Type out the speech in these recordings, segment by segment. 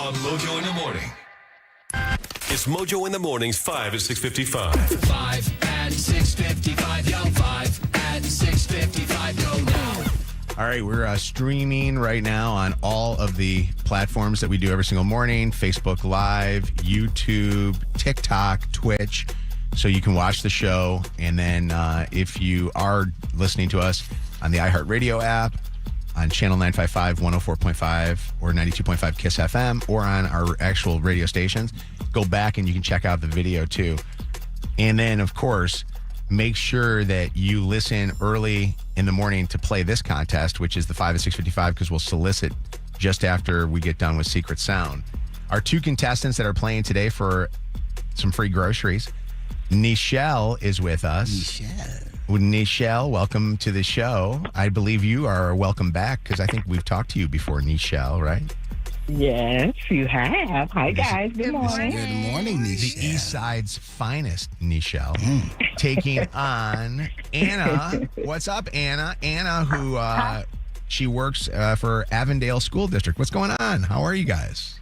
on Mojo in the Morning. It's Mojo in the Mornings, 5 at 6:55. 5 and 6:55, yo, 5 and 6:55, go now. All right, we're streaming right now on all of the platforms that we do every single morning, Facebook Live, YouTube, TikTok, Twitch, so you can watch the show. And then if you are listening to us on the iHeartRadio app, on channel 955, 104.5, or 92.5 KISS FM, or on our actual radio stations, go back and you can check out the video too. And then, of course, make sure that you listen early in the morning to play this contest, which is the 5 at 6:55, because we'll solicit just after we get done with Secret Sound. Our two contestants that are playing today for some free groceries, Nishelle is with us. Nishelle, welcome to the show. I believe you are welcome back because I think we've talked to you before, Nishelle, right? Yes, you have. Hi, guys. Good morning. Good morning, Nishelle. The East Side's finest, Nishelle, taking on Anna. What's up, Anna? Anna, who she works for Avondale School District. What's going on? How are you guys?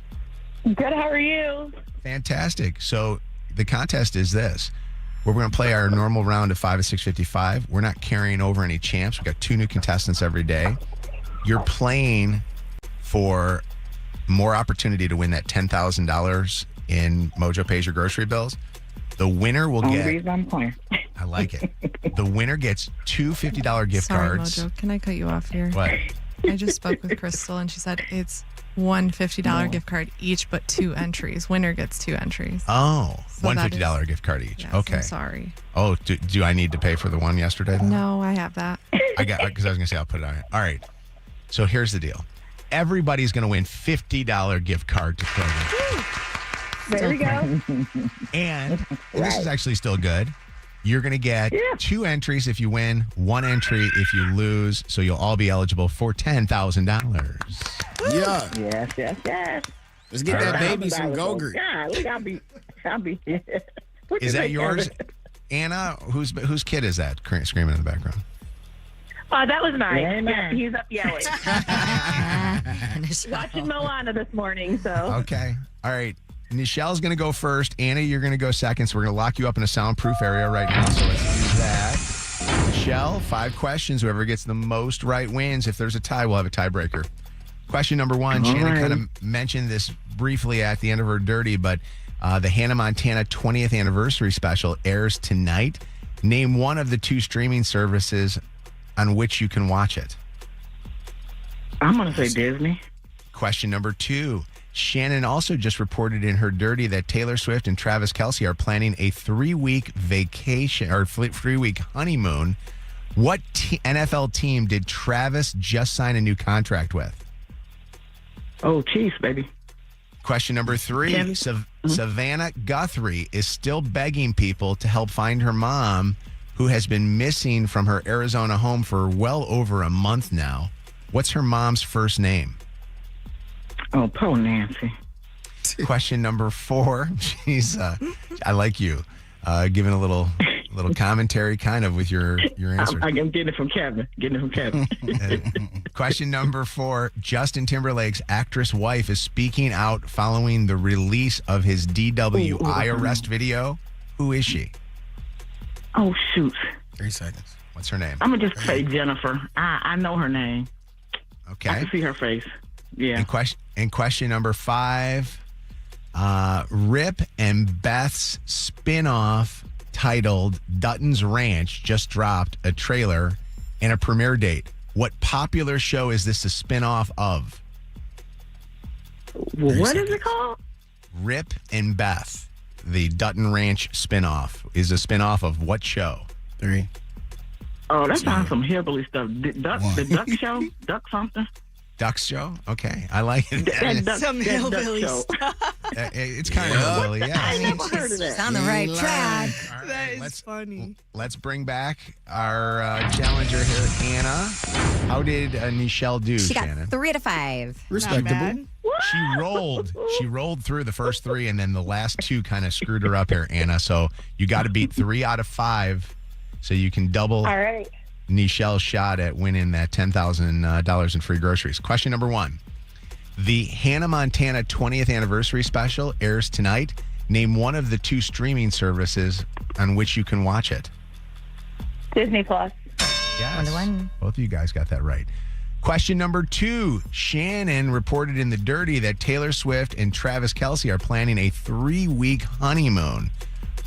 Good. How are you? Fantastic. So the contest is this. We're going to play our normal round of 5 at 6:55. We're not carrying over any champs. We've got two new contestants every day. You're playing for more opportunity to win that $10,000 in Mojo Pays Your Grocery Bills. The winner will Only get... reason I'm playing. I like it. The winner gets two $50 gift Sorry, cards. Mojo. Can I cut you off here? What? I just spoke with Crystal, and she said it's one $50 gift card each, but two entries. Winner gets two entries. Oh, So one that $50 is- gift card each. Yes, Okay. I'm sorry. Oh, do I need to pay for the one yesterday? Then? No, I have that. I got, because I was going to say I'll put it on it. All right. So here's the deal. Everybody's going to win $50 gift card to Kroger. There we go. And this is actually still good. You're going to get two entries if you win, one entry if you lose. So you'll all be eligible for $10,000. Yeah. Yes. Let's get that baby some Go-Gurt. Yeah, look, I'll be. What Is you that think, yours? Kevin? Anna, whose kid is that screaming in the background? That was mine. Amen. He's up yelling. Watching Moana this morning, so. Okay. All right. Nishelle's going to go first. Anna, you're going to go second. So we're going to lock you up in a soundproof area right now. So let's do that. Nishelle, 5 questions. Whoever gets the most right wins. If there's a tie, we'll have a tiebreaker. Question number 1. All Shannon right. kind of mentioned this briefly at the end of her dirty, but the Hannah Montana 20th anniversary special airs tonight. Name one of the 2 streaming services on which you can watch it. I'm going to say Disney. Question number 2. Shannon also just reported in her dirty that Taylor Swift and Travis Kelce are planning a 3-week vacation or 3-week honeymoon. What NFL team did Travis just sign a new contract with? Oh, Chiefs, baby. Question number 3. Savannah Guthrie is still begging people to help find her mom, who has been missing from her Arizona home for well over a month now. What's her mom's first name? Oh, poor Nancy. Question number 4. She's, I like you, giving a little commentary kind of with your answer. I'm getting it from Kevin. Question number 4. Justin Timberlake's actress wife is speaking out following the release of his DWI arrest video. Who is she? Oh, shoot. 3 seconds. What's her name? I'm going to just say Jennifer. I know her name. I Okay. can see her face. Yeah. And question number 5. Rip and Beth's spinoff titled Dutton's Ranch just dropped a trailer and a premiere date. What popular show is this a spinoff of? Well, what is it called? Rip and Beth, the Dutton Ranch spinoff, is a spinoff of what show? 3. Oh, that sounds some hillbilly stuff. The Duck Show? Duck something? Ducks show? Okay, I like it. Some hillbilly stuff. It's kind of hillbilly, yeah. I never heard of that. It's on the right track. All That right, is funny. Let's bring back our challenger here, Anna. How did Nishelle do, She got Shannon? 3 out of 5. Respectable. She rolled through the first 3, and then the last 2 kind of screwed her up here, Anna. So you got to beat 3 out of 5, so you can double All right. Nishelle's shot at winning that $10,000 in free groceries. Question number 1. The Hannah Montana 20th anniversary special airs tonight. Name one of the 2 streaming services on which you can watch it. Disney Plus. Yes. 1-1. Both of you guys got that right. Question number 2. Shannon reported in The Dirty that Taylor Swift and Travis Kelce are planning a 3-week honeymoon.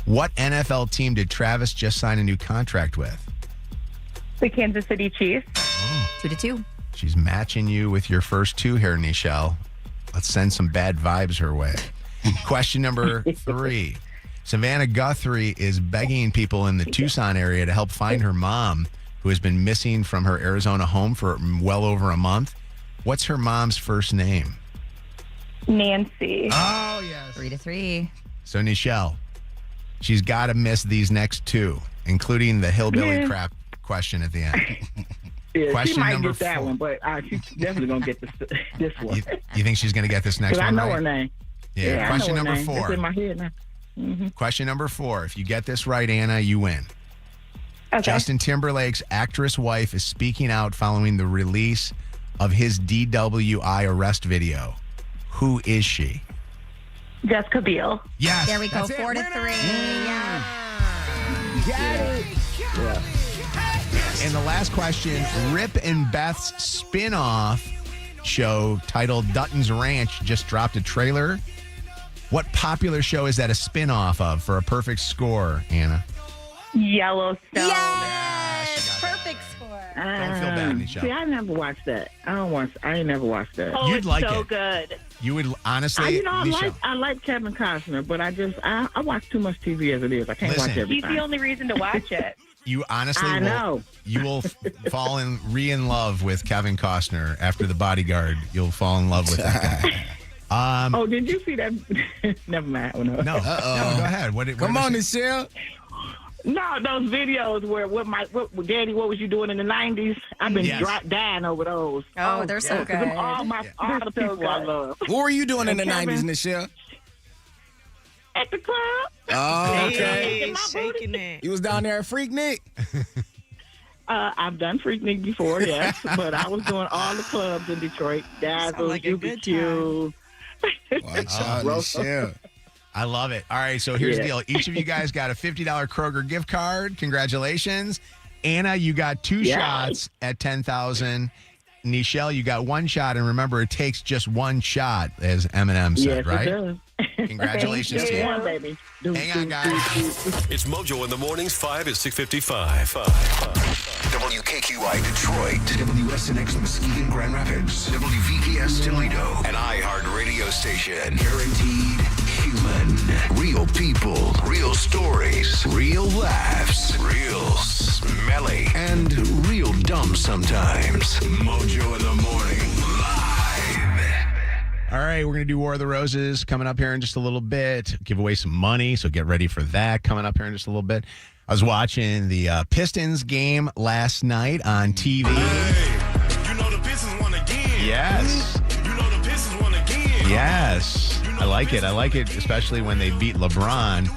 What NFL team did Travis just sign a new contract with? The Kansas City Chiefs. 2-2. She's matching you with your first 2 here, Nishelle. Let's send some bad vibes her way. Question number 3. Savannah Guthrie is begging people in the Tucson area to help find her mom, who has been missing from her Arizona home for well over a month. What's her mom's first name? Nancy. Oh, yes. 3-3. So, Nishelle, she's got to miss these next 2, including the hillbilly crap question at the end. Yeah, Question she might number get that 4. one, but she's definitely gonna get this one. You think she's going to get this next Because one I know right? her name. Yeah. I Question know her number name. 4. It's in my head now. Question number 4. If you get this right, Anna, you win. Okay. Justin Timberlake's actress wife is speaking out following the release of his DWI arrest video. Who is she? Jessica Biel. Yes. There we go. that's it. 4-3. Winner! Yeah. And the last question, Rip and Beth's spin-off show titled Dutton's Ranch just dropped a trailer. What popular show is that a spin-off of for a perfect score, Anna? Yellowstone. Yes. Perfect score. Don't feel bad, Nishelle. See, I never watched that. I ain't never watched that. Oh, You'd it's like so it. good. You would honestly, Nishelle, I like Kevin Costner, but I watch too much TV as it is. I can't Listen. watch everything. He's the only reason to watch it. you honestly I will, know. you will fall in love with Kevin Costner after The Bodyguard. You'll fall in love with that guy. Oh, did you see that? Never mind. Oh, no. No, go ahead. Come on, Nishelle. No, those videos where Daddy, what was you doing in the 90s? I've been Yes. dying over those. Oh, they're so yeah, 'cause them good. all the people I love. What were you doing in the Kevin. 90s, Nishelle? At the club. Oh, okay. Hey, shaking it. You was down there at Freak Nick? I've done Freaknik before, yes, but I was doing all the clubs in Detroit. Dazzle, like a good UBQ. Watch out, Nishelle. I love it. All right, so here's the Yeah. deal. Each of you guys got a $50 Kroger gift card. Congratulations. Anna, you got 2 Yes. shots at $10,000. Nishelle, you got 1 shot. And remember, it takes just 1 shot, as Eminem said, Yes, right? it does. Congratulations to Just you. one, baby. Hang on, guys. It's Mojo in the mornings, 5 at 6:55. WKQI Detroit, WSNX Muskegon Grand Rapids, WVPS Toledo, an iHeart radio station. Guaranteed human. Real people, real stories, real laughs, real smelly, and real dumb sometimes. Mojo in the morning, live. All right, we're going to do War of the Roses coming up here in just a little bit. Give away some money, so get ready for that coming up here in just a little bit. I was watching the Pistons game last night on TV. Hey, you know the Pistons won again. Yes. You know the Pistons won again. Yes. I like it. I like it, especially when they beat LeBron.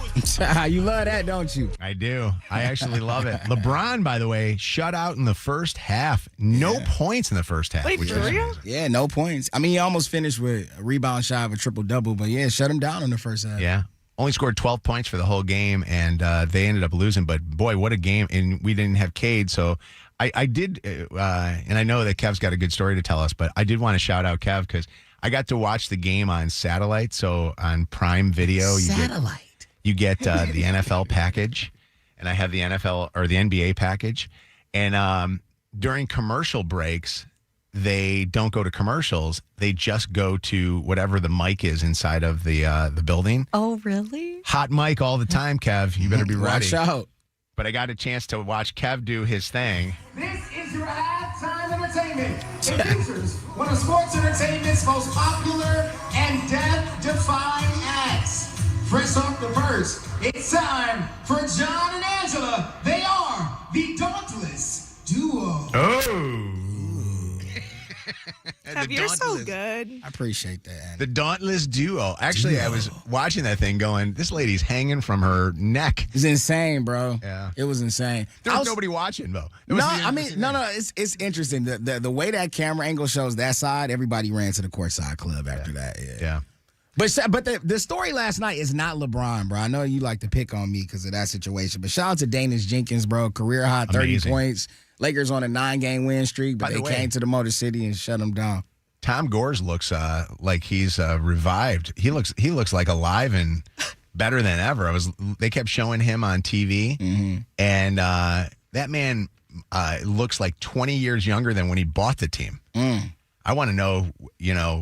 You love that, don't you? I do. I actually love it. LeBron, by the way, shut out in the first half. No points in the first half. Wait, which for was real? amazing. Yeah, no points. I mean, he almost finished with a rebound shy of a triple-double, but yeah, shut him down in the first half. Yeah. Only scored 12 points for the whole game, and they ended up losing. But, boy, what a game. And we didn't have Cade, so I did, and I know that Kev's got a good story to tell us, but I did want to shout out Kev because I got to watch the game on satellite. So on Prime Video, you get the NFL package, and I have the NFL or the NBA package. And during commercial breaks, they don't go to commercials. They just go to whatever the mic is inside of the building. Oh, really? Hot mic all the time, Kev. You better be ready. Watch out. But I got a chance to watch Kev do his thing. This is your halftime entertainment. It features one of sports entertainment's most popular and death-defying acts. Fresh off the verse, it's time for John and Angela. They are the Dauntless Duo. Oh. Kev, you're so good. I appreciate that, Annie. The Dauntless Duo. Actually, I was watching that thing going, this lady's hanging from her neck. It's insane, bro. Yeah. It was insane. There was nobody watching, though. It's interesting. The way that camera angle shows that side, everybody ran to the courtside club after that. Yeah. But the story last night is not LeBron, bro. I know you like to pick on me because of that situation, but shout out to Danish Jenkins, bro. Career high 30 Amazing. points. Lakers on a 9-game win streak, but they came to the Motor City and shut them down. Tom Gores looks like he's revived. He looks like alive and better than ever. They kept showing him on TV, and that man looks like 20 years younger than when he bought the team. I want to know,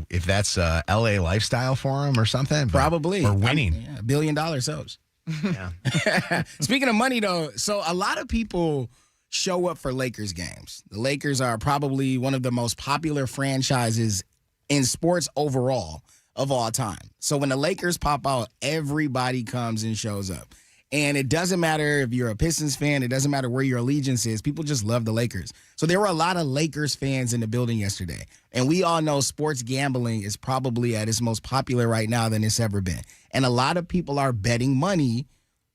if that's LA lifestyle for him or something. Probably. Or winning. $1 billion helps. Yeah. Speaking of money, though, so a lot of people show up for Lakers games. The Lakers are probably one of the most popular franchises in sports overall of all time. So when the Lakers pop out, everybody comes and shows up. And it doesn't matter if you're a Pistons fan. It doesn't matter where your allegiance is. People just love the Lakers. So there were a lot of Lakers fans in the building yesterday. And we all know sports gambling is probably at its most popular right now than it's ever been. And a lot of people are betting money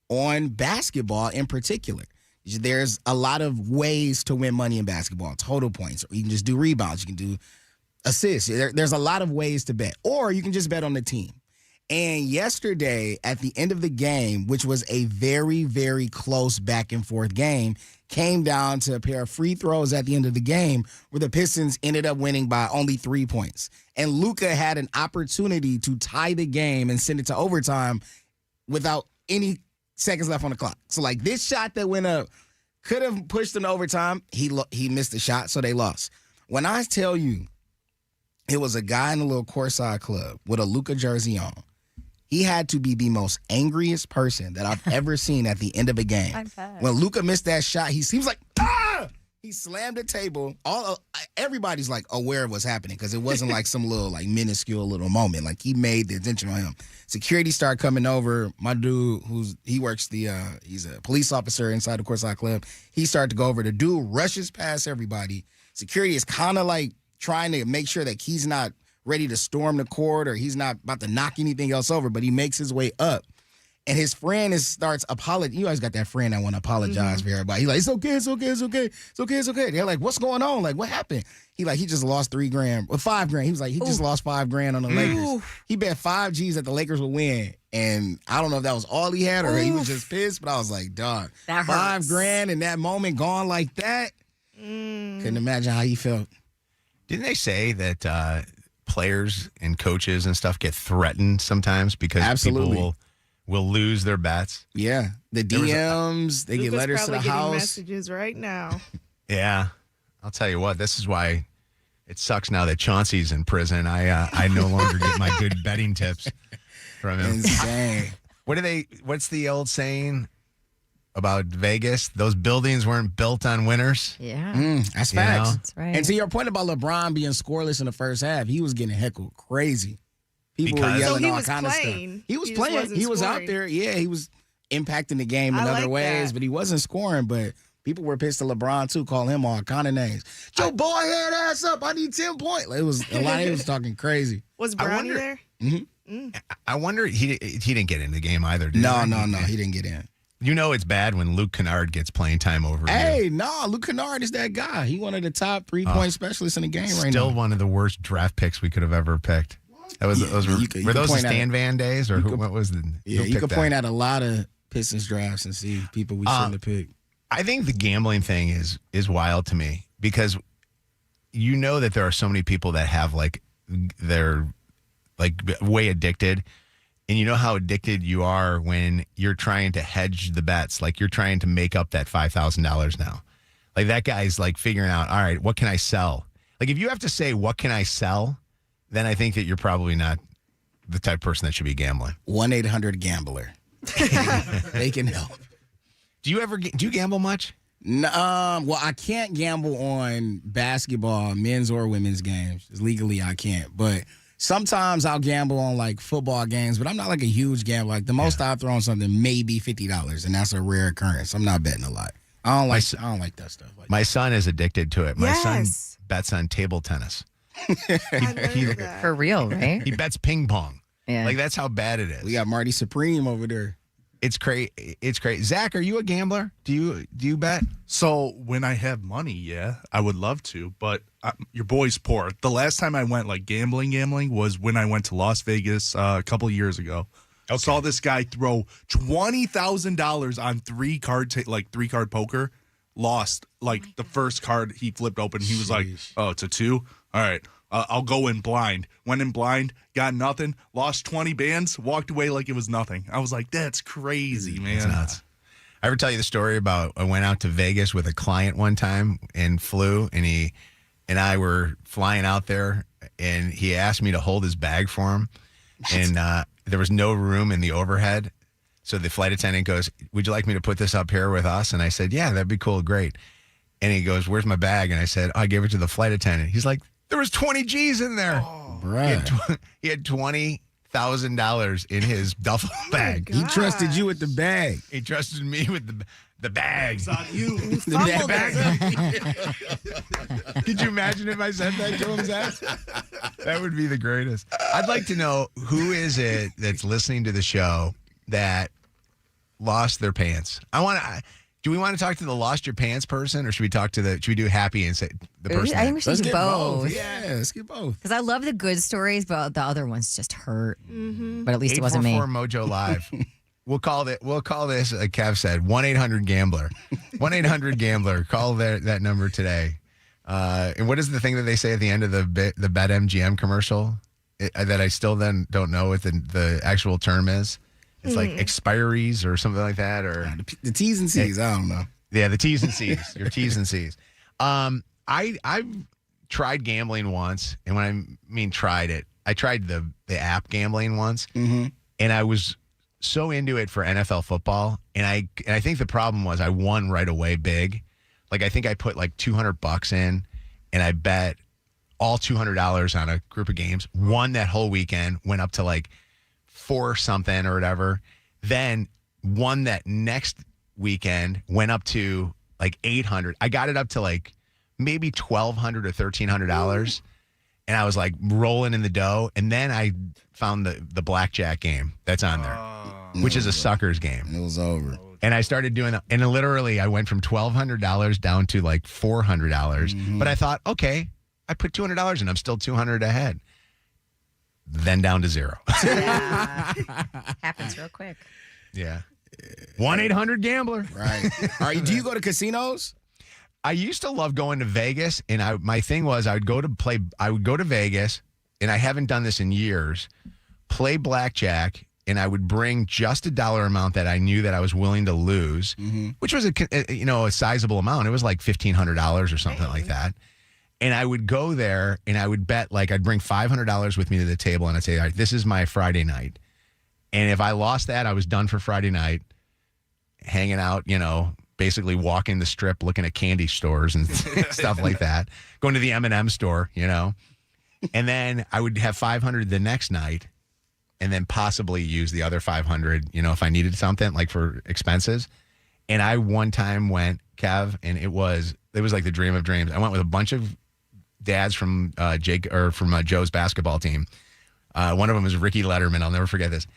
on basketball in particular. There's a lot of ways to win money in basketball. Total points. Or you can just do rebounds. You can do assists. There's a lot of ways to bet. Or you can just bet on the team. And yesterday, at the end of the game, which was a very, very close back and forth game, came down to a pair of free throws at the end of the game where the Pistons ended up winning by only 3 points. And Luka had an opportunity to tie the game and send it to overtime without any seconds left on the clock. So, this shot that went up could have pushed them to overtime. He missed the shot, so they lost. When I tell you it was a guy in a little courtside club with a Luka jersey on, he had to be the most angriest person that I've ever seen at the end of a game. When Luka missed that shot, he was like, ah! He slammed the table. Everybody's aware of what's happening because it wasn't some little minuscule little moment. He made the attention on him. Security started coming over. My dude, he's a police officer inside the courtside club. He started to go over. The dude rushes past everybody. Security is kind of trying to make sure that he's not ready to storm the court or he's not about to knock anything else over, but he makes his way up. And his friend starts apologizing. You always got that friend that want to apologize for everybody. He's like, it's okay. They're like, what's going on? What happened? He just lost $3,000 or $5,000. He was like, he just lost $5,000 on the Lakers. He bet 5 G's that the Lakers would win. And I don't know if that was all he had or he was just pissed, but I was like, dog, that hurts. $5,000 in that moment gone like that. Couldn't imagine how he felt. Didn't they say that players and coaches and stuff get threatened sometimes because people will lose their bets? Yeah. The DMs, they get letters to the house. Messages right now. Yeah. I'll tell you what, this is why it sucks now that Chauncey's in prison. I no longer get my good betting tips from him. Insane. What's the old saying about Vegas? Those buildings weren't built on winners. Yeah. That's facts. That's right. And to your point about LeBron being scoreless in the first half, he was getting heckled crazy. People were yelling all kind of stuff. He was playing. He was out there. Yeah, he was impacting the game in other ways, but he wasn't scoring. But people were pissed at LeBron, too, calling him all kind of names. Joe, boy, head ass up. I need 10 points. It was a lot of he was talking crazy. Was Brownie there? I wonder, he didn't get in the game either, did he? No, he didn't get in. You know it's bad when Luke Kennard gets playing time over you. Luke Kennard is that guy. He one of the top 3-point specialists in the game right now. Still one of the worst draft picks we could have ever picked. Were those the Stan Van days, or what was the? Yeah, you could point at a lot of Pistons drafts and see people we shouldn't have picked. I think the gambling thing is wild to me because you know that there are so many people that have they're way addicted. And you know how addicted you are when you're trying to hedge the bets. You're trying to make up that $5,000 now. That guy's figuring out, all right, what can I sell? If you have to say, what can I sell? Then I think that you're probably not the type of person that should be gambling. 1-800-GAMBLER. They can help. Do you gamble much? No, well, I can't gamble on basketball, men's or women's games. Legally, I can't. But sometimes I'll gamble on football games, but I'm not a huge gambler. The most I'll throw on something maybe $50, and that's a rare occurrence. I'm not betting a lot. I don't like that stuff. My son is addicted to it. My son bets on table tennis. For real, right? He bets ping pong. Yeah. Like that's how bad it is. We got Marty Supreme over there. It's crazy. It's crazy. Zach, are you a gambler? Do you bet? So when I have money, yeah, I would love to, but your boy's poor. The last time I went like gambling was when I went to Las Vegas a couple of years ago. I saw this guy throw $20,000 on three card poker. Lost like the first card he flipped open. He was like, "Oh, it's a 2. All right, I'll go in blind." Went in blind, got nothing. Lost 20 bands, walked away like it was nothing. I was like, "That's crazy, man." That's nuts. I ever tell you the story about I went out to Vegas with a client one time and flew, and he and I were flying out there, and he asked me to hold his bag for him, and there was no room in the overhead. So the flight attendant goes, "Would you like me to put this up here with us?" And I said, "Yeah, that'd be cool. Great." And he goes, "Where's my bag?" And I said, "I gave it to the flight attendant." He's like, "There was 20 G's in there." Oh, right. He had $20,000 in his duffel bag. He trusted you with the bag. He trusted me with the bag. It's on you. The bag. Could you imagine if I said that to him, Zach? That would be the greatest. I'd like to know who is it that's listening to the show that lost their pants. Do we want to talk to the lost your pants person, or should we do happy and say the person? I think we should do both. Yeah, let's get both. Because I love the good stories, but the other ones just hurt. But at least it wasn't me. 844 Mojo Live. We'll call this, Kev said, 1-800-GAMBLER. 1-800-GAMBLER. Call that number today. And what is the thing that they say at the end of the BetMGM commercial that I still then don't know what the actual term is? It's like expiries or something like that, or the T's and C's. I don't know. Yeah, the T's and C's. Your T's and C's. I've tried gambling once, and when I mean tried it, I tried the app gambling once, and I was so into it for NFL football, and I think the problem was I won right away big. Like I think I put like $200 in, and I bet all $200 on a group of games. Won that whole weekend. Went up to like 4 something or whatever, then won that next weekend, went up to like 800. I got it up to like maybe $1,200 or $1,300, and I was like rolling in the dough. And then I found the blackjack game that's on there, which is a sucker's game. It was over. And I started doing that, and literally I went from $1,200 down to like $400. But I thought, okay, I put $200 in, I'm still $200 ahead. Then down to 0. Yeah. Happens real quick. Yeah. 1-800-GAMBLER. Right. All right. Do you go to casinos? I used to love going to Vegas, and my thing was I would go to Vegas, and I haven't done this in years, play blackjack, and I would bring just a dollar amount that I knew that I was willing to lose, which was a sizable amount. It was like $1,500 or something like that. And I would go there and I would bet, like I'd bring $500 with me to the table, and I'd say, all right, this is my Friday night. And if I lost that, I was done for Friday night, hanging out, basically walking the strip, looking at candy stores and stuff like that, going to the M&M store, And then I would have 500 the next night, and then possibly use the other 500, if I needed something like for expenses. And I one time went, Kev, and it was like the dream of dreams. I went with a bunch of dads from Joe's basketball team. One of them was Ricky Letterman. I'll never forget this.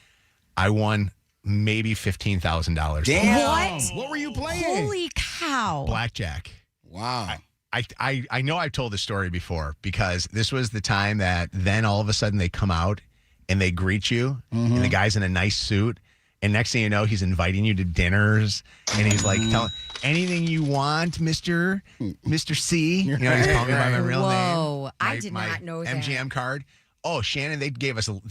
I won maybe $15,000. Damn. What were you playing? Holy cow. Blackjack. Wow. I know I've told this story before, because this was the time that then all of a sudden they come out and they greet you, and the guy's in a nice suit. And next thing you know, he's inviting you to dinners, and he's like, anything you want, Mr. C. He's calling me by my real name. Whoa, I did not know that. MGM card. Oh, Shannon, they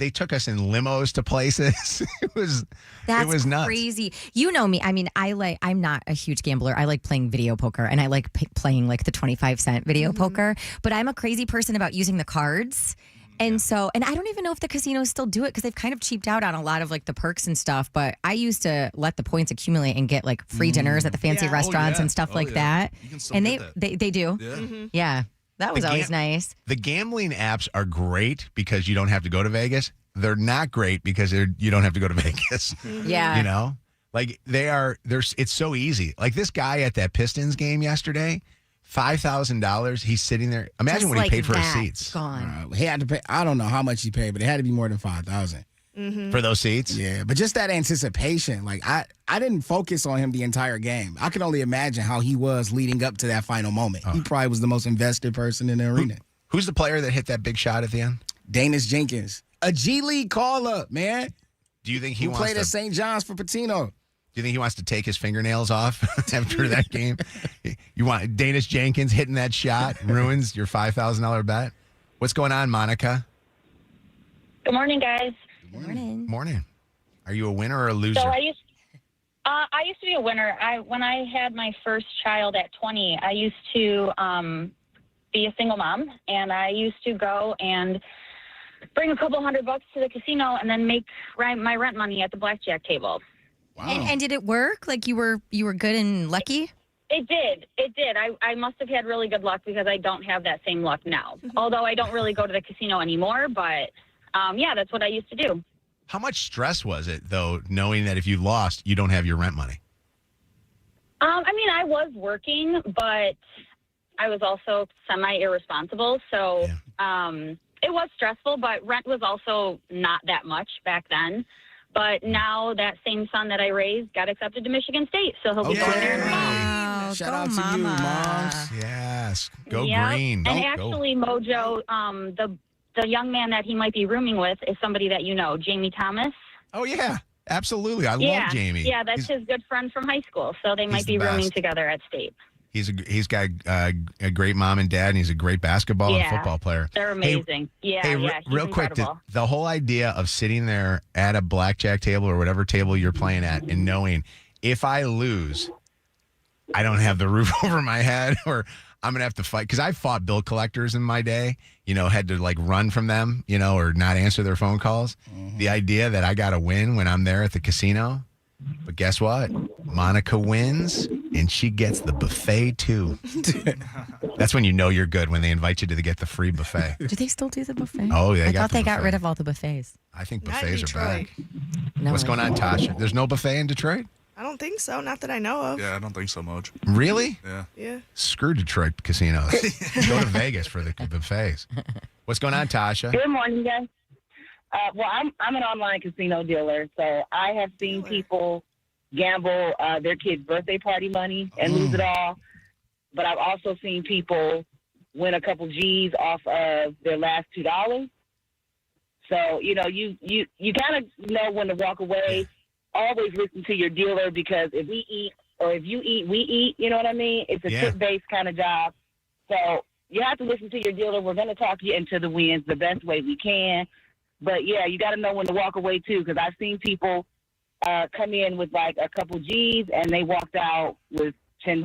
took us in limos to places. It was nuts. Crazy. You know me. I mean, I'm not a huge gambler. I like playing video poker, and I like playing like the 25-cent video poker, but I'm a crazy person about using the cards. And I don't even know if the casinos still do it, because they've kind of cheaped out on a lot of like the perks and stuff. But I used to let the points accumulate and get like free dinners at the fancy restaurants and stuff like that. You can still And get that. they do. Yeah. Yeah. That was always nice. The gambling apps are great because you don't have to go to Vegas. They're not great because you don't have to go to Vegas. Yeah. Like it's so easy. Like this guy at that Pistons game yesterday $5,000. He's sitting there. Imagine Just what he like paid for his that, seats. Gone. He had to pay. I don't know how much he paid, but it had to be more than 5,000. For those seats. Yeah, but just that anticipation. Like I didn't focus on him the entire game. I can only imagine how he was leading up to that final moment. He probably was the most invested person in the arena. Who's the player that hit that big shot at the end? Danish Jenkins, a G League call up, man. Do you think he Who wants played to? at St. John's for Patino? Do you think he wants to take his fingernails off after that game? You want Danish Jenkins hitting that shot ruins your $5,000 bet? What's going on, Monica? Good morning, guys. Morning. Morning. Are you a winner or a loser? So I used to be a winner. When I had my first child at 20, I used to be a single mom, and I used to go and bring a couple $100 to the casino and then make my rent money at the blackjack table. Wow. And did it work? Like you were good and lucky? It did. I must have had really good luck because I don't have that same luck now. Although I don't really go to the casino anymore, but yeah, that's what I used to do. How much stress was it, though, knowing that if you lost, you don't have your rent money? I mean, I was working, but I was also semi-irresponsible. So it was stressful, but rent was also not that much back then. But now that same son that I raised got accepted to Michigan State, so he'll be going there in the fall. Wow, Shout go out to you, moms. Yes. Go Yeah. green. And Go. actually, Mojo, the young man that he might be rooming with is somebody that you know, Jamie Thomas. Oh, yeah. Absolutely. I Yeah. love Jamie. Yeah, that's his good friend from high school, so they might he's be the rooming best. together at State. He's got a great mom and dad, and he's a great basketball and football player. They're amazing. He's real quick, incredible. the whole idea of sitting there at a blackjack table or whatever table you're playing at and knowing if I lose, I don't have the roof over my head or I'm going to have to fight. Because I fought bill collectors in my day, had to like run from them, or not answer their phone calls. The idea that I got to win when I'm there at the casino. But guess what? Monica wins, and she gets the buffet, too. That's when you know you're good, when they invite you to get the free buffet. Do they still do the buffet? Oh, yeah. I thought they got rid of all the buffets. I think Not in buffets are back. No What's way. going on, Tasha? There's no buffet in Detroit? I don't think so. Not that I know of. Yeah, I don't think so, Moj. Really? Yeah. Yeah. Screw Detroit casinos. Go to Vegas for the buffets. What's going on, Tasha? Good morning, guys. Well, I'm an online casino dealer, so I have seen people gamble their kids' birthday party money and lose it all. But I've also seen people win a couple G's off of their last $2. So you kind of know when to walk away. Always listen to your dealer, because if we eat or if you eat, we eat. You know what I mean? It's a tip-based kind of job. So you have to listen to your dealer. We're going to talk you into the wins the best way we can. But, yeah, you got to know when to walk away, too, because I've seen people come in with, like, a couple G's, and they walked out with $10.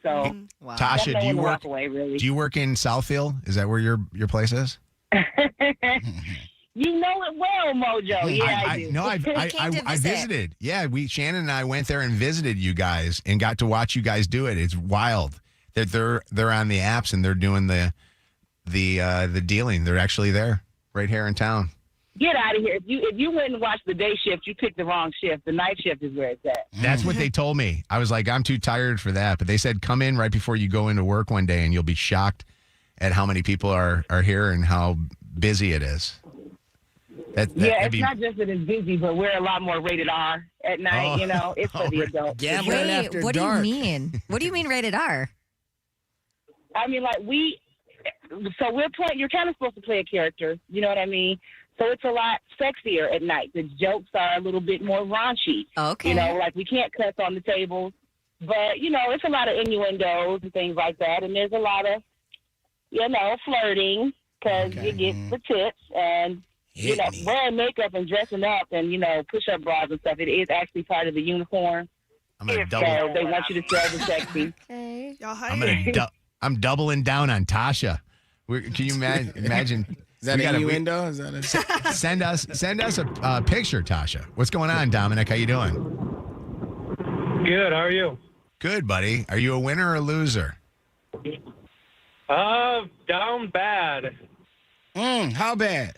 So, Wow. Tasha, know do when you to work? walk away, really. Do you work in Southfield? Is that where your place is? You know it well, Mojo. Yeah, I do. No, I visited. Yeah, Shannon and I went there and visited you guys and got to watch you guys do it. It's wild. They're on the apps and they're doing the dealing. They're actually there right here in town. Get out of here. If you went and watched the day shift, you picked the wrong shift. The night shift is where it's at. That's what they told me. I was like, I'm too tired for that. But they said, come in right before you go into work one day and you'll be shocked at how many people are here and how busy it is. It's not just that it's busy, but we're a lot more rated R at night. It's for the adults. Gambling after Wait, what dark. do you mean? What do you mean rated R? I mean, like we're playing. You're kind of supposed to play a character. You know what I mean? So it's a lot sexier at night. The jokes are a little bit more raunchy. Okay. Like we can't cuss on the tables, but it's a lot of innuendos and things like that. And there's a lot of, flirting because you get the tips and. Wearing makeup and dressing up and, push-up bras and stuff, it is actually part of the uniform. I'm gonna So they want you to sell the sexy. Okay. Y'all hired. I'm doubling down on Tasha. Can you imagine? Is that we an gotta- innuendo? Is that a... Send us a picture, Tasha. What's going on, Dominic? How you doing? Good. How are you? Good, buddy. Are you a winner or a loser? Down bad. How bad?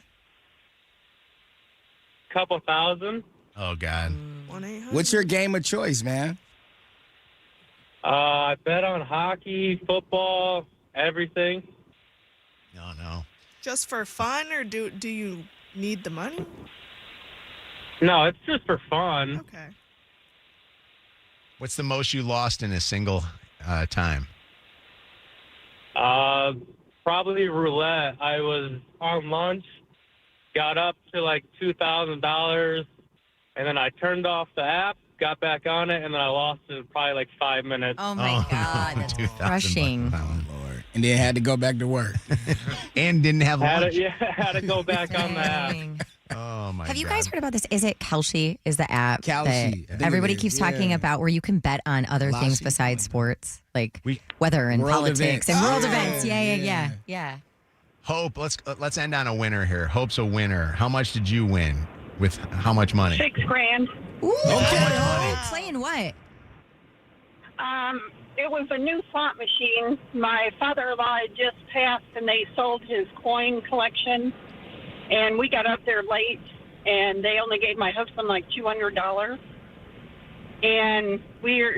Couple thousand. Oh God. 1-800. What's your game of choice, man? I bet on hockey, football, everything. No. Just for fun, or do you need the money? No, it's just for fun. Okay. What's the most you lost in a single time? Probably roulette. I was on lunch, got up to like $2,000, and then I turned off the app, got back on it, and then I lost it in probably like 5 minutes. Oh my God, that's crushing. Lord. And then had to go back to work. And didn't have lunch. Had to go back on the app. Oh my! Have you guys heard about this? Is it Kalshi? Is the app Kalshi, I think that everybody it is, keeps talking about, where you can bet on other things besides sports, like weather and World politics events. and world Yeah, events? Yeah. Hope, let's end on a winner here. Hope's a winner. How much did you win? With how much money? $6,000. Ooh, Okay. playing what? It was a new slot machine. My father-in-law had just passed, and they sold his coin collection. And we got up there late, and they only gave my husband like $200. And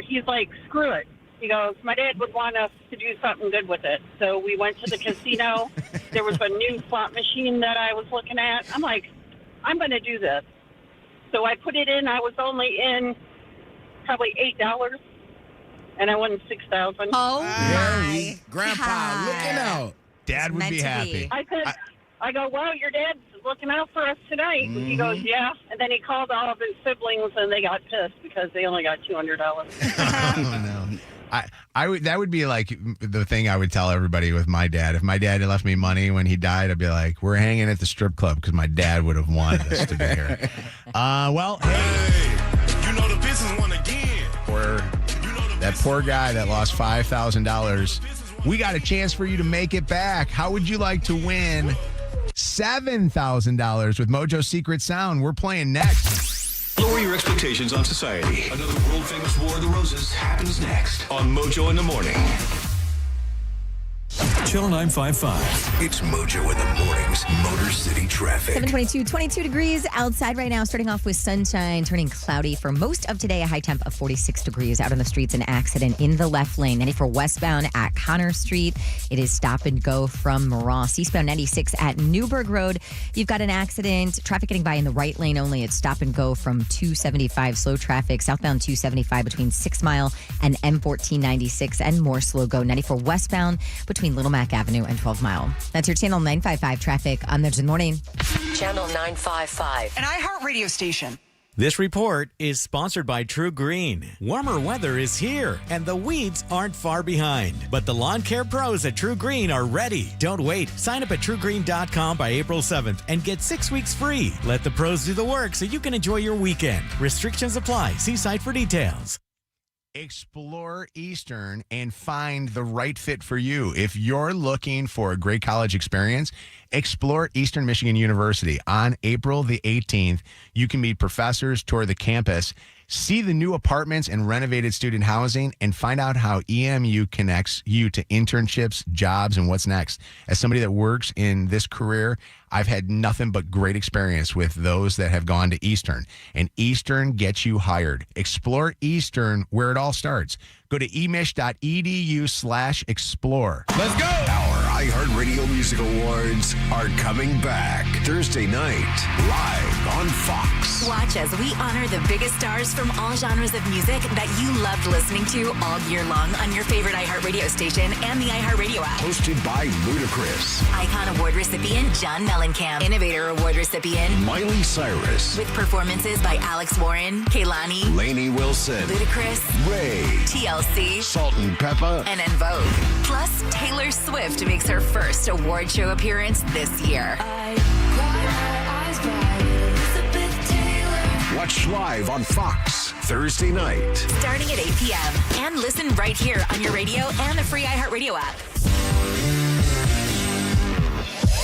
he's like, screw it. He goes, my dad would want us to do something good with it. So we went to the casino. There was a new slot machine that I was looking at. I'm like, I'm going to do this. So I put it in. I was only in probably $8, and I won $6,000. Oh my Grandpa, God. looking out. Dad would meant be to happy. be. I go, well, your dad's looking out for us tonight. Mm-hmm. He goes, yeah. And then he called all of his siblings, and they got pissed because they only got $200. Oh no. I would, that would be like the thing I would tell everybody with my dad. If my dad had left me money when he died, I'd be like, we're hanging at the strip club because my dad would have wanted us to be here. Well, Hey, you know the Pistons won again. for that poor guy that lost $5,000, we got a chance for you to make it back. How would you like to win $7,000 with Mojo Secret Sound? We're playing next. Lower your expectations on society. Another world-famous War of the Roses happens next on Mojo in the Morning. Channel 955. It's Mojo in the Mornings, Motor City Traffic. 7:22, 22 degrees outside right now, starting off with sunshine, turning cloudy for most of today, a high temp of 46 degrees. Out on the streets, an accident in the left lane. 94 westbound at Connor Street. It is stop and go from Ross. Eastbound 96 at Newburgh Road. You've got an accident. Traffic getting by in the right lane only. It's stop and go from 275. Slow traffic. Southbound 275 between 6 Mile and M1496, and more slow go. 94 westbound between Little Mac Avenue and 12 Mile. That's your Channel 955 traffic on the Good Morning. Channel 955. An iHeartRadio station. This report is sponsored by True Green. Warmer weather is here, and the weeds aren't far behind. But the lawn care pros at True Green are ready. Don't wait. Sign up at TrueGreen.com by April 7th and get 6 weeks free. Let the pros do the work so you can enjoy your weekend. Restrictions apply. See site for details. Explore Eastern and find the right fit for you. If you're looking for a great college experience, explore Eastern Michigan University. On April the 18th, you can meet professors, tour the campus, see the new apartments and renovated student housing, and find out how EMU connects you to internships, jobs, and what's next. As somebody that works in this career, I've had nothing but great experience with those that have gone to Eastern, and Eastern gets you hired. Explore Eastern, where it all starts. Go to emich.edu/explore. Let's go! Our iHeartRadio Music Awards are coming back Thursday night, live on Fox. Watch as we honor the biggest stars from all genres of music that you loved listening to all year long on your favorite iHeartRadio station and the iHeartRadio app. Hosted by Ludacris, Icon Award recipient John Mellencamp, Innovator Award recipient Miley Cyrus, with performances by Alex Warren, Kehlani, Lainey Wilson, Ludacris, Ray, TLC, Salt and Peppa, and En Vogue. Plus, Taylor Swift makes her first award show appearance this year. Watch live on Fox Thursday night. Starting at 8 p.m. And listen right here on your radio and the free iHeartRadio app.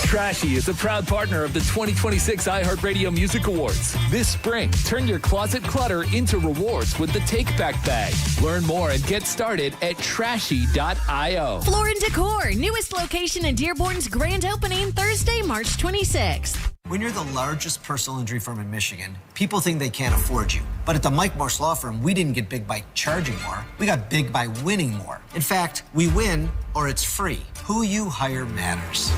Trashy is a proud partner of the 2026 iHeartRadio Music Awards. This spring, turn your closet clutter into rewards with the Take Back Bag. Learn more and get started at trashy.io. Floor & Decor, newest location in Dearborn's grand opening Thursday, March 26th. When you're the largest personal injury firm in Michigan, people think they can't afford you. But at the Mike Morse Law Firm, we didn't get big by charging more. We got big by winning more. In fact, we win or it's free. Who you hire matters.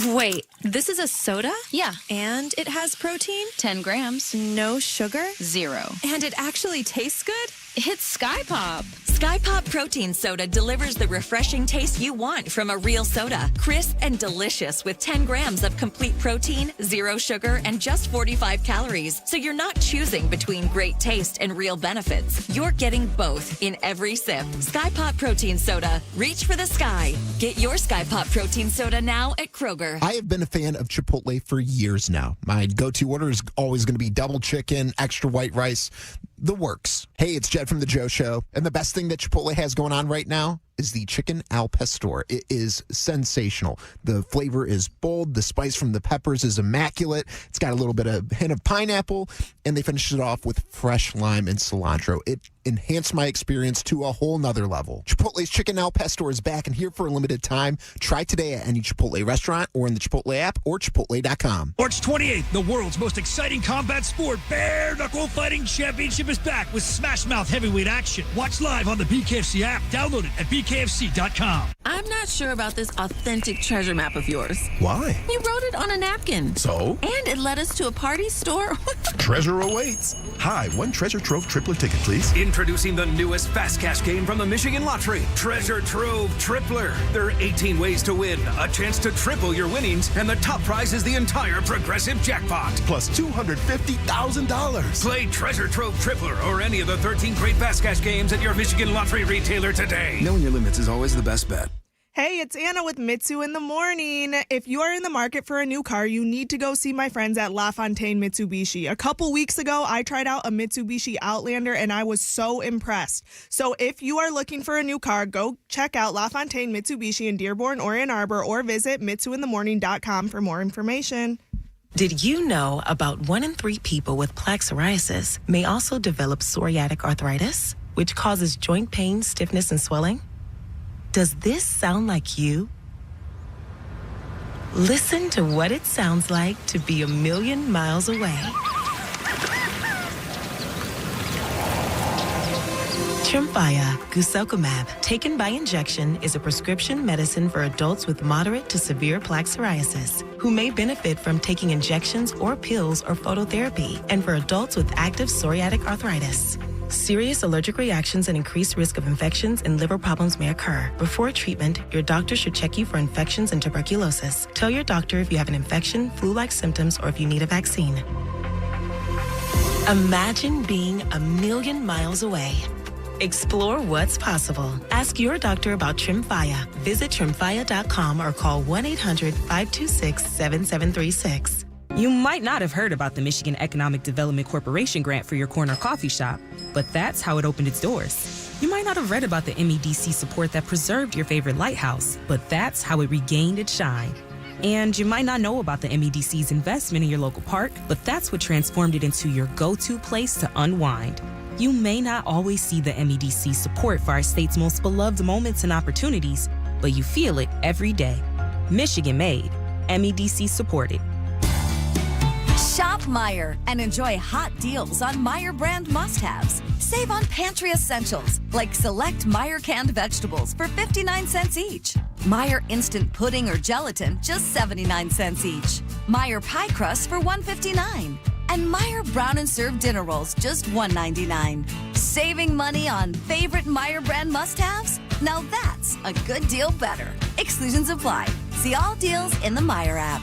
Wait, this is a soda? Yeah. And it has protein? 10 grams. No sugar? 0. And it actually tastes good? It's Sky Pop. Sky Pop Protein Soda delivers the refreshing taste you want from a real soda. Crisp and delicious with 10 grams of complete protein, 0 sugar, and just 45 calories. So you're not choosing between great taste and real benefits. You're getting both in every sip. Sky Pop Protein Soda. Reach for the sky. Get your Sky Pop Protein Soda now at Kroger. I have been a fan of Chipotle for years now. My go-to order is always going to be double chicken, extra white rice, the works. Hey, it's Jed from The Joe Show. And the best thing that Chipotle has going on right now is the chicken al pastor. It is sensational. The flavor is bold. The spice from the peppers is immaculate. It's got a little bit of hint of pineapple, and they finished it off with fresh lime and cilantro. It enhanced my experience to a whole nother level. Chipotle's chicken al pastor is back and here for a limited time. Try today at any Chipotle restaurant or in the Chipotle app or chipotle.com. March 28th, the world's most exciting combat sport, Bare Knuckle Fighting Championship is back with Smash Mouth heavyweight action. Watch live on the BKFC app. Download it at BKFC.com. I'm not sure about this authentic treasure map of yours. Why? You wrote it on a napkin. So? And it led us to a party store. Treasure awaits. Hi, one Treasure Trove Tripler ticket, please. Introducing the newest fast cash game from the Michigan Lottery, Treasure Trove Tripler. There are 18 ways to win, a chance to triple your winnings, and the top prize is the entire progressive jackpot. Plus $250,000. Play Treasure Trove Tripler or any of the 13 great fast cash games at your Michigan Lottery retailer today. Knowing your limits is always the best bet. Hey, it's Anna with Mitsu in the Morning. If you are in the market for a new car, you need to go see my friends at LaFontaine Mitsubishi. A couple weeks ago, I tried out a Mitsubishi Outlander and I was so impressed. So if you are looking for a new car, go check out LaFontaine Mitsubishi in Dearborn or Ann Arbor or visit mitsuinthemorning.com for more information. Did you know about 1 in 3 people with plaque psoriasis may also develop psoriatic arthritis, which causes joint pain, stiffness, and swelling? Does this sound like you? Listen to what it sounds like to be a million miles away. Tremfya guselkumab, taken by injection, is a prescription medicine for adults with moderate to severe plaque psoriasis who may benefit from taking injections or pills or phototherapy, and for adults with active psoriatic arthritis. Serious allergic reactions and increased risk of infections and liver problems may occur. Before treatment, your doctor should check you for infections and tuberculosis. Tell your doctor if you have an infection, flu-like symptoms, or if you need a vaccine. Imagine being a million miles away. Explore what's possible. Ask your doctor about Tremfya. Visit Tremfya.com or call 1-800-526-7736. You might not have heard about the Michigan Economic Development Corporation grant for your corner coffee shop, but that's how it opened its doors. You might not have read about the MEDC support that preserved your favorite lighthouse, but that's how it regained its shine. And you might not know about the MEDC's investment in your local park, but that's what transformed it into your go-to place to unwind. You may not always see the MEDC support for our state's most beloved moments and opportunities, but you feel it every day. Michigan made, MEDC supported. Shop Meijer and enjoy hot deals on Meijer brand must-haves. Save on pantry essentials like select Meijer canned vegetables for 59 cents each. Meijer instant pudding or gelatin, just 79 cents each. Meijer pie crust for $1.59. And Meijer brown and served dinner rolls, just $1.99. Saving money on favorite Meijer brand must-haves? Now that's a good deal better. Exclusions apply. See all deals in the Meijer app.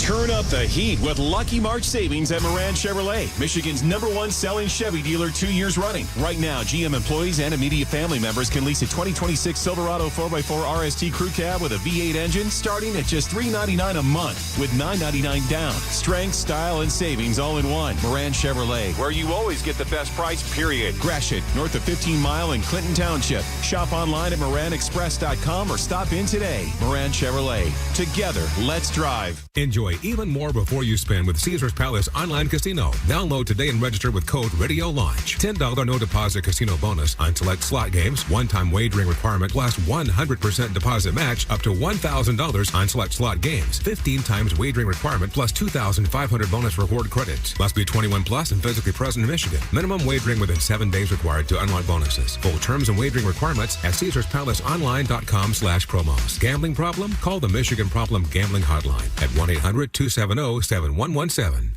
Turn up the heat with Lucky March savings at Moran Chevrolet, Michigan's #1 selling Chevy dealer 2 years running. Right now, GM employees and immediate family members can lease a 2026 Silverado 4x4 RST Crew Cab with a V8 engine starting at just $399 a month with $999 down. Strength, style, and savings all in one. Moran Chevrolet, where you always get the best price, period. Gratiot, north of 15 Mile in Clinton Township. Shop online at moranexpress.com or stop in today. Moran Chevrolet. Together, let's drive. Enjoy even more before you spend with Caesars Palace Online Casino. Download today and register with code Radio Launch. $10 no deposit casino bonus on select slot games. One-time wagering requirement plus 100% deposit match up to $1,000 on select slot games. 15 times wagering requirement plus 2,500 bonus reward credits. Must be 21 plus and physically present in Michigan. Minimum wagering within 7 days required to unlock bonuses. Full terms and wagering requirements at CaesarsPalaceOnline.com/promos. Gambling problem? Call the Michigan Problem Gambling Hotline at 1-800-270-7117.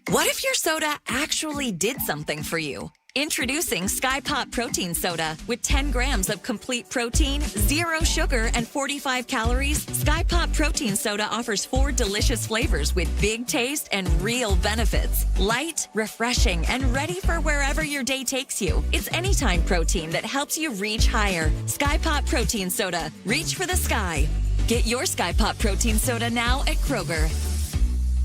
What if your soda actually did something for you? Introducing Sky Pop Protein Soda. With 10 grams of complete protein, 0 sugar, and 45 calories, Sky Pop Protein Soda offers 4 delicious flavors with big taste and real benefits. Light, refreshing, and ready for wherever your day takes you. It's anytime protein that helps you reach higher. Sky Pop Protein Soda. Reach for the sky. Get your Sky Pop Protein Soda now at Kroger.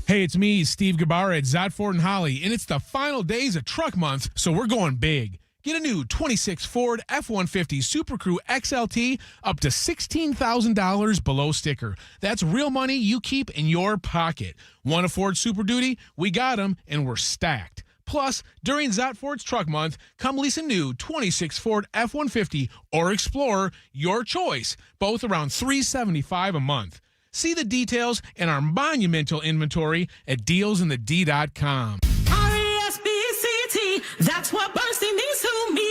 Hey, it's me, Steve Gabara at Zott Ford and Holly, and it's the final days of truck month, so we're going big. Get a new 26 Ford F-150 Super Crew XLT up to $16,000 below sticker. That's real money you keep in your pocket. Want a Ford Super Duty? We got them, and we're stacked. Plus, during Zott Ford's Truck Month, come lease a new 26 Ford F-150 or Explorer, your choice, both around $375 a month. See the details in our monumental inventory at dealsinthed.com. R-E-S-B-C-T, that's what bursting means to me.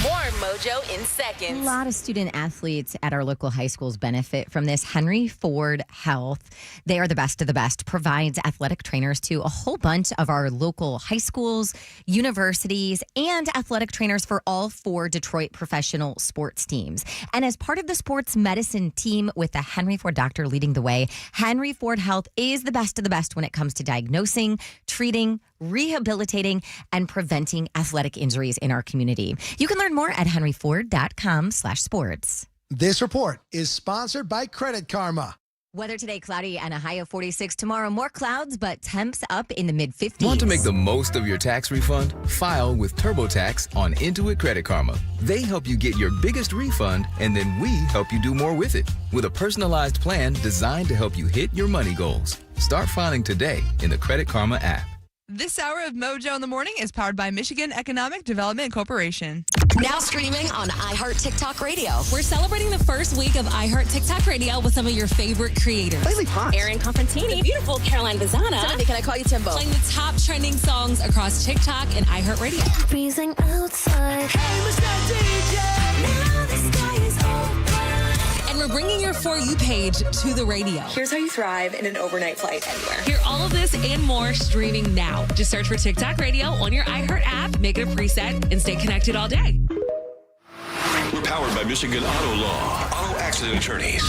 More Mojo in A seconds. lot of student athletes at our local high schools benefit from this. Henry Ford Health, they are the best of the best, provides athletic trainers to a whole bunch of our local high schools, universities, and athletic trainers for all 4 Detroit professional sports teams. And as part of the sports medicine team with the Henry Ford doctor leading the way, Henry Ford Health is the best of the best when it comes to diagnosing, treating, rehabilitating, and preventing athletic injuries in our community. You can learn more at henryford.com/sports. This report is sponsored by Credit Karma. Weather today, cloudy and a high of 46. Tomorrow, more clouds, but temps up in the mid-50s. Want to make the most of your tax refund? File with TurboTax on Intuit Credit Karma. They help you get your biggest refund, and then we help you do more with it. With a personalized plan designed to help you hit your money goals. Start filing today in the Credit Karma app. This hour of Mojo in the Morning is powered by Michigan Economic Development Corporation. Now streaming on iHeart TikTok Radio. We're celebrating the first week of iHeart TikTok Radio with some of your favorite creators. Aaron Confantini, the beautiful Caroline Bazana. Timothy, can I call you Timbo? Playing the top trending songs across TikTok and iHeart Radio. Freezing outside. Hey, Mr. DJ. Now the sky is open. And we're bringing your For You page to the radio. Here's how you thrive in an overnight flight anywhere. Hear all of this and more streaming now. Just search for TikTok Radio on your iHeart app, make it a preset, and stay connected all day. Powered by Michigan Auto Law. Auto accident attorneys.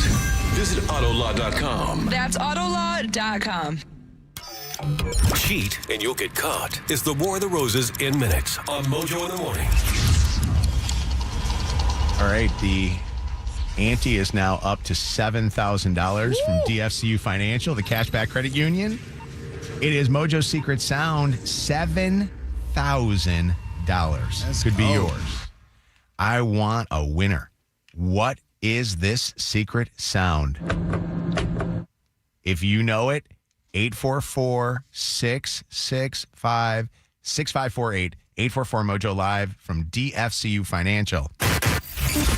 Visit autolaw.com. That's autolaw.com. Cheat and you'll get caught. It's the War of the Roses in minutes on Mojo in the Morning. All right, the ante is now up to $7,000 from DFCU Financial, the Cashback Credit Union. It is Mojo's secret sound, $7,000 could be yours. I want a winner. What is this secret sound? If you know it, 844-665-6548, 844-MOJO Live from DFCU Financial.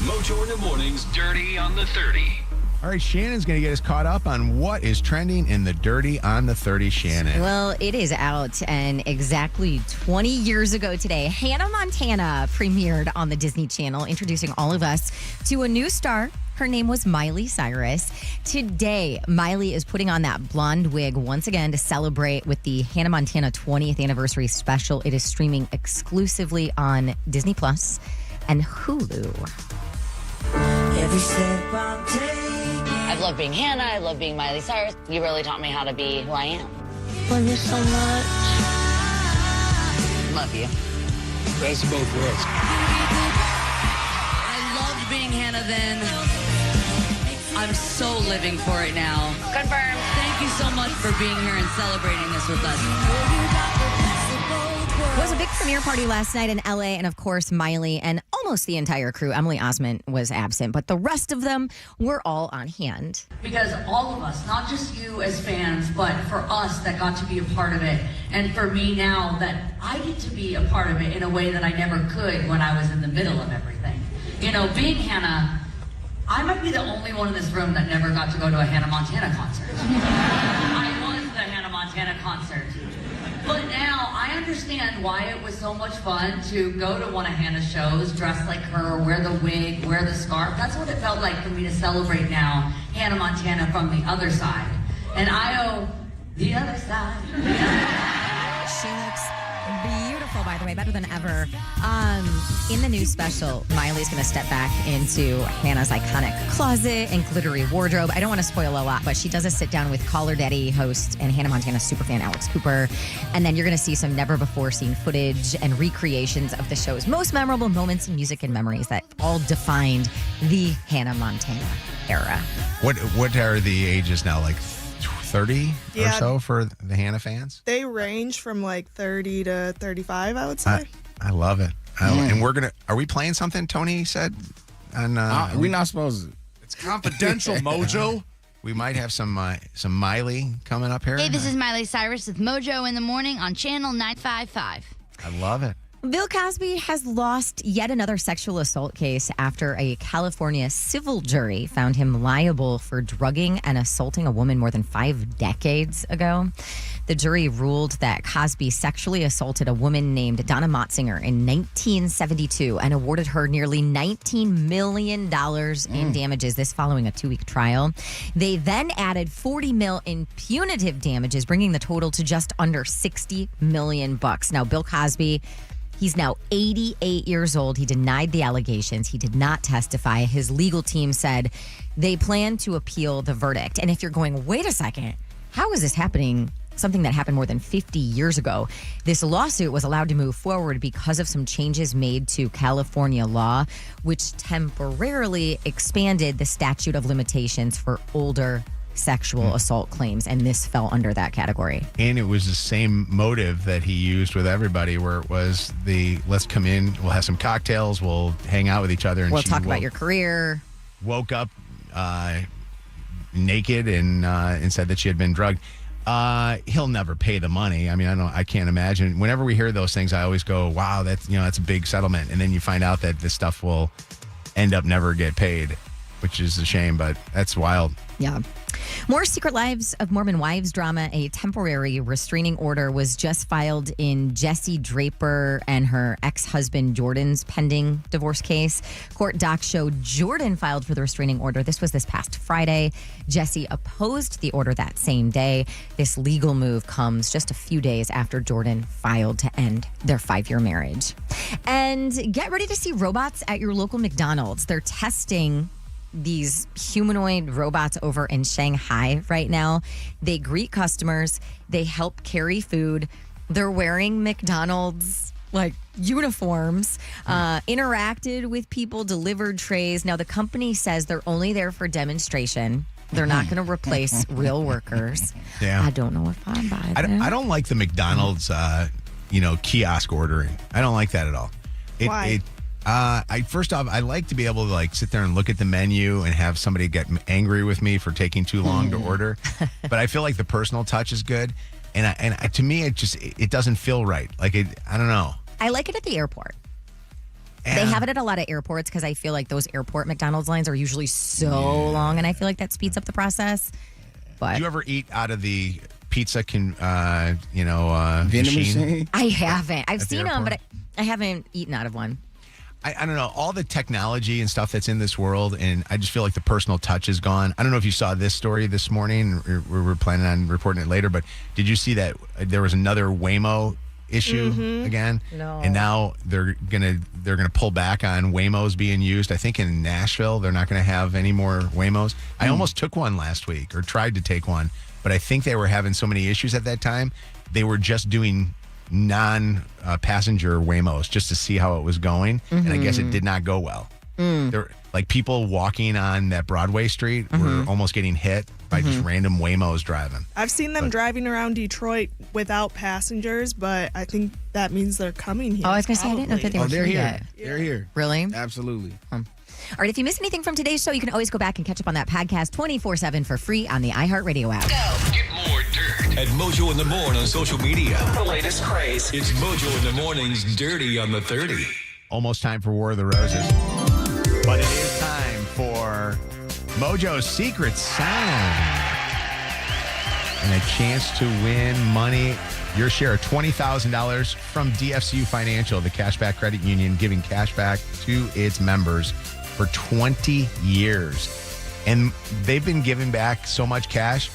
Mojo in the Morning's Dirty on the 30. All right, Shannon's going to get us caught up on what is trending in the Dirty on the 30, Shannon. Well, it is out, and exactly 20 years ago today, Hannah Montana premiered on the Disney Channel, introducing all of us to a new star. Her name was Miley Cyrus. Today, Miley is putting on that blonde wig once again to celebrate with the Hannah Montana 20th anniversary special. It is streaming exclusively on Disney Plus and Hulu. Every step I'm taking. I've loved being Hannah. I love being Miley Cyrus. You really taught me how to be who I am. Love you so much. Love you. Best of both worlds. I loved being Hannah then. I'm so living for it now. Confirmed. Thank you so much for being here and celebrating this with us. It was a big premiere party last night in LA, and of course, Miley and almost the entire crew. Emily Osment was absent, but the rest of them were all on hand. Because all of us, not just you as fans, but for us that got to be a part of it, and for me now that I get to be a part of it in a way that I never could when I was in the middle of everything. You know, being Hannah, I might be the only one in this room that never got to go to a Hannah Montana concert. I was the Hannah Montana concert. But now I understand why it was so much fun to go to one of Hannah's shows, dress like her, wear the wig, wear the scarf. That's what it felt like for me to celebrate now Hannah Montana from the other side. And I owe the other side. She looks beautiful, by the way, better than ever. In the new special, Miley's going to step back into Hannah's iconic closet and glittery wardrobe. I don't want to spoil a lot, but she does a sit down with Caller Daddy host and Hannah Montana superfan Alex Cooper. And then you're going to see some never before seen footage and recreations of the show's most memorable moments in music and memories that all defined the Hannah Montana era. What are the ages now? Like 30 or so for the Hannah fans? They range from like 30 to 35, I would say. I love it. And are we playing something, Tony said? We're not supposed to. It's confidential, Mojo. We might have some Miley coming up here. Hey, this is Miley Cyrus with Mojo in the Morning on Channel 955. I love it. Bill Cosby has lost yet another sexual assault case after a California civil jury found him liable for drugging and assaulting a woman more than 5 decades ago. The jury ruled that Cosby sexually assaulted a woman named Donna Motzinger in 1972 and awarded her nearly $19 million in damages, this following a 2-week trial. They then added $40 million in punitive damages, bringing the total to just under $60 million. Now, Bill Cosby, he's now 88 years old. He denied the allegations. He did not testify. His legal team said they plan to appeal the verdict. And if you're going, wait a second, how is this happening? Something that happened more than 50 years ago. This lawsuit was allowed to move forward because of some changes made to California law, which temporarily expanded the statute of limitations for older sexual assault claims, and this fell under that category. And it was the same motive that he used with everybody, where it was let's come in, we'll have some cocktails, we'll hang out with each other. And we'll talk about your career. Woke up naked and said that she had been drugged. He'll never pay the money. I mean, I can't imagine. Whenever we hear those things, I always go, wow, that's a big settlement. And then you find out that this stuff will end up never get paid, which is a shame, but that's wild. Yeah. More Secret Lives of Mormon Wives drama. A temporary restraining order was just filed in Jessie Draper and her ex-husband Jordan's pending divorce case. Court docs show Jordan filed for the restraining order. This was this past Friday. Jessie opposed the order that same day. This legal move comes just a few days after Jordan filed to end their 5-year marriage. And get ready to see robots at your local McDonald's. They're testing these humanoid robots over in Shanghai right now. They greet customers. They help carry food. They're wearing McDonald's uniforms, interacted with people, delivered trays. Now, the company says they're only there for demonstration. They're not going to replace real workers. Yeah. I don't know if I buy that. I don't like the McDonald's, kiosk ordering. I don't like that at all. Why? First off, I like to be able to sit there and look at the menu and have somebody get angry with me for taking too long to order. But I feel like the personal touch is good, and to me, it doesn't feel right. I don't know. I like it at the airport. They have it at a lot of airports because I feel like those airport McDonald's lines are usually so long, and I feel like that speeds up the process. But do you ever eat out of the pizza machine? I haven't. I've seen them, but I haven't eaten out of one. I don't know, all the technology and stuff that's in this world, and I just feel like the personal touch is gone. I don't know if you saw this story this morning. We were planning on reporting it later, but did you see that there was another Waymo issue again? No. And now they're gonna pull back on Waymos being used. I think in Nashville they're not gonna have any more Waymos. I almost took one last week, or tried to take one, but I think they were having so many issues at that time, they were just doing non-passenger Waymos just to see how it was going, and I guess it did not go well. Like people walking on that Broadway street were almost getting hit by just random Waymos driving. I've seen them driving around Detroit without passengers, but I think that means they're coming here. Oh, I was going to say, I didn't know that they were they're here here. yet. They're here. Really? Absolutely. All right, if you missed anything from today's show, you can always go back and catch up on that podcast 24/7 for free on the iHeartRadio app. Get more dirt at Mojo in the Morning on social media. The latest craze. It's Mojo in the Morning's Dirty on the 30. Almost time for War of the Roses. But it is time for Mojo's Secret Sound. And a chance to win money. Your share of $20,000 from DFCU Financial, the cashback credit union, giving cash back to its members for 20 years. And they've been giving back so much cash,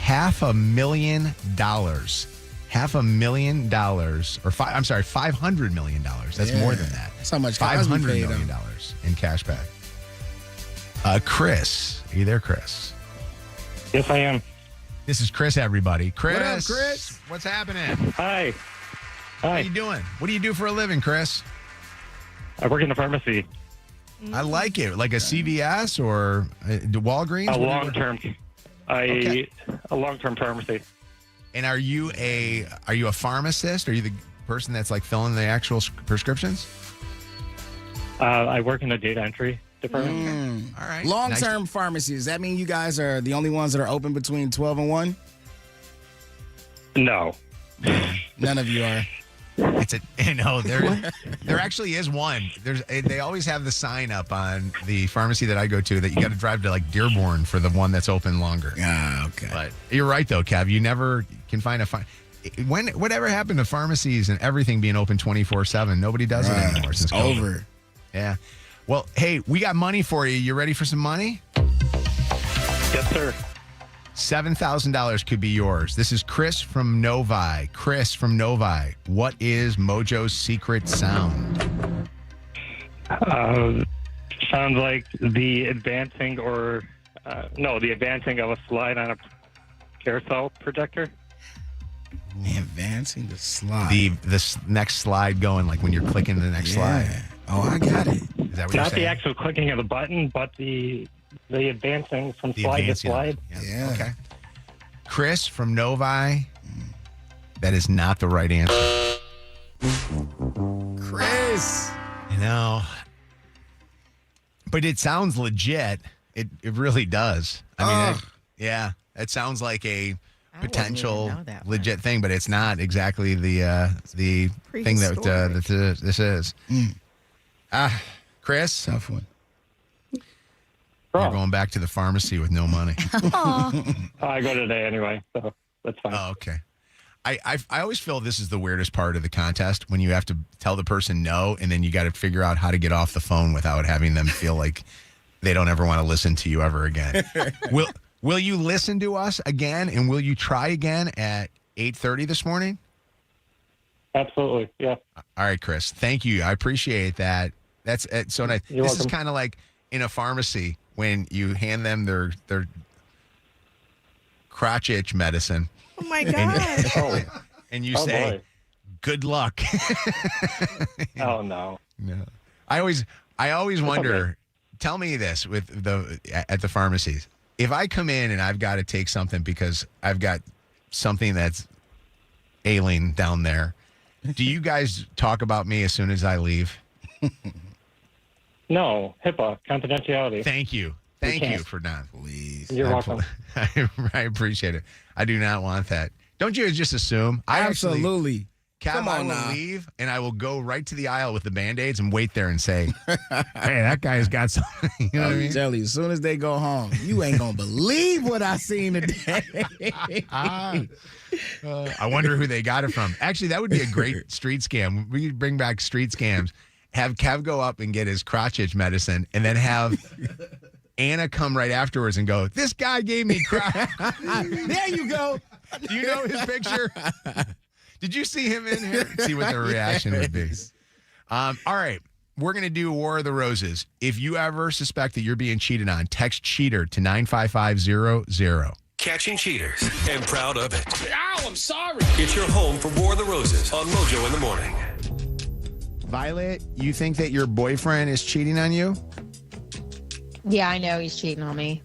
$500,000. $500,000, or $500 million. That's more than that. That's how much $500 million in cash back. Chris, are you there, Chris? Yes, I am. This is Chris, everybody. Chris, What up, Chris? what's happening? Hi. How you doing? What do you do for a living, Chris? I work in the pharmacy. I like it. Like a CVS or Walgreens? A long-term. A long-term pharmacy. And are you a pharmacist? Are you the person that's like filling the actual prescriptions? I work in the data entry department. All right. Long-term pharmacies. Does that mean you guys are the only ones that are open between 12 and 1? No. None of you are. There actually is one. They always have the sign up on the pharmacy that I go to that you got to drive to like Dearborn for the one that's open longer. Okay. But you're right though, Kev. You never can find whatever happened to pharmacies and everything being open 24/7? Nobody does it anymore since it's COVID. over. Yeah. Well, hey, we got money for you. You ready for some money? Yes, sir. $7,000 could be yours. This is Chris from Novi. Chris from Novi. What is Mojo's secret sound? Sounds like the advancing of a slide on a carousel projector. Advancing the slide. The next slide going, like when you're clicking the next slide. Oh, I got it. Is that what you're Not saying? the actual clicking of the button, but the advancing from slide to slide. Yeah. Okay. Chris from Novi. That is not the right answer. Chris. I know. But it sounds legit. It really does. I mean, it sounds like a potential legit thing, but it's not exactly the thing that this is. Chris, tough one. You're going back to the pharmacy with no money. I go today anyway, so that's fine. Oh, okay. I always feel this is the weirdest part of the contest when you have to tell the person no, and then you got to figure out how to get off the phone without having them feel like they don't ever want to listen to you ever again. Will you listen to us again, and will you try again at 8:30 this morning? Absolutely, yeah. All right, Chris. Thank you. I appreciate that. That's so nice. You're This welcome. is kind of like in a pharmacy when you hand them their crotch itch medicine. Oh my God. And you Oh, say, boy. good luck. Oh no. No. I always wonder, tell me this at the pharmacies. If I come in and I've got to take something because I've got something that's ailing down there, do you guys talk about me as soon as I leave? No, HIPAA, confidentiality. Thank you. Thank can't. you for not. Please. You're welcome. I appreciate it. I do not want that. Don't you just assume? Absolutely. Come on, I will leave, and I will go right to the aisle with the Band-Aids and wait there and say, hey, that guy's got something. You know what I mean? Tell you, as soon as they go home, you ain't going to believe what I seen today. I wonder who they got it from. Actually, that would be a great street scam. We could bring back street scams. Have Kev go up and get his crotch itch medicine, and then have Anna come right afterwards and go, this guy gave me crotch. There you go. Do you know his picture? Did you see him in here? See what the reaction would be. All right. We're going to do War of the Roses. If you ever suspect that you're being cheated on, text cheater to 95500. Catching cheaters and proud of it. Ow, I'm sorry. It's your home for War of the Roses on Mojo in the Morning. Violet, you think that your boyfriend is cheating on you? Yeah, I know he's cheating on me.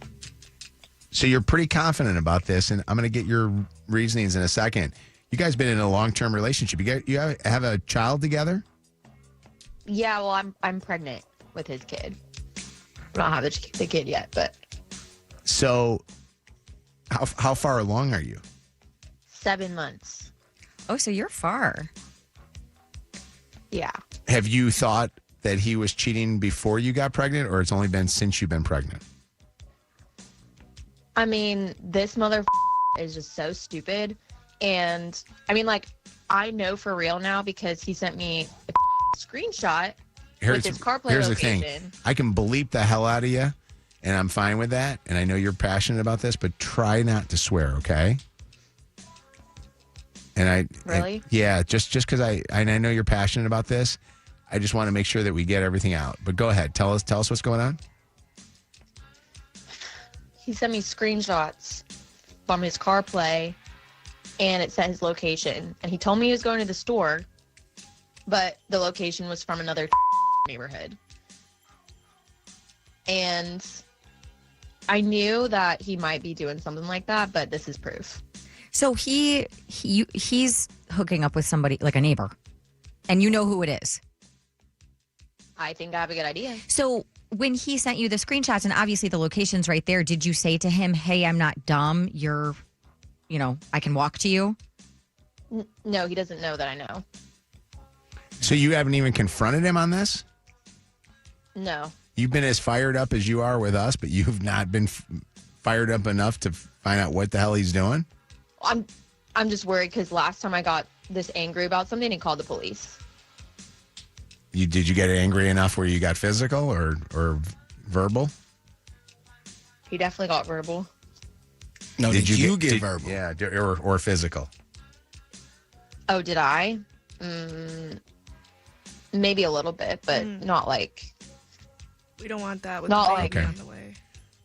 So you're pretty confident about this, and I'm going to get your reasonings in a second. You guys been in a long-term relationship. You have a child together? Yeah, well, I'm pregnant with his kid. I don't have the kid yet, but. So how far along are you? 7 months. Oh, so you're far. Yeah. Have you thought that he was cheating before you got pregnant, or it's only been since you've been pregnant? I mean, this mother is just so stupid. And I mean, like, I know for real now because he sent me a screenshot with his CarPlay here's location. the thing. I can bleep the hell out of you, and I'm fine with that. And I know you're passionate about this, but try not to swear, okay? And Really? Yeah, just because I know you're passionate about this. I just want to make sure that we get everything out. But go ahead. Tell us what's going on. He sent me screenshots from his CarPlay, and it said his location. And he told me he was going to the store, but the location was from another neighborhood. And I knew that he might be doing something like that, but this is proof. So he's hooking up with somebody, like a neighbor, and you know who it is. I think I have a good idea. So when he sent you the screenshots, and obviously the location's right there, did you say to him, hey, I'm not dumb, I can walk to you? No, he doesn't know that I know. So you haven't even confronted him on this? No. You've been as fired up as you are with us, but you've not been fired up enough to find out what the hell he's doing? I'm just worried because last time I got this angry about something, he called the police. Did you get angry enough where you got physical or verbal? He definitely got verbal. No, did you get verbal? Yeah, or physical. Oh, did I? Maybe a little bit, but not like. We don't want that with Not the like- baby Okay. on the way.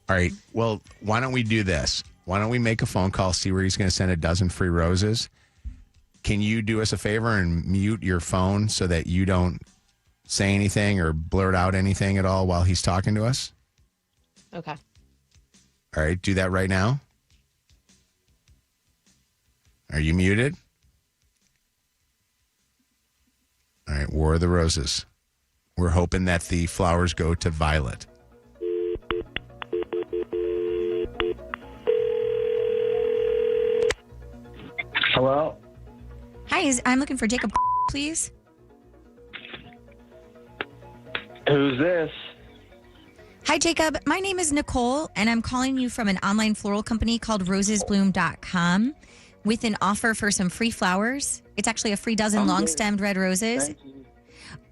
All right. Well, why don't we do this? Why don't we make a phone call, see where he's going to send a dozen free roses? Can you do us a favor and mute your phone so that you don't say anything or blurt out anything at all while he's talking to us? Okay. All right. Do that right now. Are you muted? All right. War of the Roses. We're hoping that the flowers go to Violet. Hello? Hi, I'm looking for Jacob, please. Who's this? Hi, Jacob. My name is Nicole, and I'm calling you from an online floral company called rosesbloom.com with an offer for some free flowers. It's actually a free dozen long-stemmed red roses.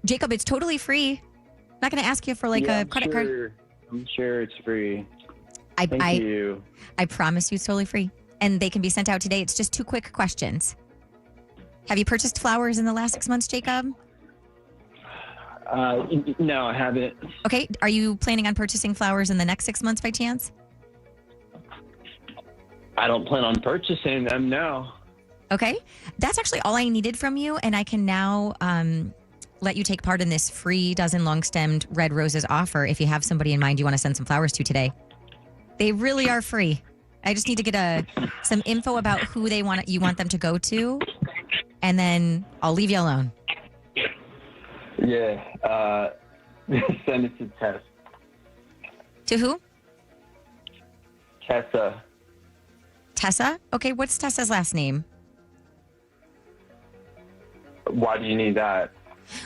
Jacob, it's totally free. I'm not going to ask you for a credit card. I'm sure it's free. I Thank you. I promise you it's totally free. And they can be sent out today. It's just 2 quick questions. Have you purchased flowers in the last 6 months, Jacob? No, I haven't. Okay. Are you planning on purchasing flowers in the next 6 months by chance? I don't plan on purchasing them, no. Okay. That's actually all I needed from you. And I can now let you take part in this free dozen long-stemmed red roses offer if you have somebody in mind you want to send some flowers to today. They really are free. I just need to get some info about who you want them to go to, and then I'll leave you alone. Yeah. Send it to Tess. To who? Tessa. Tessa? Okay, what's Tessa's last name? Why do you need that?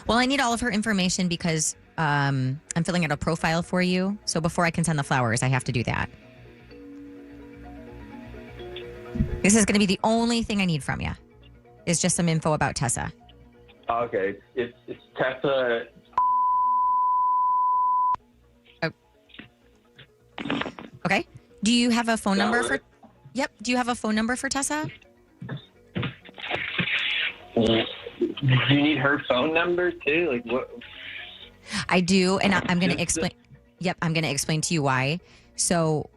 Well, I need all of her information because I'm filling out a profile for you. So before I can send the flowers, I have to do that. This is going to be the only thing I need from you. Is just some info about Tessa. Okay. It's Tessa. Okay. Do you have a phone That number work? for? Yep. Do you have a phone number for Tessa? Do you need her phone number too? Like what? I do, and I'm going to explain. Yep, I'm going to explain to you why. So,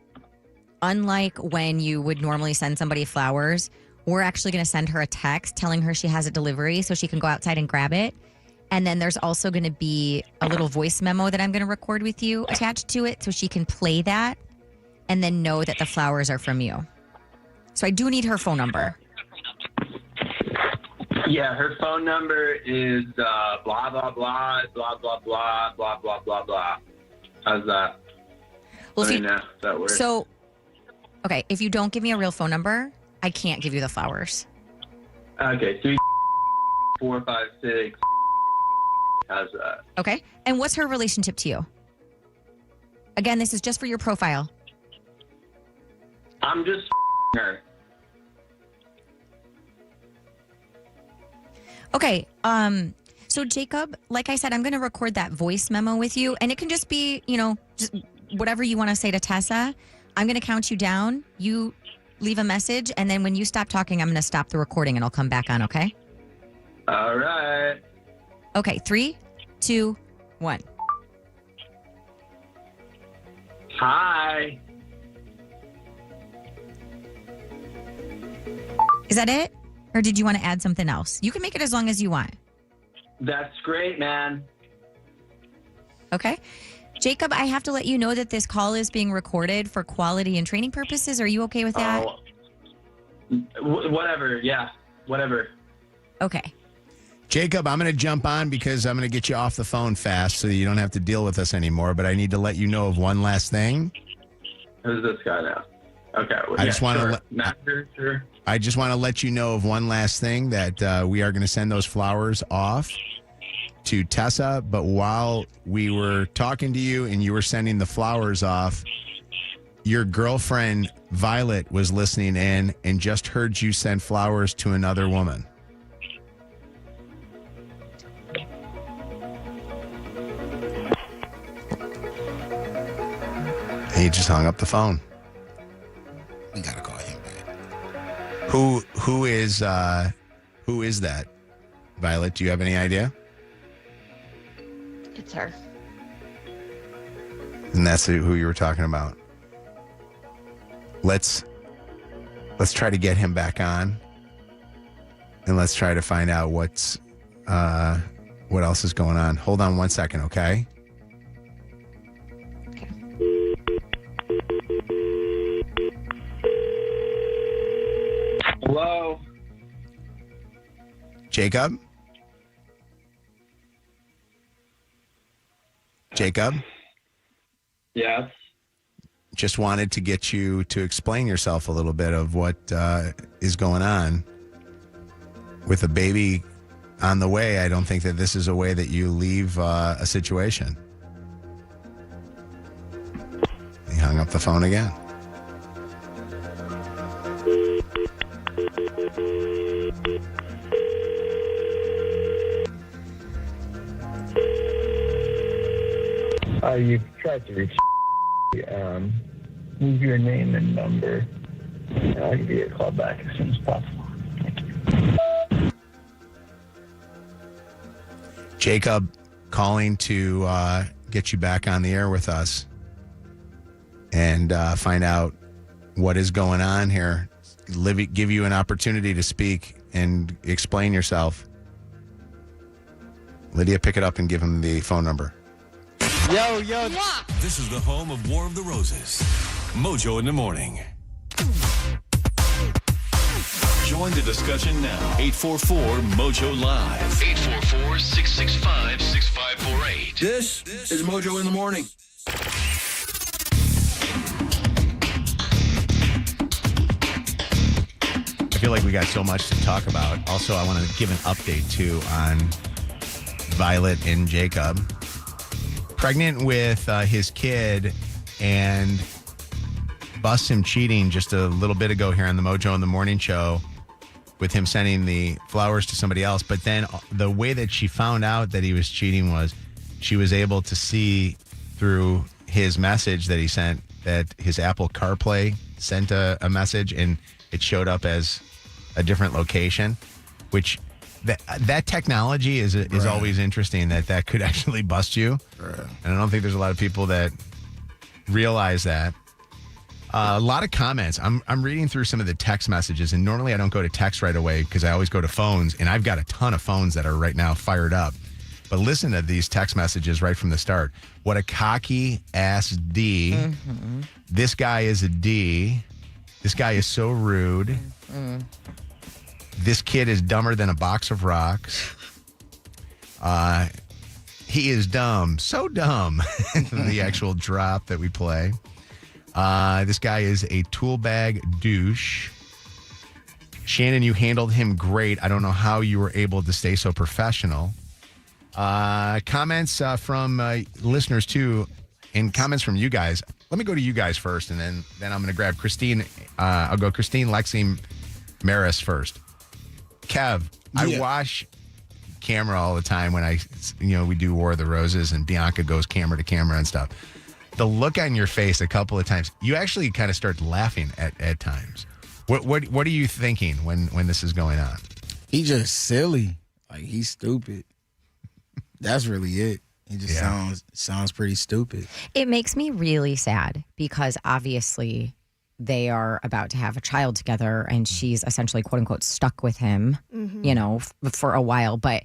unlike when you would normally send somebody flowers, we're actually going to send her a text telling her she has a delivery so she can go outside and grab it. And then there's also going to be a little voice memo that I'm going to record with you attached to it so she can play that and then know that the flowers are from you. So I do need her phone number. Yeah, her phone number is blah, blah, blah, blah, blah, blah, blah, blah, blah, blah, blah. How's that? Well, Let me know if that works. So, okay, if you don't give me a real phone number, I can't give you the flowers. Okay, 3, 4, 5, 6. How's that? Okay. And what's her relationship to you? Again, this is just for your profile. I'm just her. Okay. So Jacob, like I said, I'm going to record that voice memo with you, and it can just be, just whatever you want to say to Tessa. I'm going to count you down. You leave a message, and then when you stop talking, I'm going to stop the recording, and I'll come back on, okay? All right. Okay, 3, 2, 1. Hi. Is that it? Or did you want to add something else? You can make it as long as you want. That's great, man. Okay. Jacob, I have to let you know that this call is being recorded for quality and training purposes. Are you okay with that? Whatever. Yeah. Whatever. Okay. Jacob, I'm going to jump on because I'm going to get you off the phone fast so that you don't have to deal with us anymore. But I need to let you know of one last thing. Who's this guy now? Okay. Well, I just want to sure. I just want to let you know of one last thing that we are going to send those flowers off to Tessa. But while we were talking to you and you were sending the flowers off, your girlfriend Violet was listening in and just heard you send flowers to another woman. He just hung up the phone. We gotta call him back. Who is that? Violet, do you have any idea? It's her. And that's who you were talking about. Let's try to get him back on, and let's try to find out what else is going on. Hold on one second, okay? Hello? Jacob? Jacob? Yes. Just wanted to get you to explain yourself a little bit of what is going on. With a baby on the way, I don't think that this is a way that you leave a situation. He hung up the phone again. You've tried to reach leave your name and number. I'll give you a call back as soon as possible. Jacob calling to get you back on the air with us and find out what is going on here. Give you an opportunity to speak and explain yourself. Lydia, pick it up and give him the phone number. Yo. This is the home of War of the Roses. Mojo in the morning. Join the discussion now. 844-MOJO Live. 844-665-6548. This is Mojo in the morning. I feel like we got so much to talk about. Also, I want to give an update, too, on Violet and Jacob. Pregnant with his kid and busts him cheating just a little bit ago here on the Mojo in the Morning Show with him sending the flowers to somebody else. But then the way that she found out that he was cheating was she was able to see through his message that he sent that his Apple CarPlay sent a message and it showed up as a different location, which that technology is always interesting that could actually bust you. Right. And I don't think there's a lot of people that realize that. A lot of comments. I'm reading through some of the text messages, and normally I don't go to text right away because I always go to phones, and I've got a ton of phones that are right now fired up. But listen to these text messages right from the start. What a cocky ass D. Mm-hmm. This guy is a D. This guy is so rude. Mm-hmm. This kid is dumber than a box of rocks. He is dumb. So dumb. The actual drop that we play. This guy is a tool bag douche. Shannon, you handled him great. I don't know how you were able to stay so professional. Comments from listeners, too, and comments from you guys. Let me go to you guys first, and then I'm going to grab Christine. I'll go Christine, Lexi, Maris first. Kev, I watch camera all the time when we do War of the Roses, and Bianca goes camera to camera and stuff. The look on your face a couple of times, you actually kind of start laughing at times. What are you thinking when this is going on? He just silly. Like, he's stupid. That's really it. He just sounds pretty stupid. It makes me really sad because obviously they are about to have a child together and she's essentially, quote unquote, stuck with him, for a while. But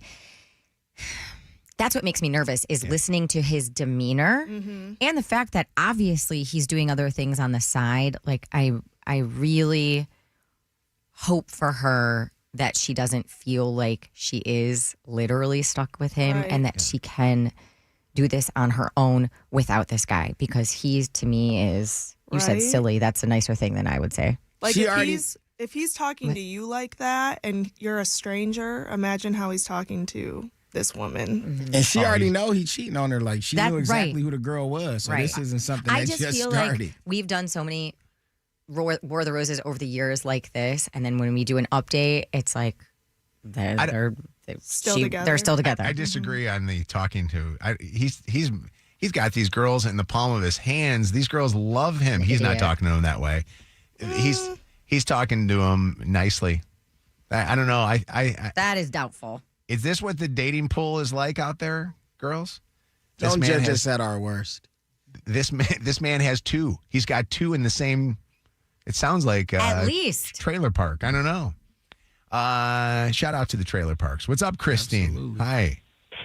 that's what makes me nervous is listening to his demeanor and the fact that obviously he's doing other things on the side. Like, I really hope for her that she doesn't feel like she is literally stuck with him and that she can do this on her own without this guy, because he's, to me, is, you said silly. That's a nicer thing than I would say. Like, if he's talking to you like that and you're a stranger, imagine how he's talking to this woman. And she already know he cheating on her. Like, she knew exactly who the girl was. So this isn't something that just feel started. like we've done so many War of the Roses over the years like this, and then when we do an update, it's like they're still together. They're still together. I disagree on the talking to. He's got these girls in the palm of his hands. These girls love him. He's not talking to them that way. He's talking to them nicely. I don't know. I that is doubtful. Is this what the dating pool is like out there, girls? Don't judge us at our worst. This man has two. He's got two in the same. It sounds like at least trailer park. I don't know. Shout out to the trailer parks. What's up, Christine? Absolutely. Hi.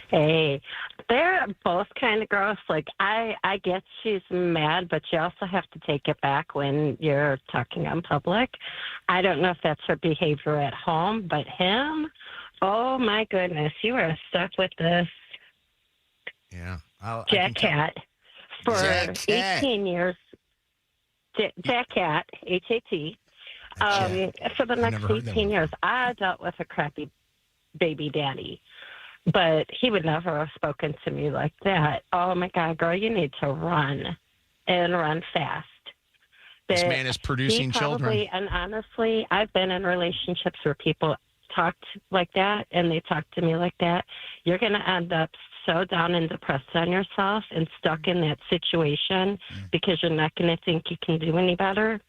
Hey, they're both kind of gross. Like, I get she's mad, but you also have to take it back when you're talking on public. I don't know if that's her behavior at home, but him, oh my goodness, you are stuck with this Jack Cat for 18 years. Jack Cat, H-A-T. For the next 18 years, I dealt with a crappy baby daddy, but he would never have spoken to me like that. Oh my God, girl, you need to run and run fast. This man is producing children. And honestly, I've been in relationships where people talked like that and they talk to me like that. You're going to end up so down and depressed on yourself and stuck in that situation because you're not going to think you can do any better.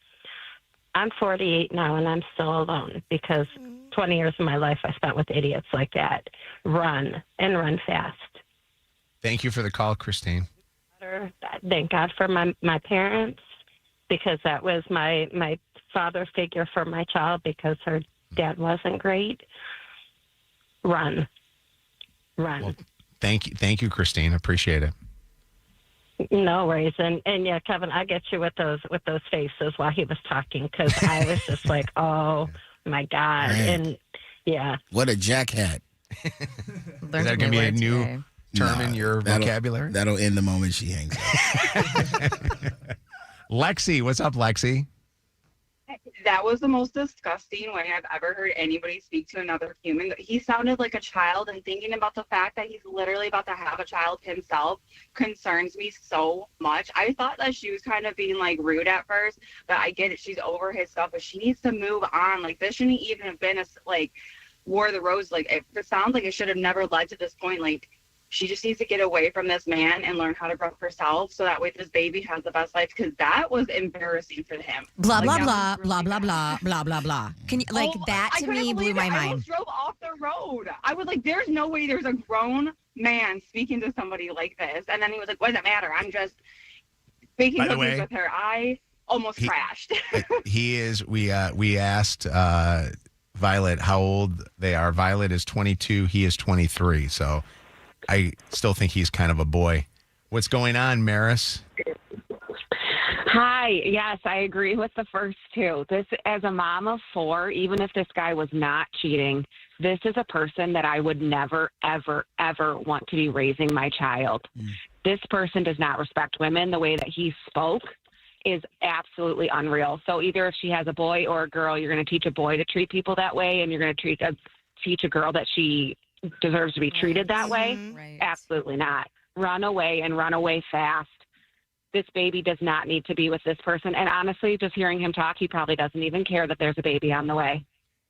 I'm 48 now and I'm still alone because 20 years of my life I spent with idiots like that. Run and run fast. Thank you for the call, Christine. Thank God for my parents, because that was my father figure for my child, because her dad wasn't great. Run. Well, thank you, Christine. Appreciate it. No worries. And yeah, Kevin, I get you with those faces while he was talking, because I was just like, oh my God. Man. And yeah. What a jack hat. Is that going to be a new term in your vocabulary? That'll end the moment she hangs up. Lexi, what's up, Lexi? That was the most disgusting way I've ever heard anybody speak to another human. He sounded like a child, and thinking about the fact that he's literally about to have a child himself concerns me so much. I thought that she was kind of being like rude at first, but I get it. She's over his stuff, but she needs to move on. Like, this shouldn't even have been a War of the Rose. Like, it sounds like it should have never led to this point. Like, she just needs to get away from this man and learn how to grow up herself, so that way this baby has the best life, because that was embarrassing for him. Blah, blah, blah, blah, blah, blah, blah, blah, blah. Can you, that to me blew my mind. I almost drove off the road. I was like, there's no way there's a grown man speaking to somebody like this. And then he was like, what does it matter? I'm just baking cookies with her. I almost crashed. He is, we asked Violet how old they are. Violet is 22. He is 23. So I still think he's kind of a boy. What's going on, Maris? Hi. Yes, I agree with the first two. This, as a mom of 4, even if this guy was not cheating, this is a person that I would never, ever, ever want to be raising my child. This person does not respect women. The way that he spoke is absolutely unreal. So either if she has a boy or a girl, you're going to teach a boy to treat people that way, and you're going to teach a girl that she deserves to be treated that way. Right. Absolutely not. Run away and run away fast. This baby does not need to be with this person. And honestly, just hearing him talk, he probably doesn't even care that there's a baby on the way.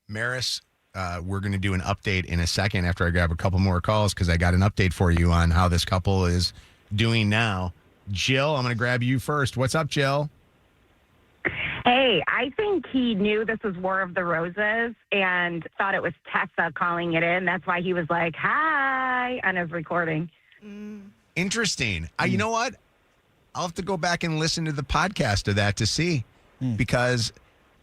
Maris, we're going to do an update in a second after I grab a couple more calls because I got an update for you on how this couple is doing now. Jill, I'm going to grab you first. What's up, Jill? Hey, I think he knew this was War of the Roses and thought it was Tessa calling it in. That's why he was like, hi, on his recording. Interesting. You know what? I'll have to go back and listen to the podcast of that to see. Because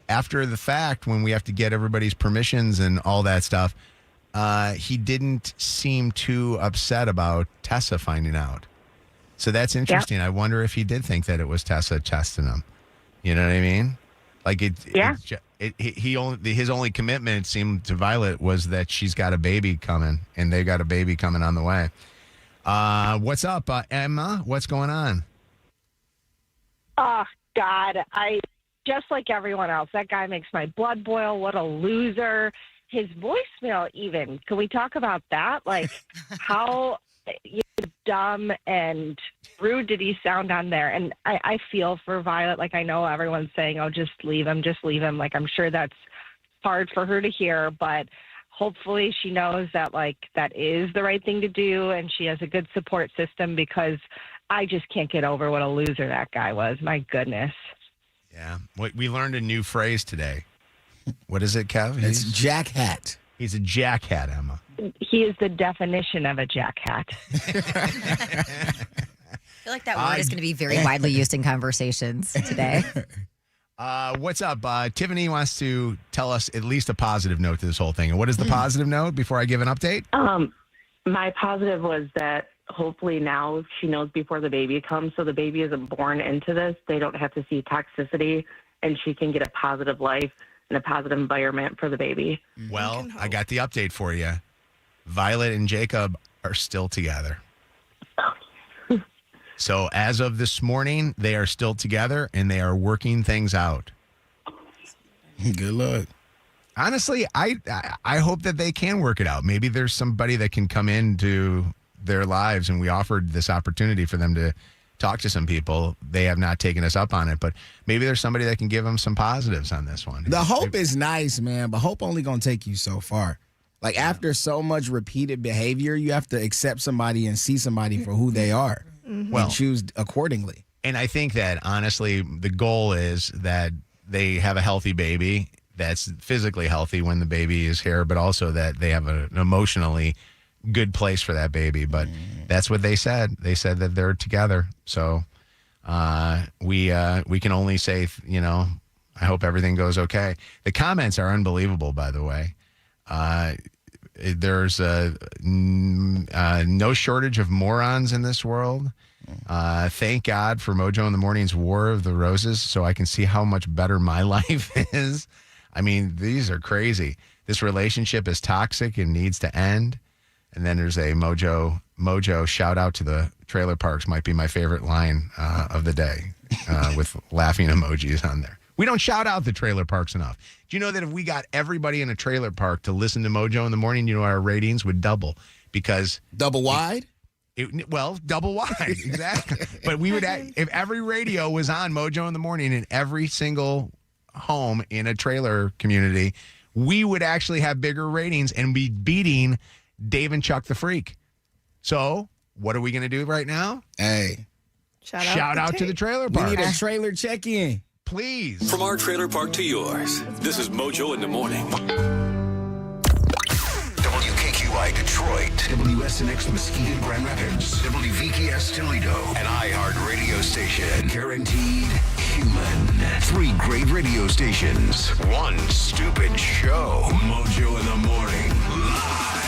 after the fact, when we have to get everybody's permissions and all that stuff, he didn't seem too upset about Tessa finding out. So that's interesting. Yep. I wonder if he did think that it was Tessa testing him. You know what I mean? Like his only commitment, it seemed to Violet, was that she's got a baby coming, and they got a baby coming on the way. What's up, Emma? What's going on? Oh, God. Just like everyone else, that guy makes my blood boil. What a loser. His voicemail even. Can we talk about that? Like, how dumb and rude did he sound on there? And I feel for Violet. Like, I know everyone's saying, oh, just leave him, just leave him. Like, I'm sure that's hard for her to hear, but hopefully she knows that, like, that is the right thing to do, and she has a good support system, because I just can't get over what a loser that guy was. My goodness. Yeah. We learned a new phrase today. What is it, Kev? It's jackhat. He's a jackhat, Emma. He is the definition of a jackhat. I feel like that word is going to be very widely used in conversations today. What's up? Tiffany wants to tell us at least a positive note to this whole thing. And what is the positive note before I give an update? My positive was that hopefully now she knows before the baby comes, so the baby isn't born into this. They don't have to see toxicity, and she can get a positive life and a positive environment for the baby. Well, I got the update for you. Violet and Jacob are still together. So as of this morning, they are still together, and they are working things out. Good luck. Honestly, I hope that they can work it out. Maybe there's somebody that can come into their lives, and we offered this opportunity for them to talk to some people. They have not taken us up on it, but maybe there's somebody that can give them some positives on this one. The hope is nice, man, but hope only going to take you so far. Like, after so much repeated behavior, you have to accept somebody and see somebody for who they are. Well, and choose accordingly. And I think that, honestly, the goal is that they have a healthy baby that's physically healthy when the baby is here, but also that they have an emotionally good place for that baby. But that's what they said. They said that they're together. So we can only say, I hope everything goes okay. The comments are unbelievable, by the way. There's no shortage of morons in this world. Thank God for Mojo in the Morning's War of the Roses, so I can see how much better my life is. I mean, these are crazy. This relationship is toxic and needs to end. And then there's a Mojo shout out to the trailer parks, might be my favorite line of the day, with laughing emojis on there. We don't shout out the trailer parks enough. Do you know that if we got everybody in a trailer park to listen to Mojo in the Morning, our ratings would double? Because double wide? Double wide, exactly. But we would, if every radio was on Mojo in the Morning in every single home in a trailer community, we would actually have bigger ratings and be beating Dave and Chuck the Freak. So what are we going to do right now? Hey, shout out to the trailer park. We need a trailer check-in. Please. From our trailer park to yours, this is Mojo in the Morning. WKQI Detroit, WSNX Muskegon Grand Rapids, WVKS Toledo, an iHeart radio station. Guaranteed human. 3 great radio stations. 1 stupid show. Mojo in the Morning. Live.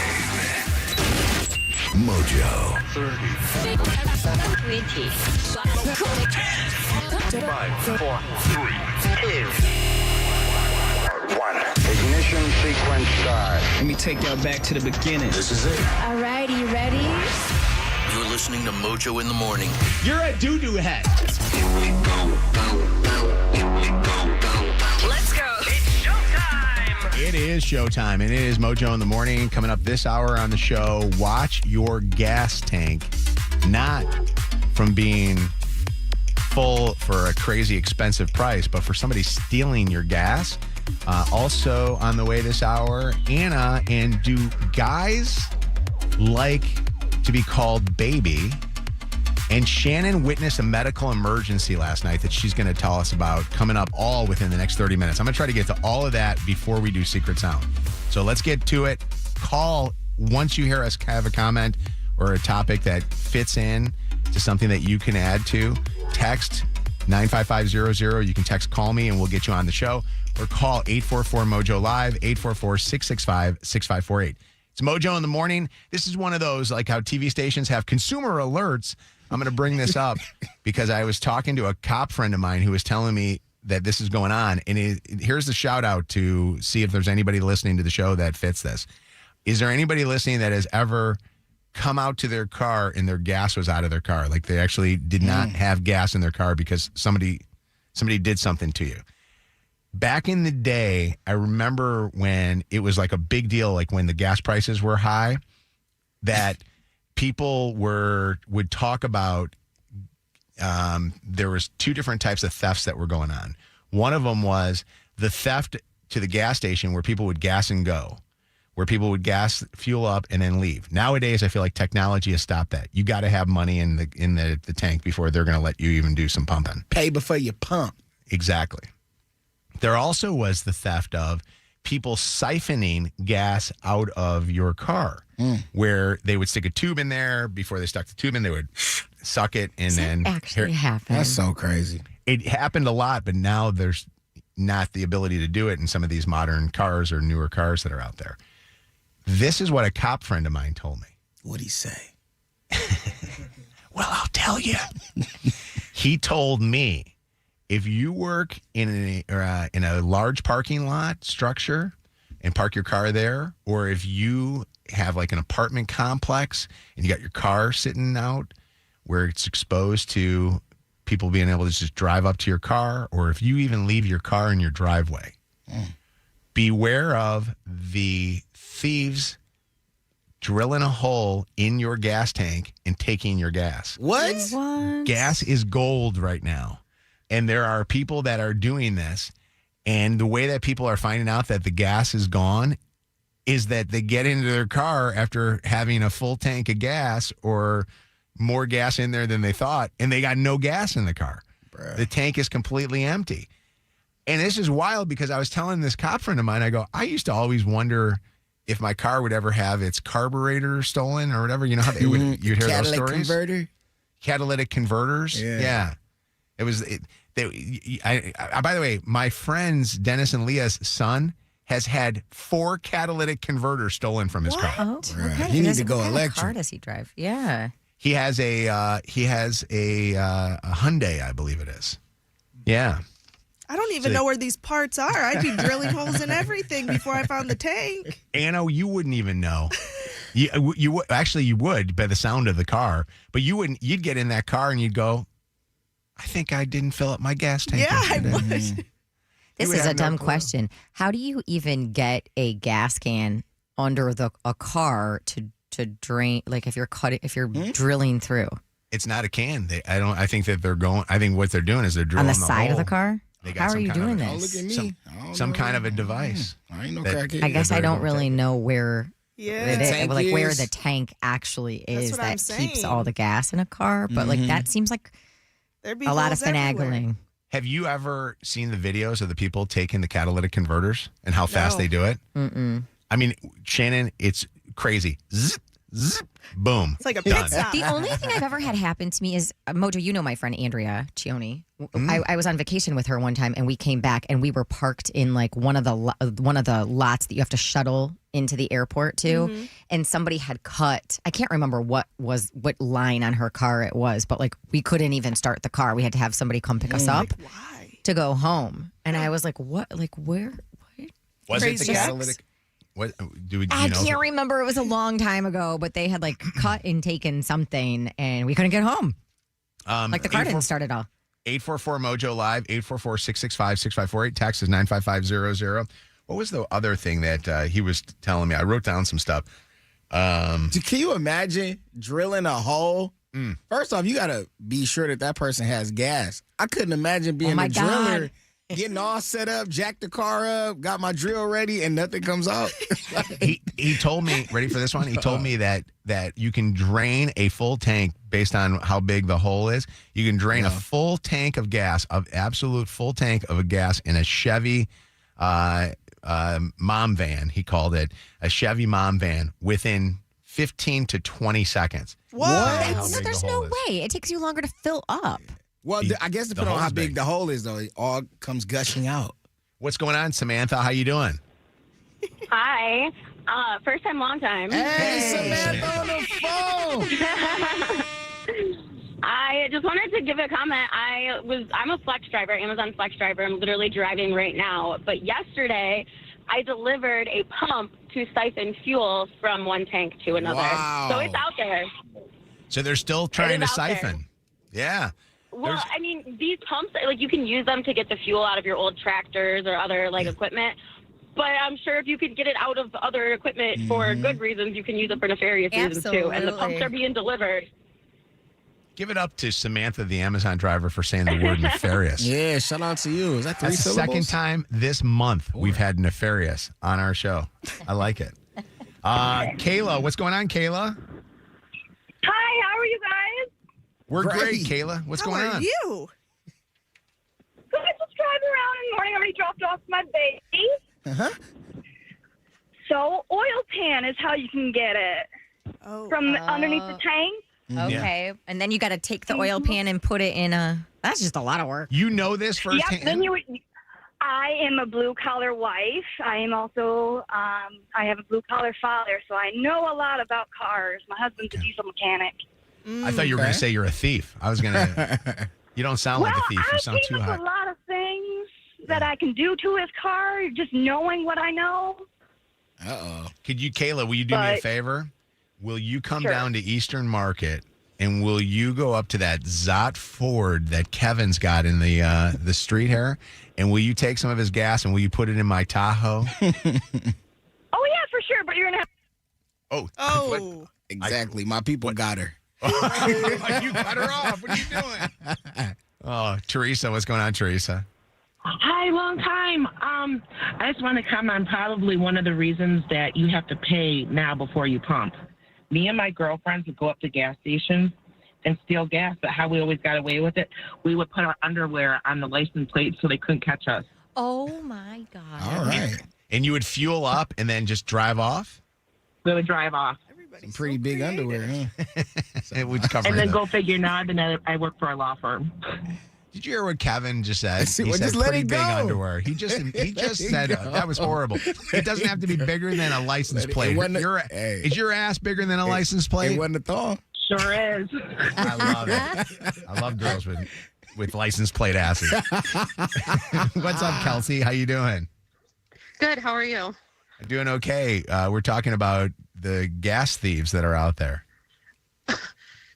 Mojo. 20. 5, 4, 3, 2, 1. Ignition sequence start. Let me take y'all back to the beginning. This is it. All right, you ready? You're listening to Mojo in the Morning. You're a doo-doo head. Let's go. It's showtime. It is showtime, and it is Mojo in the Morning. Coming up this hour on the show, watch your gas tank not from being full for a crazy expensive price, but for somebody stealing your gas. Also on the way this hour, Anna, and do guys like to be called baby? And Shannon witnessed a medical emergency last night that she's going to tell us about coming up all within the next 30 minutes. I'm going to try to get to all of that before we do Secret Sound. So let's get to it. Call once you hear us have a comment or a topic that fits in to something that you can add to. Text 95500. You can text call me and we'll get you on the show. Or call 844-MOJO Live, 844-665-6548. It's Mojo in the Morning. This is one of those, like how TV stations have consumer alerts. I'm going to bring this up because I was talking to a cop friend of mine who was telling me that this is going on. And here's the shout out to see if there's anybody listening to the show that fits this. Is there anybody listening that has ever come out to their car and their gas was out of their car? Like they actually did not have gas in their car because somebody did something to you. Back in the day, I remember when it was like a big deal, like when the gas prices were high, that people would talk about there was two different types of thefts that were going on. One of them was the theft to the gas station where people would gas and go, where people would gas, fuel up, and then leave. Nowadays, I feel like technology has stopped that. You got to have money in the tank before they're going to let you even do some pumping. Pay before you pump. Exactly. There also was the theft of people siphoning gas out of your car, where they would stick a tube in there. Before they stuck the tube in, they would suck it and then actually happen. That's so crazy. It happened a lot, but now there's not the ability to do it in some of these modern cars or newer cars that are out there. This is what a cop friend of mine told me. What'd he say? Well, I'll tell you. He told me, if you work in a large parking lot structure and park your car there, or if you have like an apartment complex and you got your car sitting out where it's exposed to people being able to just drive up to your car, or if you even leave your car in your driveway, beware of the thieves drilling a hole in your gas tank and taking your gas. What? Gas is gold right now. And there are people that are doing this. And the way that people are finding out that the gas is gone is that they get into their car after having a full tank of gas or more gas in there than they thought, and they got no gas in the car. Bruh. The tank is completely empty. And this is wild because I was telling this cop friend of mine, I go, I used to always wonder if my car would ever have its carburetor stolen or whatever. You know how they would, you'd hear those stories? Catalytic converters. Yeah. It was... by the way, my friends Dennis and Leah's son has had 4 catalytic converters stolen from his car. Oh, okay. He needs to go what kind electric. of car does he drive? Yeah. He has a Hyundai, I believe it is. Yeah. I don't even know where these parts are. I'd be drilling holes in everything before I found the tank. Anna, you wouldn't even know. You actually you would by the sound of the car, but you wouldn't. You'd get in that car and you'd go, I think I didn't fill up my gas tank. Yeah, I would. This is a dumb question. How do you even get a gas can under a car to drain? Like if you're drilling through, it's not a can. I think that they're going. I think what they're doing is they're drilling on the side of the car. How are you doing this? Oh, look at me. Some kind of a device. I ain't no crackhead. I guess I don't really know where. Yeah, where the tank actually is that keeps all the gas in a car. But like that seems like a lot of finagling. Have you ever seen the videos of the people taking the catalytic converters and how fast they do it? Mm-mm. I mean, Shannon, it's crazy. Zzz, Zip, boom. It's like a done. pit stop. The only thing I've ever had happen to me is Mojo. You know my friend Andrea Cioni. I was on vacation with her one time, and we came back, and we were parked in like one of the lots that you have to shuttle into the airport to, and somebody had cut. I can't remember what line on her car it was, but like we couldn't even start the car. We had to have somebody come pick us up to go home, and I was like, "What? Like where? What? Was it the catalytic? What I can't remember. It was a long time ago, but they had like cut and taken something, and we couldn't get home. Like the car didn't start at all. 844 Mojo Live, 844-665-6548. Text is 95500. What was the other thing that he was telling me? I wrote down some stuff. Can you imagine drilling a hole? First off, you got to be sure that person has gas. I couldn't imagine being a driller, getting all set up, jacked the car up, got my drill ready, and nothing comes out. He told me, ready for this one? He told me that you can drain a full tank based on how big the hole is. You can drain a full tank of gas, absolute full tank of a gas in a Chevy mom van. He called it a Chevy mom van within 15 to 20 seconds. What? There's no way. It takes you longer to fill up. Well, I guess depending on how big the hole is, though, it all comes gushing out. What's going on, Samantha? How you doing? Hi. First time, long time. Hey, Samantha on the phone. I just wanted to give a comment. I'm a Flex driver, Amazon Flex driver. I'm literally driving right now. But yesterday, I delivered a pump to siphon fuel from one tank to another. Wow. So it's out there. So they're still trying to siphon. Yeah. Well, I mean, these pumps, like you can use them to get the fuel out of your old tractors or other like equipment. But I'm sure if you could get it out of other equipment for good reasons, you can use it for nefarious reasons too. And the pumps are being delivered. Give it up to Samantha, the Amazon driver, for saying the word nefarious. Yeah, shout out to you. Is that three That's syllables? the second time this month we've had nefarious on our show. I like it. Kayla, what's going on, Kayla? Hi, how are you guys? We're great, Kayla. What's going on? How are you? So I just driving around in the morning. I already dropped off my baby. So oil pan is how you can get it from underneath the tank. Okay. Yeah. And then you got to take the oil pan and put it in a. That's just a lot of work. You know this firsthand? Yep. Then I am a blue collar wife. I am also. I have a blue collar father, so I know a lot about cars. My husband's a diesel mechanic. I thought you were going to say you're a thief. I was going to. You don't sound like a thief. You sound too hot. A lot of things that I can do to his car, just knowing what I know. Could you, Kayla? Will you do me a favor? Will you come down to Eastern Market and will you go up to that Zott Ford that Kevin's got in the street here? And will you take some of his gas and will you put it in my Tahoe? Oh yeah, for sure. But you're gonna have. Oh. Exactly. My people got her. You cut her off. What are you doing? Oh, Teresa, what's going on, Teresa? Hi, long time. I just want to comment on probably one of the reasons that you have to pay now before you pump. Me and my girlfriends would go up to gas stations and steal gas, but how we always got away with it, we would put our underwear on the license plate so they couldn't catch us. Oh, my God. All right. And you would fuel up and then just drive off? We would drive off. Some pretty big underwear, huh? It would cover and then it go figure now, then I work for a law firm. Did you hear what Kevin just said? He Well, said just let pretty it big go. underwear. He just said that was horrible. It doesn't have to be bigger than a license plate. Is your ass bigger than a license plate? It wasn't a thong. Sure is. I love it. I love girls with license plate asses. What's up, Kelsey? How you doing? Good. How are you? Doing okay. We're talking about the gas thieves that are out there.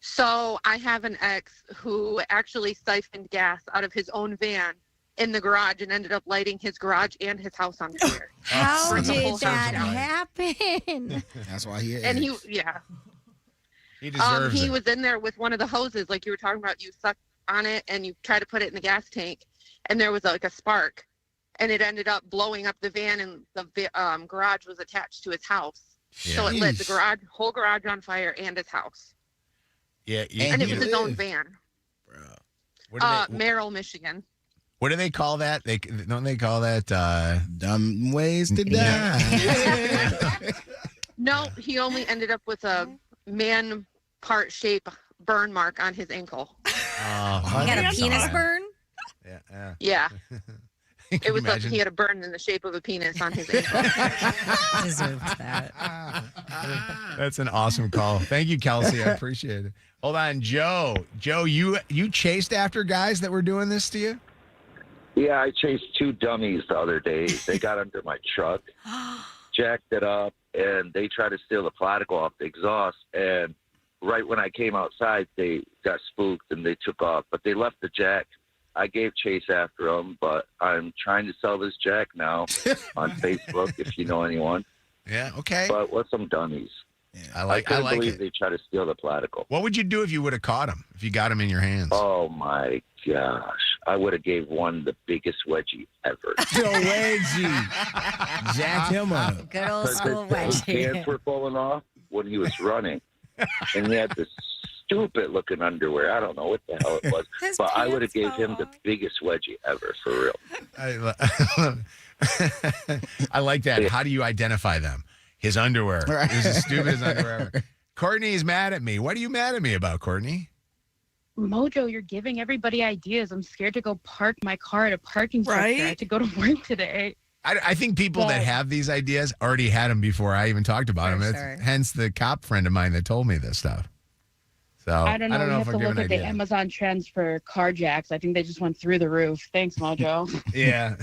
So I have an ex who actually siphoned gas out of his own van in the garage and ended up lighting his garage and his house on fire. How did that happen? That's why he. And he deserves he it. was in there with one of the hoses, like you were talking about. You suck on it and you try to put it in the gas tank, and there was like a spark, and it ended up blowing up the van, and the garage was attached to his house, so it lit the whole garage on fire and his house. Yeah, and it was his own van. Merrill, Michigan. What do they call that? Don't they call that dumb ways to die? No, he only ended up with a man part shape burn mark on his ankle. He got a penis burn? Yeah. Yeah. Can It was you imagine? he had a burn in the shape of a penis on his ankle. Deserved that. That's an awesome call. Thank you, Kelsey. I appreciate it. Hold on, Joe. Joe, you chased after guys that were doing this to you? Yeah, I chased 2 dummies the other day. They got under my truck, jacked it up, and they tried to steal the particle off the exhaust. And right when I came outside, they got spooked and they took off. But they left the jack. I gave chase after them, but I'm trying to sell this jack now on Facebook if you know anyone. Yeah, okay. But with some dummies. I couldn't like believe it. they tried to steal the particle. What would you do if you would have caught him? If you got him in your hands? Oh my gosh. I would have gave one the biggest wedgie ever. wedgie. Jack him up. Good old school His wedgie. pants were falling off when he was running. And he had this stupid looking underwear. I don't know what the hell it was. But I would have gave him the biggest wedgie ever, for real. I like that. How do you identify them? His underwear. It was as stupid as underwear ever. Courtney is mad at me. What are you mad at me about, Courtney? Mojo, you're giving everybody ideas. I'm scared to go park my car at a parking structure. Right? I had to go to work today. I think people that have these ideas already had them before I even talked about them. sure. Hence the cop friend of mine that told me this stuff. So I don't know. You have if to I give look an at the idea. Amazon trends for car jacks. I think they just went through the roof. Thanks, Mojo. Yeah.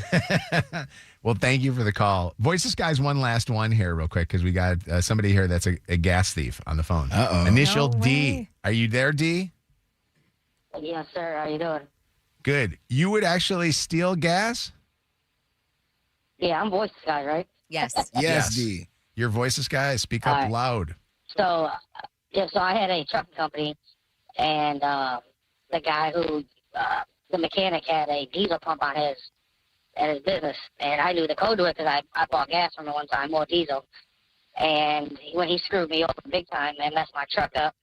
Well, thank you for the call. Voice this guy's one last one here real quick because we got somebody here that's a gas thief on the phone. Uh-oh. Initial No D. way. Are you there, D? Yes, sir. How you doing? Good. You would actually steal gas? Yeah, I'm voice guy, right? Yes. Yes, D. Your voice this guy. Speak up All right. loud. So, so I had a truck company, and the guy who, the mechanic had a diesel pump on his business, and I knew the code to it because I bought gas from him one time, more diesel. And when he screwed me over big time and messed my truck up,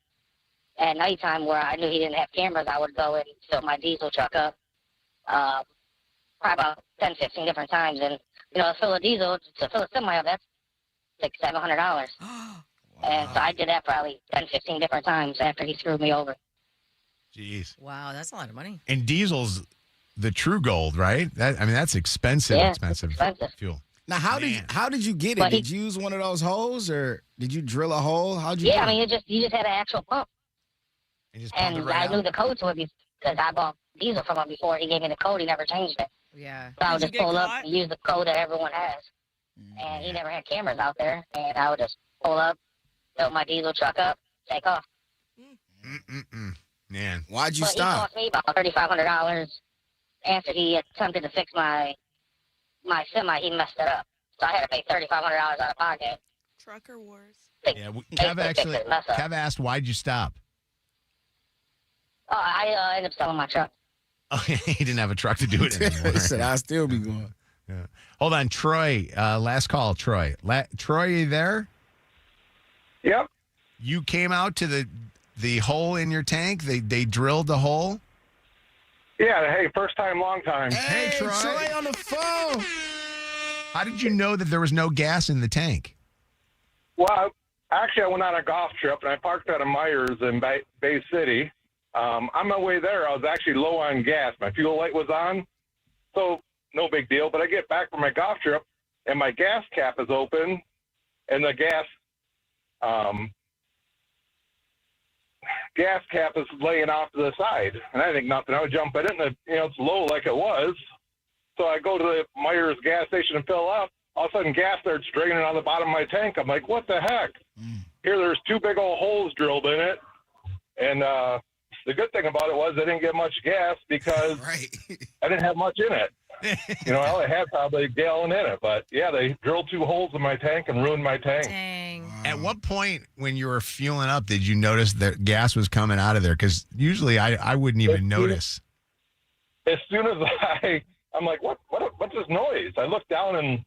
at nighttime where I knew he didn't have cameras, I would go and fill my diesel truck up probably about 10, 15 different times. And, to fill a diesel, to fill a semi up, that's like $700. And so I did that probably 10, 15 different times after he screwed me over. Jeez. Wow, that's a lot of money. And diesel's the true gold, right? That's expensive, Yeah, expensive fuel. Now, how did you get it? But Did you use one of those holes, or did you drill a hole? How'd you? Yeah, do I it? mean, you just had an actual pump. And I knew the code to it because I bought diesel from him before. He gave me the code. He never changed it. Yeah. So I would Did just you get pull up caught? and use the code that everyone has. And he never had cameras out there. And I would just pull up, fill my diesel truck up, take off. Man, why'd you But stop? He cost me about $3,500 after he attempted to fix my semi. He messed it up. So I had to pay $3,500 out of pocket. Trucker wars. Yeah, Kev asked, why'd you stop? I ended up selling my truck. Oh, he didn't have a truck to do it anymore. He said, I'll still be going. Yeah. Hold on, Troy. Last call, Troy. Troy, are you there? Yep. You came out to the hole in your tank? They drilled the hole? Yeah, hey, first time, long time. Hey, Troy. Troy on the phone. How did you know that there was no gas in the tank? Well, actually, I went on a golf trip, and I parked at a Myers in Bay City. On my way there, I was actually low on gas. My fuel light was on, so no big deal. But I get back from my golf trip, and my gas cap is open, and the gas cap is laying off to the side. And I think nothing. I would jump in it, and it's low like it was. So I go to the Myers gas station and fill up. All of a sudden, gas starts draining on the bottom of my tank. I'm like, what the heck? There's 2 big old holes drilled in it. And the good thing about it was I didn't get much gas because I didn't have much in it. I only had probably a gallon in it. But, yeah, they drilled 2 holes in my tank and ruined my tank. Dang. At what point when you were fueling up did you notice that gas was coming out of there? Because usually I wouldn't even notice. As soon as I'm like, what's this noise? I looked down and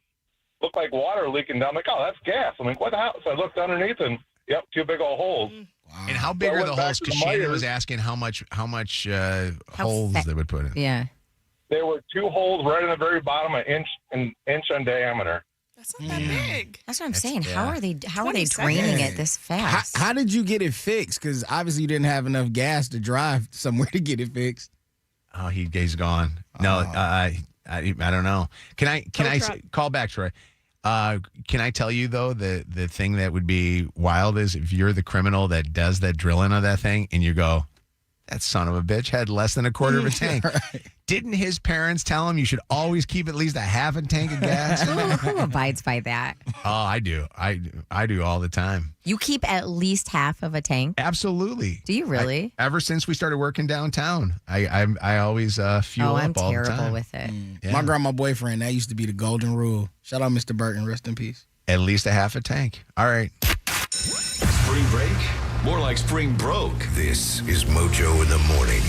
looked like water leaking down. I'm like, oh, that's gas. I'm like, what the hell? So I looked underneath and, yep, 2 big old holes. And how big So I are went the back holes? to Because the Shannon Myers. was asking how much holes they would put in. Yeah. There were 2 holes right in the very bottom, an inch on diameter. That's not that big. That's what I'm saying. yeah. How are they 20 draining seconds. it this fast? How did you get it fixed? Because obviously you didn't have enough gas to drive somewhere to get it fixed. Oh, he's gone. No, I don't know. Can I call back, Troy? Can I tell you though the thing that would be wild is if you're the criminal that does that drilling of that thing and you go, that son of a bitch had less than a quarter of a tank. Right. Didn't his parents tell him you should always keep at least a half a tank of gas? Who abides by that? Oh, I do. I do all the time. You keep at least half of a tank? Absolutely. Do you really? Ever since we started working downtown, I always fuel I'm up all the terrible time. with it. Yeah. My grandma boyfriend, that used to be the golden rule. Shout out Mr. Burton, rest in peace. At least a half a tank. All right. Spring break? More like spring broke. This is Mojo in the morning.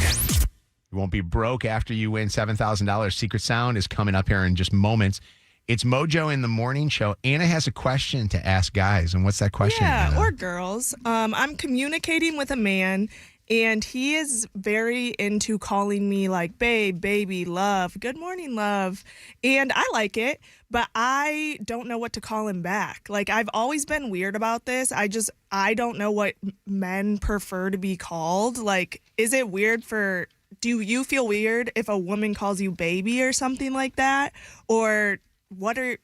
You won't be broke after you win $7,000. Secret Sound is coming up here in just moments. It's Mojo in the morning show. Anna has a question to ask guys. And what's that question? Yeah, Anna? or girls. I'm communicating with a man, and he is very into calling me like babe, baby, love, good morning, love. And I like it, but I don't know what to call him back. Like, I've always been weird about this. I don't know what men prefer to be called. Like, is it weird do you feel weird if a woman calls you baby or something like that? Or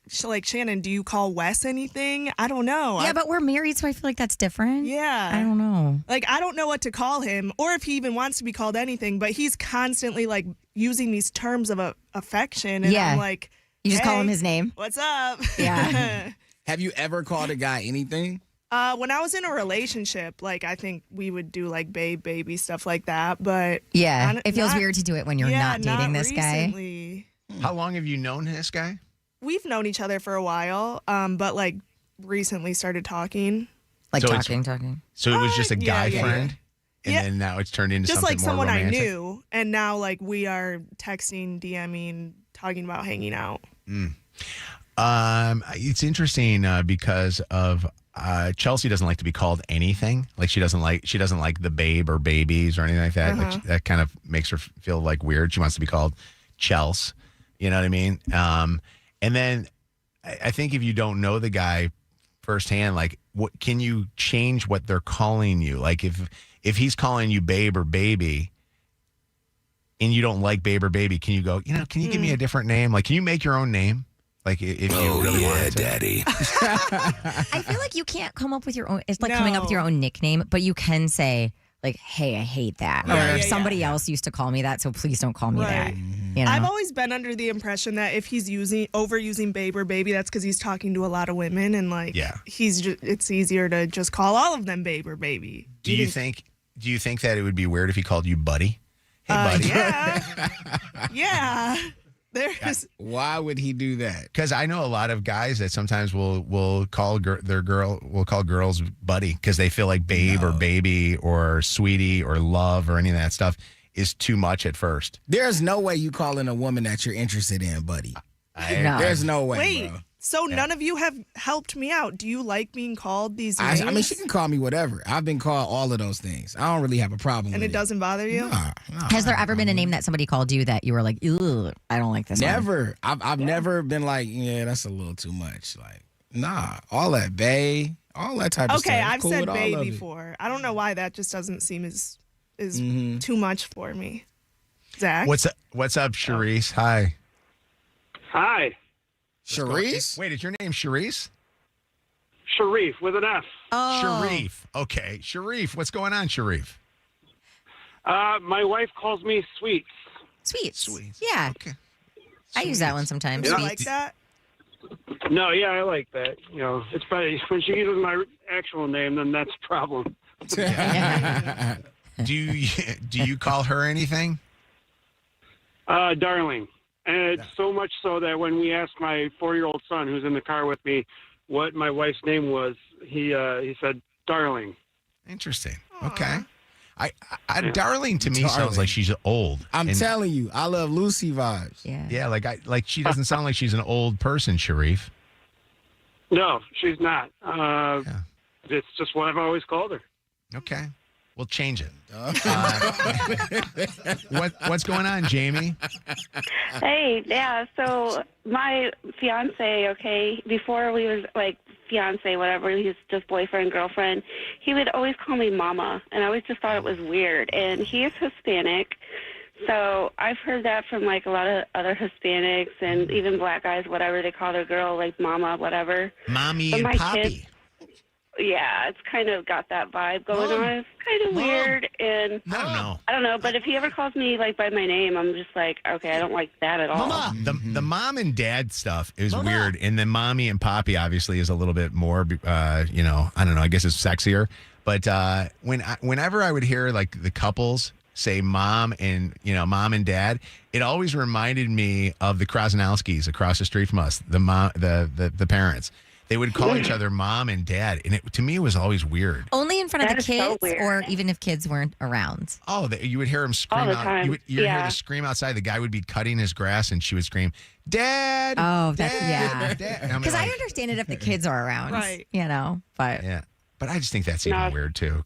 Shannon, do you call Wes anything? I don't know. Yeah, but we're married, so I feel like that's different. Yeah. I don't know. Like, I don't know what to call him or if he even wants to be called anything, but he's constantly like using these terms of affection. And I'm like, you just hey, call him his name? What's up? Yeah. Have you ever called a guy anything? When I was in a relationship, like, I think we would do like babe, baby, stuff like that. But yeah, it feels weird to do it when you're not dating this recently. guy. How long have you known this guy? We've known each other for a while, but like recently started talking. Like So talking. So it was just a guy yeah. friend? And then now it's turned into just something like more someone romantic? I knew, and now like we are texting, DMing, talking about hanging out. It's interesting because of Chelsea doesn't like to be called anything. Like she doesn't like the babe or babies or anything like that. Like that kind of makes her feel like weird. She wants to be called Chels. You know what I mean? And then I think if you don't know the guy firsthand, like what can you change what they're calling you? Like if he's calling you babe or baby and you don't like babe or baby, can you go, can you give me a different name? Like, can you make your own name? Like if you really want to. Daddy. I feel like you can't come up with your own. It's like coming up with your own nickname, but you can say like, "Hey, I hate that," or somebody else used to call me that, so please don't call me that. You know? I've always been under the impression that if he's overusing babe or baby, that's because he's talking to a lot of women, and like, it's easier to just call all of them babe or baby. Do you think that it would be weird if he called you buddy? Hey, buddy. Yeah. Yeah. Why would he do that? Because I know a lot of guys that sometimes will call girls buddy because they feel like babe or baby or sweetie or love or any of that stuff is too much at first. There's no way you calling a woman that you're interested in, buddy. There's no way, Wait, bro. so none of you have helped me out. Do you like being called these names? I mean, she can call me whatever. I've been called all of those things. I don't really have a problem and with it doesn't bother you? Has there ever been a name that somebody called you that you were like, "Ew, I don't like this"? Never. I've never been like, yeah, that's a little too much. Like, nah, all that bae, all that type of stuff. Okay, I've Cool said with all bae of it. before. I don't know why that just doesn't seem as too much for me. Zach? What's up, Charisse? Hi. Hi. Charisse? Wait, is your name Charisse? Sharif with an F. Oh. Sharif. Okay. Sharif, what's going on, Sharif? My wife calls me Sweets. Sweets. Yeah. Okay. I use that one sometimes. You like Sweets. that? No, yeah, I like that. You know, it's probably when she uses my actual name, then that's a problem. Do you call her anything? Darling. And it's so much so that when we asked my 4-year-old son, who's in the car with me, what my wife's name was, he said, Darling. Interesting. Okay. Darling to me sounds like she's old. I'm telling you, I love Lucy vibes. Yeah. Yeah, like she doesn't sound like she's an old person, Sharif. No, she's not. It's just what I've always called her. Okay. We'll change it. What's going on, Jamie? Hey, yeah. So my fiance, okay, before we was like fiance, whatever, he was just boyfriend, girlfriend. He would always call me mama, and I always just thought it was weird. And he is Hispanic, so I've heard that from like a lot of other Hispanics and even black guys, whatever they call their girl, like mama, whatever. Mommy But and my Poppy. kids- yeah, it's kind of got that vibe going on. It's kind of weird, and No. I don't know. But if he ever calls me like by my name, I'm just like, okay, I don't like that at all. Mama. The mom and dad stuff is weird, and then mommy and poppy obviously is a little bit more. I don't know. I guess it's sexier. But whenever I would hear like the couples say mom and dad, it always reminded me of the Krasnowskis across the street from us. The parents. They would call each other mom and dad, and to me, it was always weird. Only in front of the That is so kids, weird. or even if kids weren't around. Oh, you would hear him scream All the out. time. You would hear Yeah. the scream outside. The guy would be cutting his grass, and she would scream, "Dad!" Oh, that's Dad, yeah. Dad. And I'm Because I like, understand it if the kids are around, Right. But yeah, but I just think that's even No. weird too.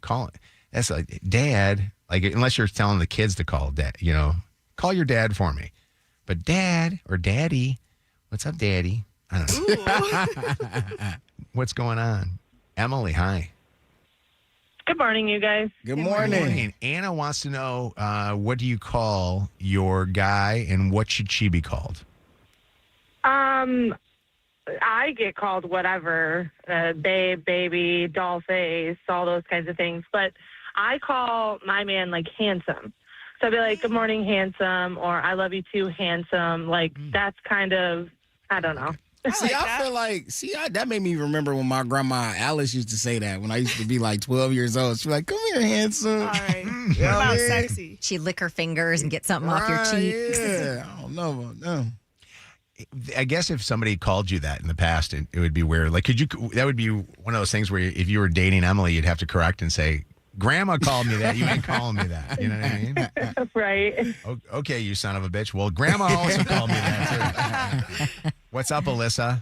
That's like Dad. Like unless you're telling the kids to call dad, call your dad for me. But Dad or Daddy, what's up, Daddy? I don't know. What's going on? Emily, hi. Good morning, you guys. Good morning. Anna wants to know what do you call your guy and what should she be called? I get called whatever, babe, baby, doll face, all those kinds of things. But I call my man like handsome. So I'd be like, good morning, handsome, or I love you too, handsome. Like that's kind of, I don't know. I feel like, that made me remember when my grandma Alice used to say that when I used to be like 12 years old. She'd be like, come here, handsome. All right. You What know about I mean? sexy? she'd lick her fingers and get something off your cheeks. Yeah, I don't know about them. I guess if somebody called you that in the past, it would be weird. Like, that would be one of those things where if you were dating Emily, you'd have to correct and say, Grandma called me that. You ain't calling me that. You know what I mean? Right. Okay, you son of a bitch. Well, Grandma also called me that, too. What's up, Alyssa?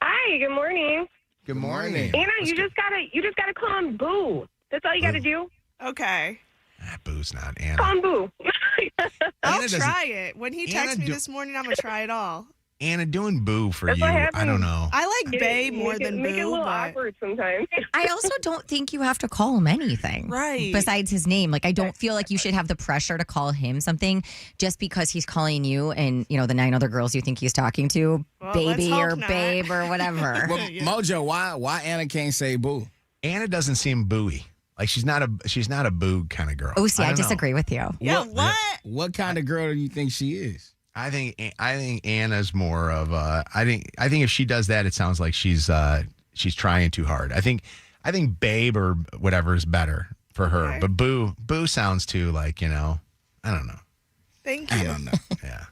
Hi, good morning. Good morning. Anna, you just gotta call him Boo. That's all you gotta do. Okay. Boo's not Anna. Call him Boo. I'll doesn't- try it. When he texts me this morning, I'm going to try it all. Anna, doing boo for That's you. what I happens. don't know. I like Bae more than Make it a Boo, little but awkward sometimes. I also don't think you have to call him anything. Right. Besides his name. Like, I don't feel like you should have the pressure to call him something just because he's calling you and, the 9 other girls you think he's talking to, Well, baby let's or hope not. babe or whatever. Well, Mojo, why Anna can't say boo? Anna doesn't seem booey. Like she's not a boo kind of girl. Oh, see, I don't know. disagree with you. Yeah, what? What kind of girl do you think she is? I think Anna's more of I think if she does that, it sounds like she's trying too hard. I think babe or whatever is better for her. Okay. But boo sounds too like, I don't know. Thank you. I don't know. Yeah.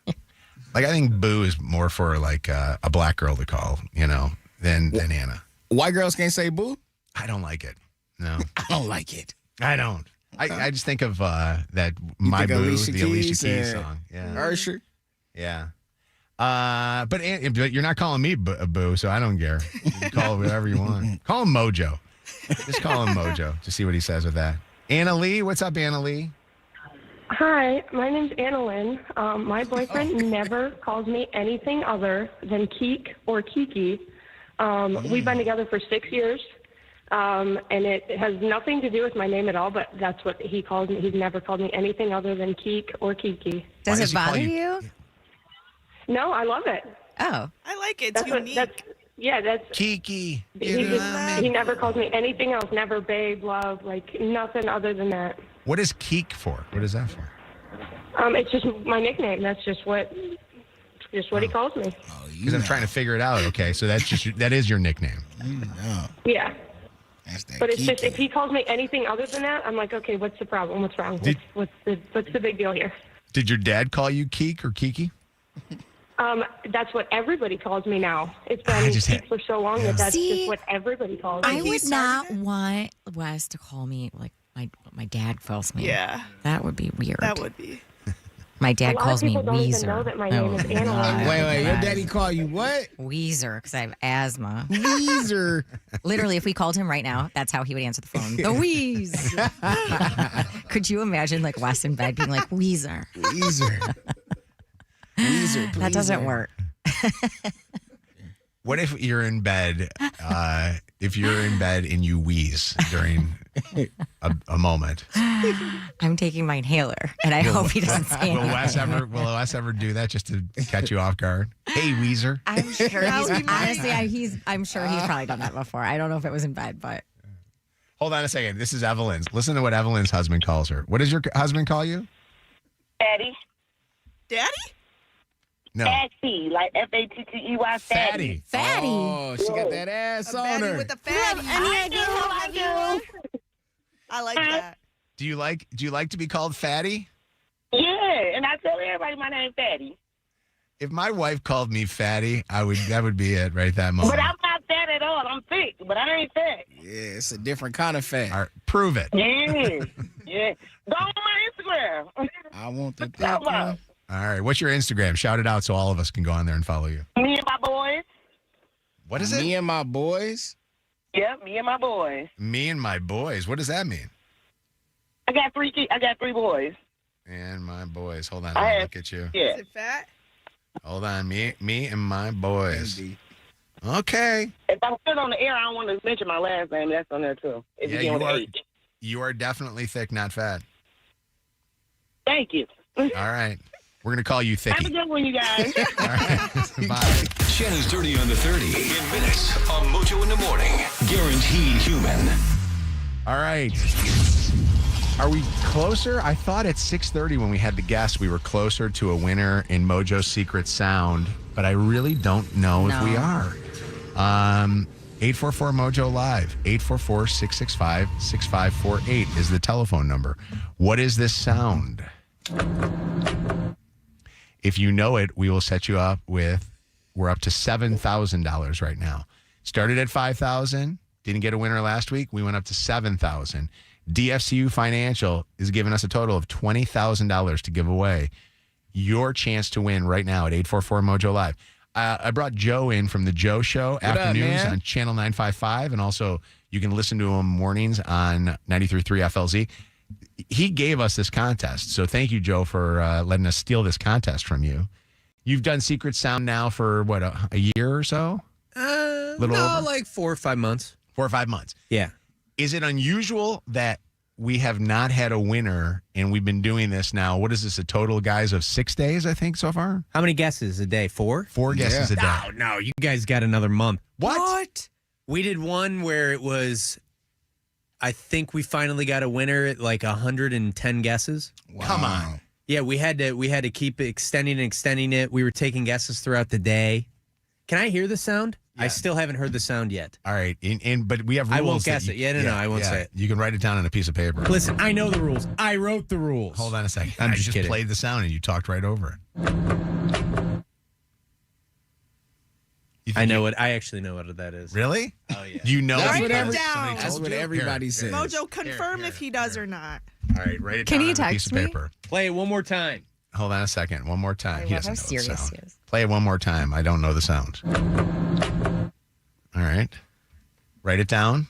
Like I think boo is more for like a black girl to call, than Anna. White girls can't say boo? I don't like it. No. I don't like it. I don't. I just think of that My think Boo, Alicia the Alicia Keys Keys and song. Yeah. Ursher? Yeah. But you're not calling me a boo, so I don't care. You can call it whatever you want. Call him Mojo. Just call him Mojo to see what he says with that. Anna Lee, what's up, Anna Lee? Hi, my name's Anna Lynn. My boyfriend never calls me anything other than Keek or Kiki. We've been together for 6 years, and it has nothing to do with my name at all, but that's what he calls me. He's never called me anything other than Keek or Kiki. Does does it he call bother you- you? No, I love it. Oh. I like it. It's unique. That's Kiki. he never calls me anything else. Never babe, love, like nothing other than that. What is Keek for? What is that for? It's just my nickname. That's just what he calls me. Because I'm trying to figure it out. Okay, so that is your nickname. Yeah. That's that But it's just Kiki. if he calls me anything other than that, I'm like, okay, what's the problem? What's wrong? What's the big deal here? Did your dad call you Keek or Kiki? That's what everybody calls me now. It's I been just Keek for so long that that's See, just what everybody calls me. I would not want Wes to call me like my dad calls me. Yeah. That would be weird. That would be. My dad A lot calls of me people don't even know Weezer. that my name is Annalyn. Wait, your daddy call you what? Weezer, because I have asthma. Weezer. Literally, if we called him right now, that's how he would answer the phone. The Wheeze. Could you imagine like Wes in bed being like, Weezer? Weezer. Weezer, That doesn't work. What if you're in bed? If you're in bed and you wheeze during a moment, I'm taking my inhaler, and I hope he doesn't say will anything. Wes ever do that just to catch you off guard? Hey, Weezer. I'm sure I'm sure he's probably done that before. I don't know if it was in bed, but Hold on a second. This is Evelyn's. Listen to what Evelyn's husband calls her. What does your husband call you? Daddy. Daddy? No. Fatty, like F-A-T-T-E-Y, fatty. Fatty. Oh, she got that ass on her. With the fatty. I do. I like that. Do you like to be called Fatty? Yeah, and I tell everybody my name's Fatty. If my wife called me Fatty, that would be it right at that moment. But I'm not fat at all. I'm thick, but I ain't fat. Yeah, it's a different kind of fat. All right, prove it. Yeah, yeah. Go on my Instagram. I want the Talk about All right, what's your Instagram? Shout it out so all of us can go on there and follow you. me and my boys. What is it? Me and my boys? Yeah, me and my boys. Me and my boys. What does that mean? I got three boys. And my boys. Hold on, I I'll have- look at you. Yeah. Is it fat? Hold on, me and my boys. Okay. If I'm still on the air, I don't want to mention my last name. That's on there too. If Yeah, you you get are. on H. You are definitely thick, not fat. Thank you. All right. We're gonna call you Have a Thicky. good one, you guys. All right. Bye. Shannon's Dirty on the 30 in minutes on Mojo in the Morning. Guaranteed human. All right. Are we closer? I thought at 6:30 when we had the guest, we were closer to a winner in Mojo's Secret Sound, but I really don't know if we are. 844 Mojo Live, 844-665-6548 is the telephone number. What is this sound? If you know it, we will set you up with, we're up to $7,000 right now. Started at $5,000, didn't get a winner last week. We went up to $7,000. DFCU Financial is giving us a total of $20,000 to give away. Your chance to win right now at 844 Mojo Live. I brought Joe in from the Joe Show afternoons on Channel 955, and also you can listen to him mornings on 93.3 FLZ. He gave us this contest, so thank you, Joe, for letting us steal this contest from you. You've done Secret Sound now for, what, a year or so? Little over? Like 4 or 5 months. 4 or 5 months. Yeah. Is it unusual that we have not had a winner and we've been doing this now? What is this, a total, guys, of 6 days, I think, so far? How many guesses a day? 4? 4 guesses a day. No, you guys got another month. What? We did one where it was, I think we finally got a winner at like 110 guesses. Wow. Come on. Yeah, we had to keep extending it. We were taking guesses throughout the day. Can I hear the sound? Yeah. I still haven't heard the sound yet. All right, but we have rules. I won't guess it. Yeah, no, I won't say it. You can write it down on a piece of paper. Listen, I know the rules. I wrote the rules. Hold on a second. I'm I just kidding. played the sound and you talked right over it. I actually know what that is. Really? Oh, yeah. You know Write it it down. down. That's what everybody says. Mojo, confirm if he does or not. All right, write it Can down you on a piece text of me? paper. Play it one more time. Hold on a second. One more time. He love doesn't how know serious the sound. he is. Play it one more time. I don't know the sound. All right. Write it down.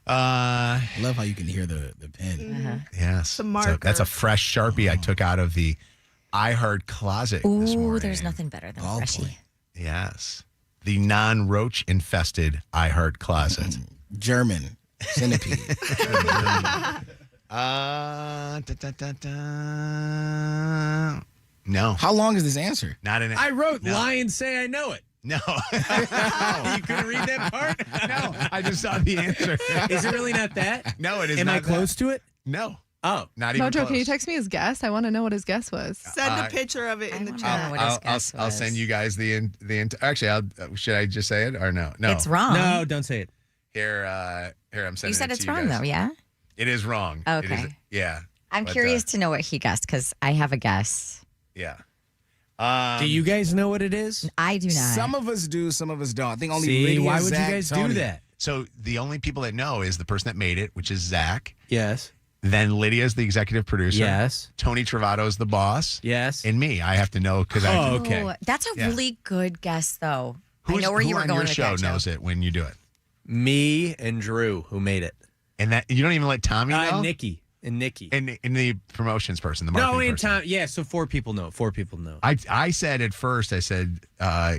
I love how you can hear the pen. Yes. The marker. That's a fresh Sharpie I took out of the iHeart closet this Ooh, morning. there's nothing better than a freshie. Yes. The non-roach infested iHeart closet. German centipede. No. How long is this answer? Not in it. I wrote lions say I know it. No. You couldn't read that part? No. I just saw the answer. Is it really not that? No, it is Am not I close to it? No. Oh. Not even Mojo, close. can you text me his guess? I want to know what his guess was. Send a picture of it in the chat. I'll send you guys the actually, should I just say it or no? No. It's wrong. No, don't say it. Here, I'm sending You said it it's to you wrong, guys. though, yeah? It is wrong. Okay. It is, yeah. I'm But, curious to know what he guessed because I have a guess. Yeah. Do you guys know what it is? I do not. Some of us do, some of us don't. I think only See, Riddy and why would Zach, you guys Tony. do that? So the only people that know is the person that made it, which is Zach. Yes. Then Lydia's the executive producer. Yes. Tony Travato's the boss. Yes. And me. I have to know because I. Oh, okay. Oh, that's a really good guess, though. I know where who you were on going your with show that, Joe. knows it when you do it? Me and Drew, who made it. And that you don't even let Tommy know? Nikki. And the promotions person, the marketing No, in person. time. Yeah, so 4 people know. 4 people know. I said at first, that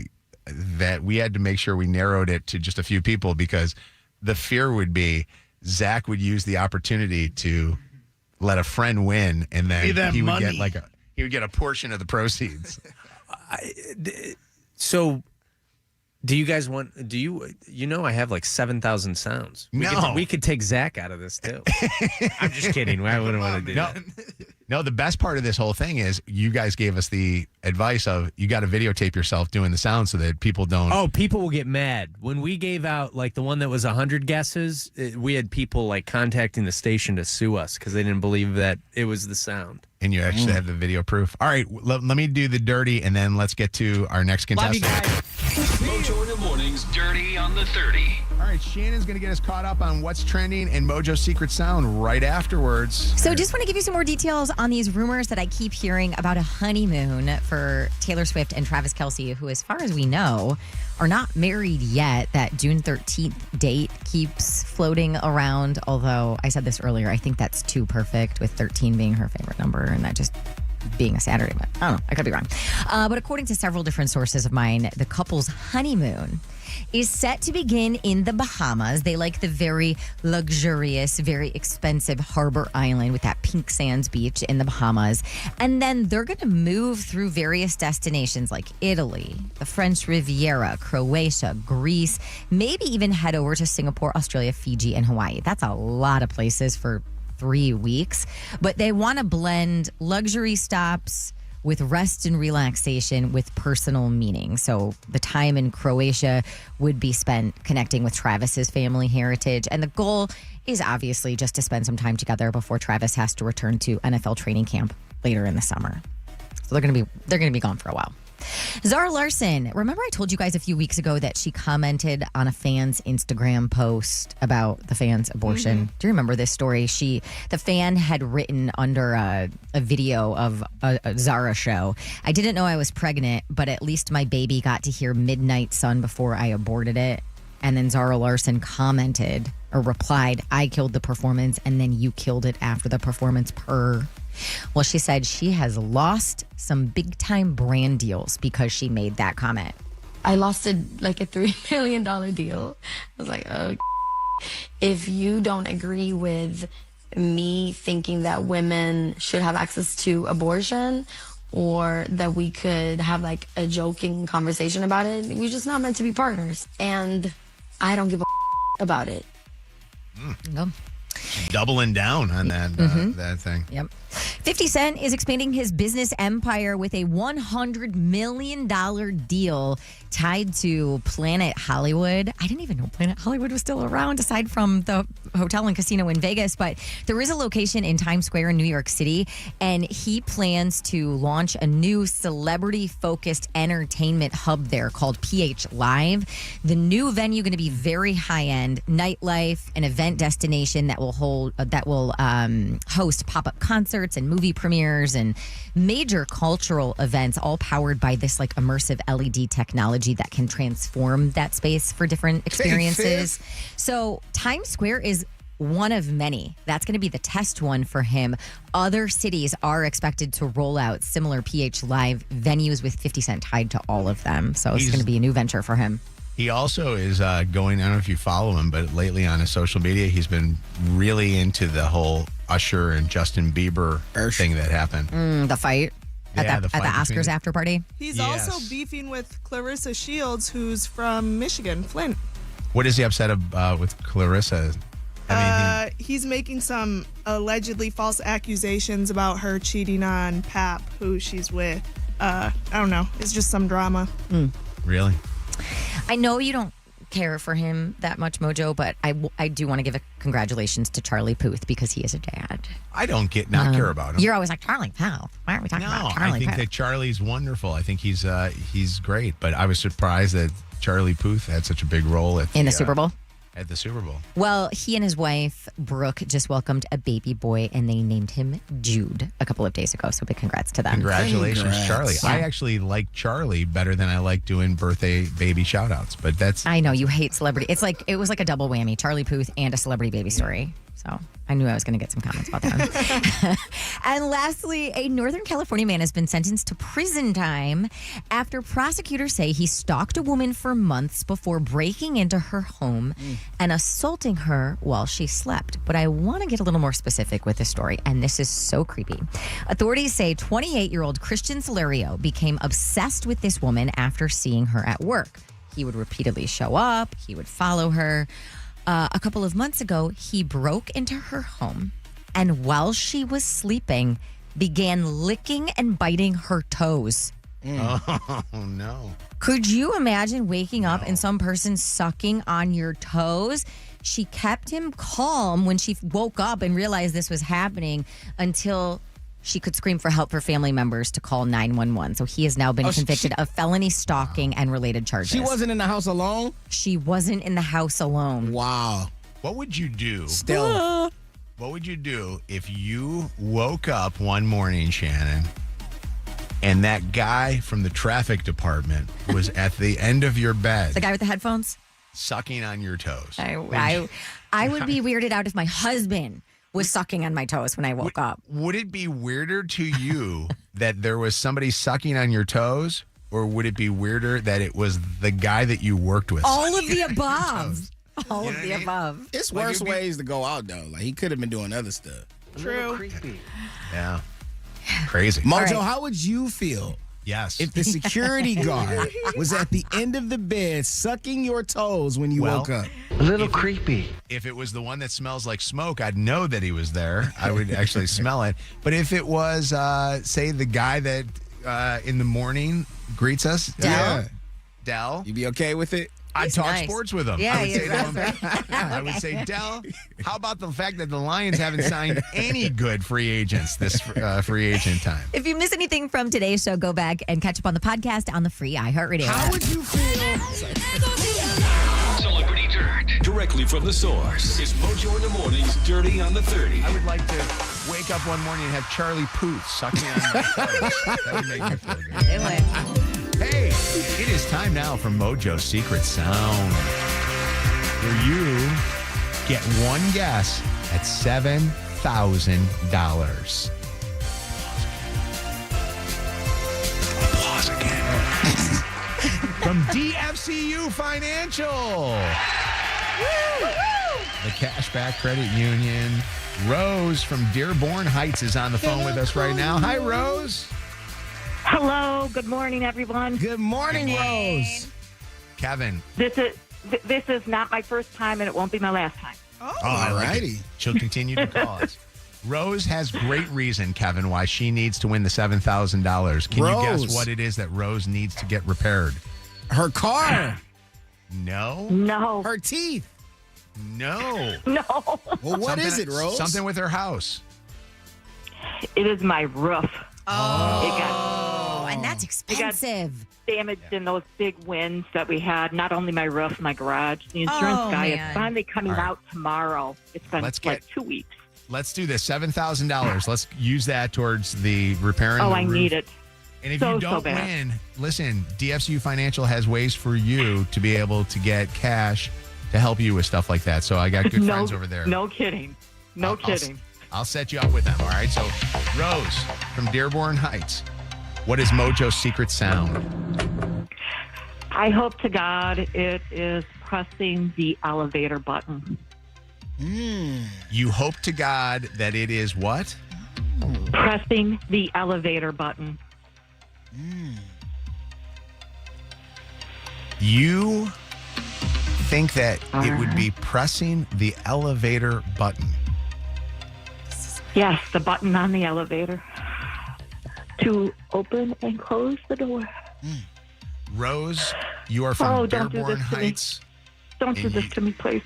we had to make sure we narrowed it to just a few people because the fear would be Zach would use the opportunity to let a friend win, and then he would get a portion of the proceeds. So, do you guys want? I have like 7,000 sounds. We could take Zach out of this too. I'm just kidding. I wouldn't want to do that. No, the best part of this whole thing is you guys gave us the advice of you got to videotape yourself doing the sound so that people don't. Oh, people will get mad. When we gave out like the one that was 100 guesses, we had people like contacting the station to sue us because they didn't believe that it was the sound. And you actually have the video proof. All right, let me do the dirty, and then let's get to our next contestant. Mojo in the mornings, Dirty on the 30. All right, Shannon's going to get us caught up on what's trending and Mojo's secret sound right afterwards. So just want to give you some more details on these rumors that I keep hearing about a honeymoon for Taylor Swift and Travis Kelce, who, as far as we know, are not married yet. That June 13th date keeps floating around, although I said this earlier, I think that's too perfect, with 13 being her favorite number and that just being a Saturday, but I don't know. I could be wrong. But according to several different sources of mine, the couple's honeymoon is set to begin in the Bahamas. They like the very luxurious, very expensive harbor island with that pink sands beach in the Bahamas. And then they're going to move through various destinations like Italy, the French Riviera, Croatia, Greece, maybe even head over to Singapore, Australia, Fiji, and Hawaii. That's a lot of places for 3 weeks. But they want to blend luxury stops with rest and relaxation with personal meaning. So the time in Croatia would be spent connecting with Travis's family heritage. And the goal is obviously just to spend some time together before Travis has to return to NFL training camp later in the summer. So they're going to be gone for a while. Zara Larsson, remember I told you guys a few weeks ago that she commented on a fan's Instagram post about the fan's abortion? Mm-hmm. Do you remember this story? The fan had written under a video of a Zara show, "I didn't know I was pregnant, but at least my baby got to hear Midnight Sun before I aborted it." And then Zara Larsson commented or replied, "I killed the performance and then you killed it after the performance per." Well, she said she has lost some big time brand deals because she made that comment. I lost a $3 million deal. I was like, oh, if you don't agree with me thinking that women should have access to abortion, or that we could have a joking conversation about it, we're just not meant to be partners. And I don't give a about it. No. Doubling down on that that thing. Yep. 50 Cent is expanding his business empire with a $100 million deal tied to Planet Hollywood. I didn't even know Planet Hollywood was still around aside from the hotel and casino in Vegas, but there is a location in Times Square in New York City, and he plans to launch a new celebrity-focused entertainment hub there called PH Live. The new venue going to be very high-end, nightlife, an event destination that will host pop-up concerts and movie premieres and major cultural events, all powered by this immersive LED technology that can transform that space for different experiences. So Times Square is one of many. That's going to be the test one for him. Other cities are expected to roll out similar PH Live venues with 50 Cent tied to all of them. So it's going to be a new venture for him. He also is going, I don't know if you follow him, but lately on his social media, he's been really into the whole Usher and Justin Bieber thing that happened. The fight at the Oscars after party. He's also beefing with Clarissa Shields, who's from Michigan, Flint. What is he upset with Clarissa? He's making some allegedly false accusations about her cheating on Pap, who she's with. I don't know. It's just some drama. Really? I know you don't care for him that much, Mojo, but I do want to give a congratulations to Charlie Puth because he is a dad. I don't not care about him. You're always like, Charlie Puth. Why are we talking about Charlie Puth? I think that Charlie's wonderful. I think he's great, but I was surprised that Charlie Puth had such a big role in the Super Bowl. at the Super Bowl. Well, he and his wife, Brooke, just welcomed a baby boy, and they named him Jude a couple of days ago. So big congrats to them. Congratulations, Charlie. Yeah. I actually like Charlie better than I like doing birthday baby shout-outs, but that's... I know, you hate celebrity. It was like a double whammy, Charlie Puth and a celebrity baby story. So I knew I was going to get some comments about that. And lastly, a Northern California man has been sentenced to prison time after prosecutors say he stalked a woman for months before breaking into her home and assaulting her while she slept. But I want to get a little more specific with this story, and this is so creepy. Authorities say 28-year-old Christian Solario became obsessed with this woman after seeing her at work. He would repeatedly show up. He would follow her. A couple of months ago, he broke into her home and while she was sleeping, began licking and biting her toes. Oh, no. Could you imagine waking up and some person sucking on your toes? She kept him calm when she woke up and realized this was happening until she could scream for help for family members to call 911. So he has now been convicted of felony stalking and related charges. She wasn't in the house alone? She wasn't in the house alone. Wow. What would you do? Still. What would you do if you woke up one morning, Shannon, and that guy from the traffic department was at the end of your bed? The guy with the headphones? Sucking on your toes. I would be weirded out if my husband was sucking on my toes when I woke up. Would it be weirder to you that there was somebody sucking on your toes, or would it be weirder that it was the guy that you worked with? All of the above. All of the above. It's worse ways to go out, though. Like, he could have been doing other stuff. True. Creepy. Yeah. Crazy. Mojo, how would you feel? Yes. If the security guard was at the end of the bed sucking your toes when you woke up. A little creepy. If it was the one that smells like smoke, I'd know that he was there. I would actually smell it. But if it was, say, the guy that in the morning greets us, Dell. You be okay with it? I'd talk sports with him. Yeah, I would say to him, I would say, Dell, how about the fact that the Lions haven't signed any good free agents this free agent time? If you miss anything from today's show, go back and catch up on the podcast on the free iHeartRadio app. How would you feel? Celebrity Dirt. Directly from the source. It's Mojo in the Morning's Dirty on the 30. I would like to wake up one morning and have Charlie Puth sucking on my toes. That would make me feel good. It would. Hey, it is time now for Mojo's Secret Sound, where you get one guess at $7,000. Applause again. From DFCU Financial. The Cashback Credit Union. Rose from Dearborn Heights is on the phone with us right now. Hi, Rose. Hello. Good morning, everyone. Good morning, Rose. Kevin. This is not my first time, and it won't be my last time. All righty. She'll continue to call us. Rose has great reason, Kevin, why she needs to win the $7,000. Can you guess what it is that Rose needs to get repaired? Her car. No. No. Her teeth. No. No. Well, what is it, Rose? Something with her house. It is my roof. Oh, and that's expensive. It got damaged in those big winds that we had. Not only my roof, my garage. The insurance guy is finally coming out tomorrow. It's been like 2 weeks. Let's do this. $7,000. Let's use that towards the repairing. Oh, the I roof. need it. And if So you don't bad. win, listen, DFCU Financial has ways for you to be able to get cash to help you with stuff like that. So I got good friends over there. No kidding. No kidding. I'll set you up with them, all right? So, Rose from Dearborn Heights, what is Mojo's secret sound? I hope to God it is pressing the elevator button. You hope to God that it is what? Pressing the elevator button. You think that it would be pressing the elevator button? Yes, the button on the elevator to open and close the door. Rose, you are from don't do Dearborn this to me. Heights. Don't do this to me, please.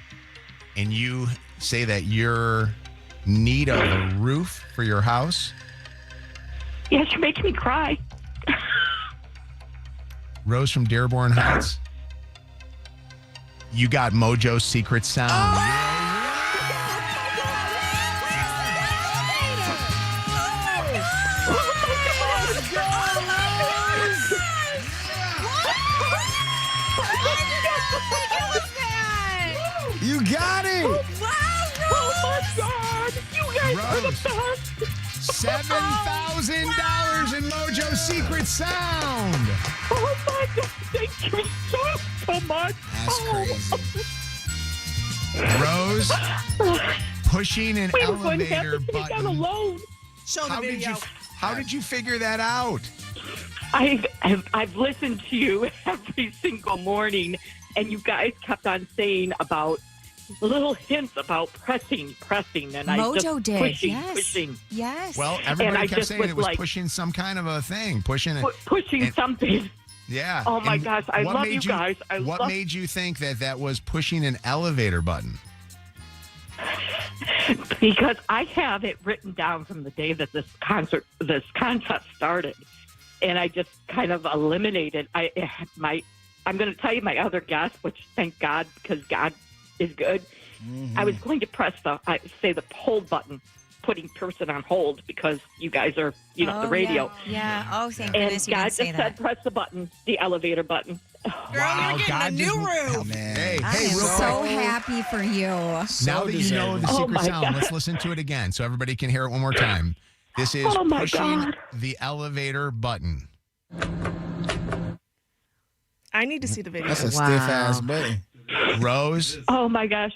And you say that you're in need of a roof for your house? Yes, you're making me cry. Rose from Dearborn Heights. You got Mojo's secret sound. You got it! Oh, wow, oh my God! You guys are the best! $7,000 in Mojo's secret sound! Oh my God! Thank you so much! That's crazy. Rose, pushing an elevator button. Alone. Show the video. How did you figure that out? I've listened to you every single morning, and you guys kept on saying about little hints about pressing, and I Mojo just did, pushing. Yes. Well, everybody kept saying it was pushing some kind of a thing, pushing something. Yeah. Oh my And gosh, I what love made you guys. What made you think that was pushing an elevator button? Because I have it written down from the day that this contest started, and I just kind of eliminated. I'm going to tell you my other guess, which thank God, because God is good. I was going to press the hold button, putting person on hold, because you guys are, the radio. Yeah. Oh, thank And goodness you God didn't say just that. said, press the button, the elevator button. Girl, you're getting a new roof. Hey, I am so happy for you. Now that you know the secret sound, let's listen to it again so everybody can hear it one more time. This is pushing the elevator button. I need to see the video. That's a stiff-ass button. Rose? Oh, my gosh.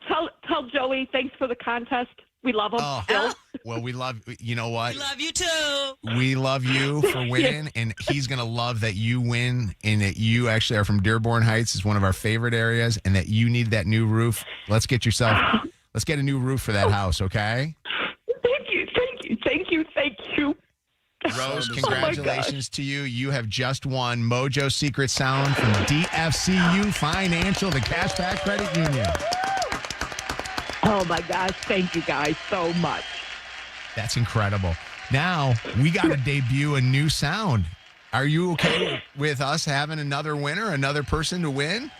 Tell Joey, thanks for the contest. We love him still. Well, we love, you know what? We love you too. We love you for winning, and he's going to love that you win, and that you actually are from Dearborn Heights. It's one of our favorite areas, and that you need that new roof. Let's get a new roof for that house, okay? Thank you. Rose, congratulations to you. You have just won Mojo Secret Sound from DFCU Financial, the Cashback Credit Union. Oh, my gosh. Thank you guys so much. That's incredible. Now, we got to debut a new sound. Are you okay with us having another winner, another person to win?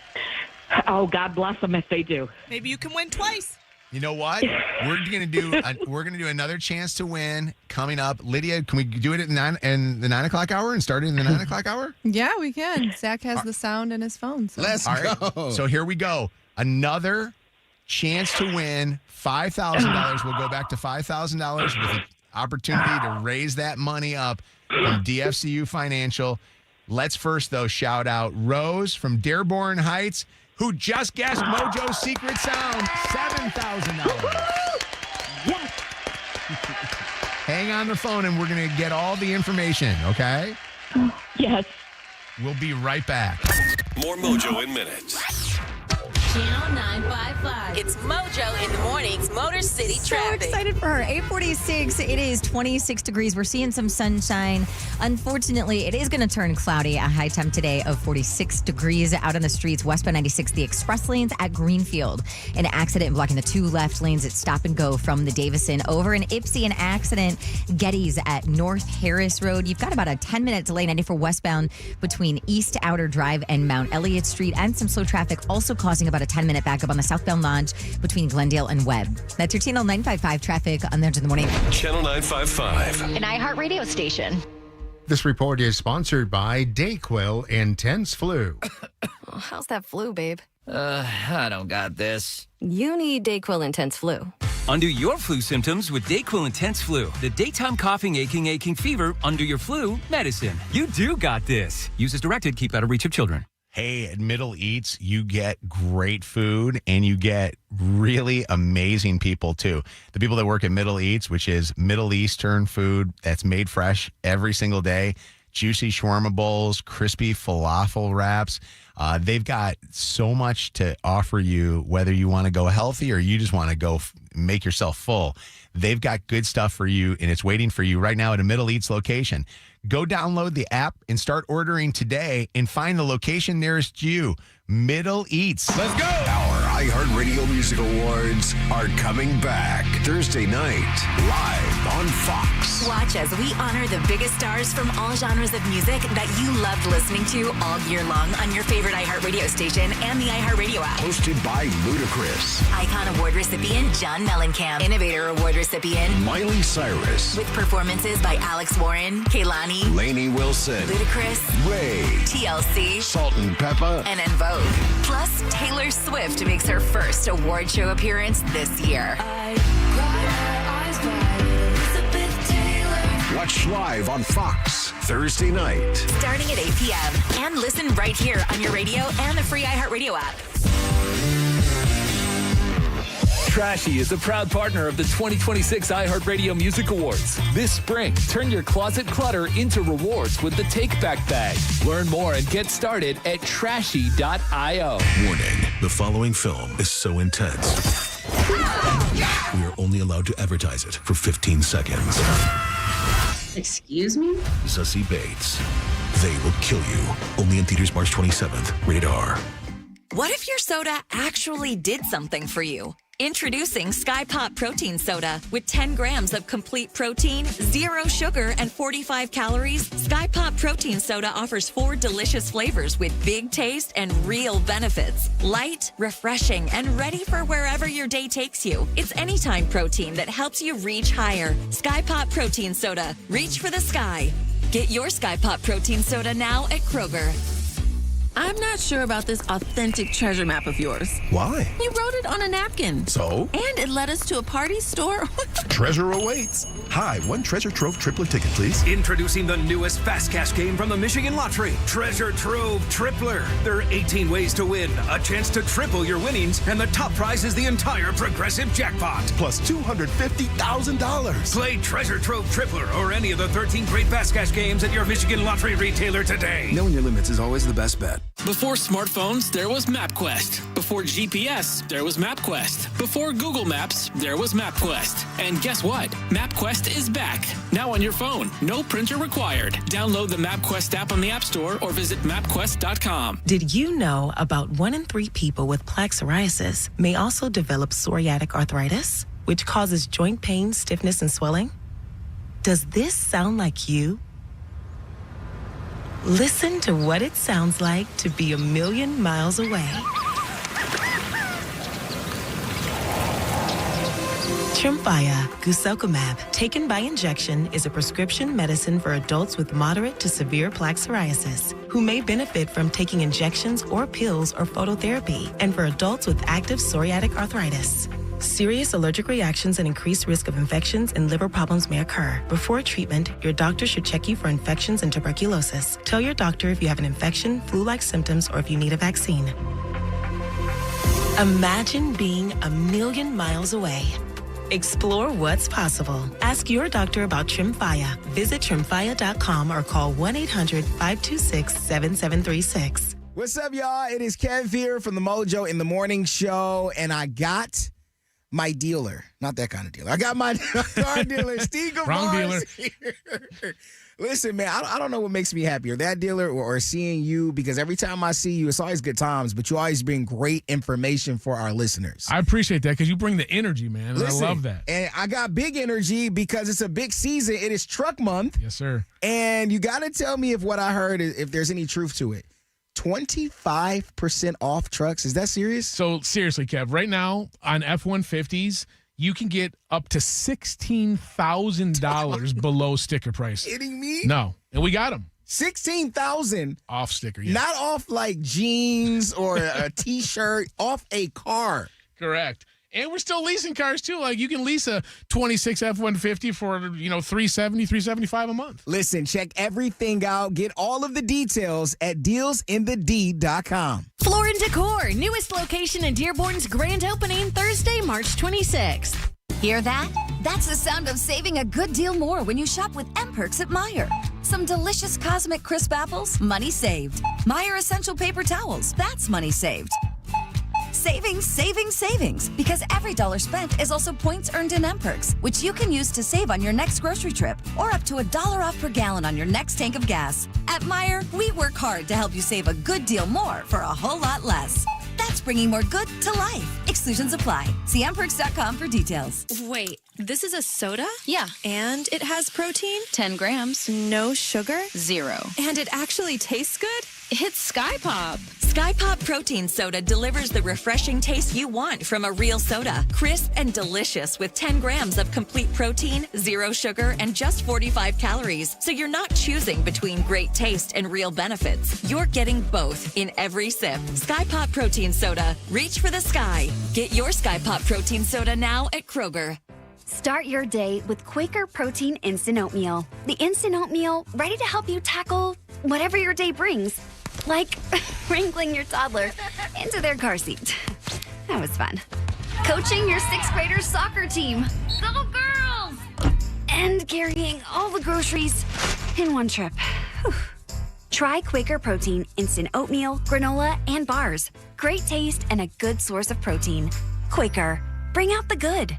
Oh, God bless them if they do. Maybe you can win twice. You know what? We're gonna do another chance to win coming up. Lydia, can we do it at the 9 o'clock hour and start it in the 9 o'clock hour? Yeah, we can. Zach has the sound in his phone. So. Let's go. So here we go. Another chance to win $5,000. We'll go back to $5,000 with an opportunity to raise that money up from DFCU Financial. Let's first, though, shout out Rose from Dearborn Heights, who just guessed Mojo's secret sound, $7,000. Yes. Hang on the phone, and we're going to get all the information, okay? Yes. We'll be right back. More Mojo in minutes. Channel 955. It's Mojo in the mornings, Motor City traffic. So excited for her. 8:46. It is 26 degrees. We're seeing some sunshine. Unfortunately, it is going to turn cloudy. A high temp today of 46 degrees out on the streets. Westbound 96, the express lanes at Greenfield. An accident blocking the two left lanes at Stop and Go from the Davison. Over in Ypsi, an accident. Getty's at North Harris Road. You've got about a 10-minute delay, 94 westbound between East Outer Drive and Mount Elliott Street. And some slow traffic also causing about a 10-minute backup on the southbound launch between Glendale and Webb. That's your Channel 955 traffic on there in the morning. Channel 955. An iHeartRadio station. This report is sponsored by DayQuil Intense Flu. Oh, how's that flu, babe? I don't got this. You need DayQuil Intense Flu. Undo your flu symptoms with DayQuil Intense Flu. The daytime coughing, aching fever under your flu medicine. You do got this. Use as directed. Keep out of reach of children. Hey, at Middle Eats, you get great food and you get really amazing people too. The people that work at Middle Eats, which is Middle Eastern food that's made fresh every single day, juicy shawarma bowls, crispy falafel wraps. They've got so much to offer you, whether you want to go healthy or you just want to go make yourself full. They've got good stuff for you, and it's waiting for you right now at a Middle Eats location. Go download the app and start ordering today and find the location nearest you. Middle Eats. Let's go! Our iHeartRadio Music Awards are coming back Thursday night, live on Fox. Watch as we honor the biggest stars from all genres of music that you loved listening to all year long on your favorite iHeartRadio station and the iHeartRadio app. Hosted by Ludacris, Icon Award recipient John Mellencamp, Innovator Award recipient Miley Cyrus, with performances by Alex Warren, Kehlani, Lainey Wilson, Ludacris, Ray, TLC, Salt and Peppa, and En Vogue. Plus, Taylor Swift makes her first award show appearance this year. Watch live on Fox Thursday night. Starting at 8 p.m. And listen right here on your radio and the free iHeartRadio app. Trashy is a proud partner of the 2026 iHeartRadio Music Awards. This spring, turn your closet clutter into rewards with the Take Back bag. Learn more and get started at trashy.io. Warning, the following film is so intense. We are only allowed to advertise it for 15 seconds. Excuse me? Zazie Bates. They will kill you. Only in theaters March 27th. Rated R. What if your soda actually did something for you? Introducing Sky Pop Protein Soda. With 10 grams of complete protein, 0 sugar, and 45 calories, Sky Pop Protein Soda offers 4 delicious flavors with big taste and real benefits. Light, refreshing, and ready for wherever your day takes you. It's anytime protein that helps you reach higher. Sky Pop Protein Soda. Reach for the sky. Get your Sky Pop Protein Soda now at Kroger. I'm not sure about this authentic treasure map of yours. Why? You wrote it on a napkin. So? And it led us to a party store. Treasure awaits. Hi, one Treasure Trove tripler ticket, please. Introducing the newest Fast Cash game from the Michigan Lottery. Treasure Trove Tripler. There are 18 ways to win, a chance to triple your winnings, and the top prize is the entire progressive jackpot. Plus $250,000. Play Treasure Trove Tripler or any of the 13 great Fast Cash games at your Michigan Lottery retailer today. Knowing your limits is always the best bet. Before smartphones, there was MapQuest. Before GPS, there was MapQuest. Before Google Maps, there was MapQuest. And guess what? MapQuest is back. Now on your phone. No printer required. Download the MapQuest app on the App Store or visit mapquest.com. Did you know about 1 in 3 people with plaque psoriasis may also develop psoriatic arthritis, which causes joint pain, stiffness, and swelling? Does this sound like you? Listen to what it sounds like to be a million miles away. Tremfya guselkumab, taken by injection, is a prescription medicine for adults with moderate to severe plaque psoriasis who may benefit from taking injections or pills or phototherapy, and for adults with active psoriatic arthritis. Serious allergic reactions and increased risk of infections and liver problems may occur. Before treatment, your doctor should check you for infections and tuberculosis. Tell your doctor if you have an infection, flu-like symptoms, or if you need a vaccine. Imagine being a million miles away. Explore what's possible. Ask your doctor about Tremfya. Visit Tremfya.com or call 1-800-526-7736. What's up, y'all? It is Kev here from the Mojo in the Morning Show, and I got my dealer. Not that kind of dealer. I got my car dealer, Steve Wrong dealer. Here. Listen, man, I don't know what makes me happier, that dealer or seeing you, because every time I see you, it's always good times, but you always bring great information for our listeners. I appreciate that because you bring the energy, man, and Listen, I love that. And I got big energy because it's a big season. It is truck month. Yes, sir. And you got to tell me if what I heard, if there's any truth to it. 25% off trucks. Is that serious? So seriously, Kev, right now on F-150s, you can get up to $16,000 below sticker price. Kidding me? No. And we got them. $16,000 off sticker. Yeah. Not off like jeans or a T-shirt, off a car. Correct. And we're still leasing cars too. Like you can lease a 26 F-150 for, $370, $375 a month. Listen, check everything out. Get all of the details at dealsinthed.com. Floor & Decor, newest location in Dearborn's grand opening Thursday, March 26th. Hear that? That's the sound of saving a good deal more when you shop with M-Perks at Meijer. Some delicious Cosmic Crisp apples, money saved. Meijer Essential Paper Towels, that's money saved. Savings, savings, savings. Because every dollar spent is also points earned in M-Perks, which you can use to save on your next grocery trip or up to $1 off per gallon on your next tank of gas. At Meijer, we work hard to help you save a good deal more for a whole lot less. That's bringing more good to life. Exclusions apply. See mperks.com for details. Wait, this is a soda? Yeah. And it has protein? 10 grams. No sugar? 0. And it actually tastes good? It's Sky Pop. Sky Pop Protein Soda delivers the refreshing taste you want from a real soda. Crisp and delicious with 10 grams of complete protein, 0 sugar, and just 45 calories. So you're not choosing between great taste and real benefits. You're getting both in every sip. Sky Pop Protein Soda. Reach for the sky. Get your Sky Pop Protein Soda now at Kroger. Start your day with Quaker Protein Instant Oatmeal. The instant oatmeal ready to help you tackle whatever your day brings. Like wrangling your toddler into their car seat. That was fun. Coaching your 6th graders soccer team. Go girls! And carrying all the groceries in one trip. Whew. Try Quaker Protein Instant Oatmeal, granola, and bars. Great taste and a good source of protein. Quaker, bring out the good.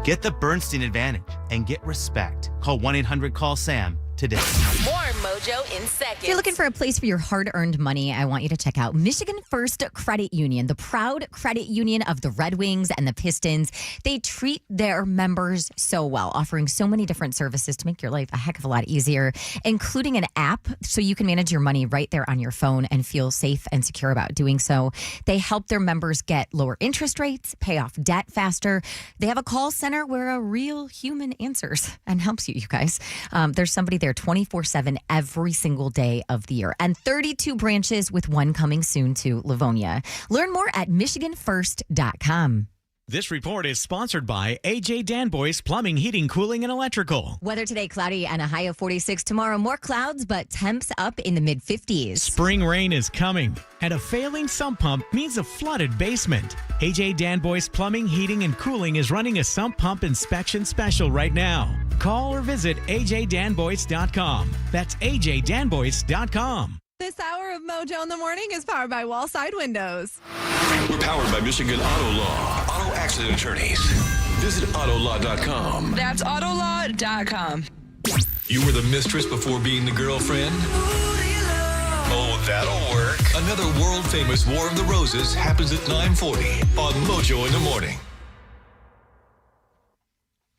Get the Bernstein Advantage and get respect. Call 1-800-CALL-SAM today. More Mojo in seconds. If you're looking for a place for your hard-earned money, I want you to check out Michigan First Credit Union, the proud credit union of the Red Wings and the Pistons. They treat their members so well, offering so many different services to make your life a heck of a lot easier, including an app so you can manage your money right there on your phone and feel safe and secure about doing so. They help their members get lower interest rates, pay off debt faster. They have a call center where a real human answers and helps you guys. There's somebody there 24/7 every single day of the year, and 32 branches with one coming soon to Livonia. Learn more at MichiganFirst.com. This report is sponsored by AJ Danboy's Plumbing, Heating, Cooling, and Electrical. Weather today, cloudy and a high of 46. Tomorrow, more clouds, but temps up in the mid-50s. Spring rain is coming, and a failing sump pump means a flooded basement. AJ Danboy's Plumbing, Heating, and Cooling is running a sump pump inspection special right now. Call or visit ajdanboys.com. That's ajdanboys.com. This hour of Mojo in the Morning is powered by Wallside Windows. We're powered by Michigan Auto Law. Auto accident attorneys. Visit autolaw.com. That's autolaw.com. You were the mistress before being the girlfriend? Oh, that'll work. Another world-famous War of the Roses happens at 9:40 on Mojo in the Morning.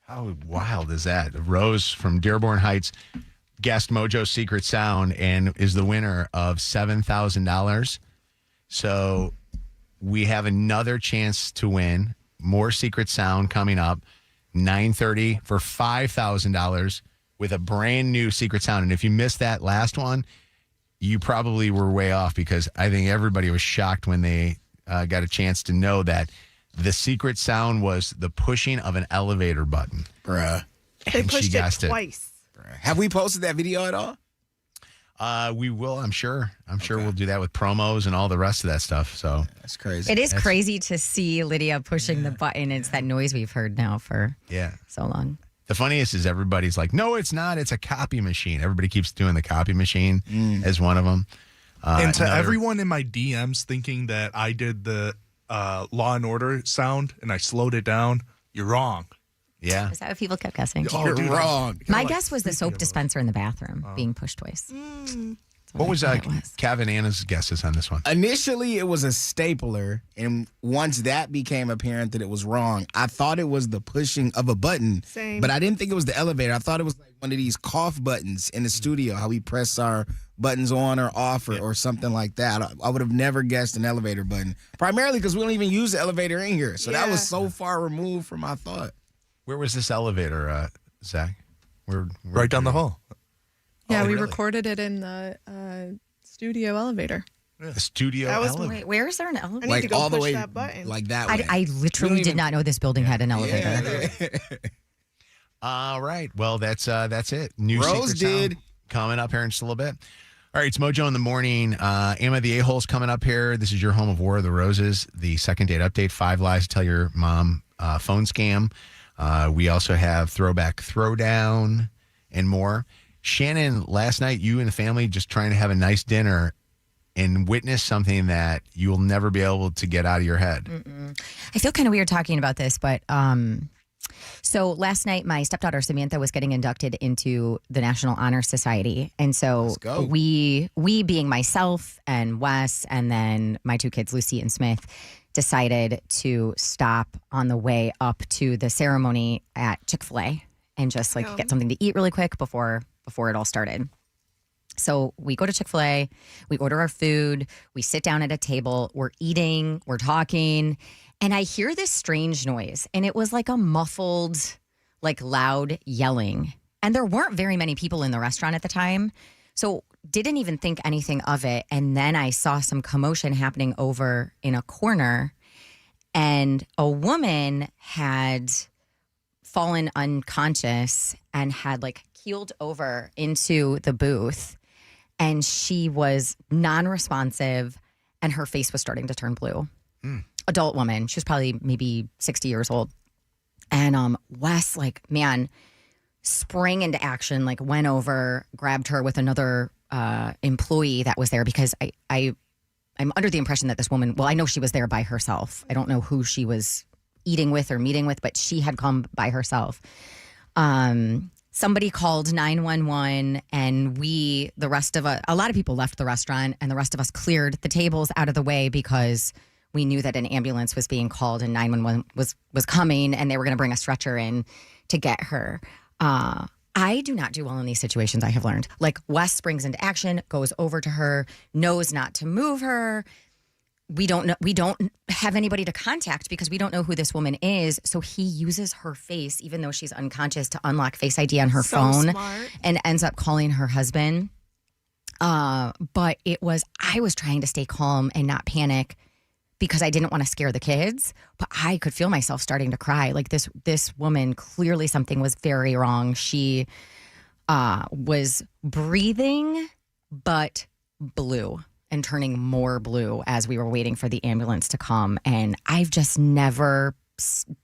How wild is that? Rose from Dearborn Heights guessed Mojo's Secret Sound and is the winner of $7,000. So we have another chance to win. More Secret Sound coming up. 9:30 for $5,000 with a brand new Secret Sound. And if you missed that last one, you probably were way off, because I think everybody was shocked when they got a chance to know that the Secret Sound was the pushing of an elevator button. Bruh. They And she pushed it guessed twice. Have we posted that video at all? We will, I'm sure. I'm sure we'll do that with promos and all the rest of that stuff. So that's crazy. It is crazy to see Lydia pushing the button. It's that noise we've heard now for so long. The funniest is everybody's like, no, it's not. It's a copy machine. Everybody keeps doing the copy machine as one of them. And to everyone in my DMs thinking that I did the Law and Order sound and I slowed it down, you're wrong. Yeah. Is that what people kept guessing? You're wrong. My guess was the soap dispenser in the bathroom being pushed twice. What was Kev and Anna's guesses on this one? Initially, it was a stapler, and once that became apparent that it was wrong, I thought it was the pushing of a button. Same. But I didn't think it was the elevator. I thought it was like one of these cough buttons in the studio, how we press our buttons on or off or something like that. I would have never guessed an elevator button, primarily because we don't even use the elevator in here. So that was so far removed from my thought. Where was this elevator, Zach? Right down the hall. Yeah, Oh, we really? recorded it in the studio elevator. The studio elevator? Wait, where is there an elevator? I need to go push that button. Like that way. I literally did not know this building had an elevator. All right. Well, that's it. New Rose Secret Sound did. coming up here in just a little bit. All right, it's Mojo in the Morning. Emma the A-Hole's coming up here. This is your home of War of the Roses, the second date update, 5 lies to tell your mom phone scam. We also have Throwback, Throwdown, and more. Shannon, last night, you and the family just trying to have a nice dinner and witness something that you'll never be able to get out of your head. I feel kind of weird talking about this, but So last night, my stepdaughter Samantha was getting inducted into the National Honor Society, and so we being myself and Wes, and then my two kids Lucy and Smith, decided to stop on the way up to the ceremony at Chick-fil-A and just like get something to eat really quick before it all started. So we go to Chick-fil-A, we order our food, we sit down at a table, we're eating, we're talking, and I hear this strange noise, and it was like a muffled, like loud yelling. And there weren't very many people in the restaurant at the time, so didn't even think anything of it. And then I saw some commotion happening over in a corner, and a woman had fallen unconscious and had like keeled over into the booth, and she was non-responsive, and her face was starting to turn blue. Adult woman. She was probably maybe 60 years old. And Wes, like, man, sprang into action, like went over, grabbed her with another employee that was there, because I'm under the impression that this woman, well, I know she was there by herself. I don't know who she was eating with or meeting with, but she had come by herself. Somebody called 911, and the rest of us, a lot of people left the restaurant, and the rest of us cleared the tables out of the way because we knew that an ambulance was being called and 911 was coming, and they were going to bring a stretcher in to get her. I do not do well in these situations, I have learned. Like, Wes springs into action, goes over to her, knows not to move her. We don't have anybody to contact because we don't know who this woman is. So he uses her face, even though she's unconscious, to unlock Face ID on her phone, smart. And ends up calling her husband. But I was trying to stay calm and not panic because I didn't want to scare the kids, but I could feel myself starting to cry. Like, this woman, clearly something was very wrong. She was breathing, but blue, and turning more blue as we were waiting for the ambulance to come. And I've just never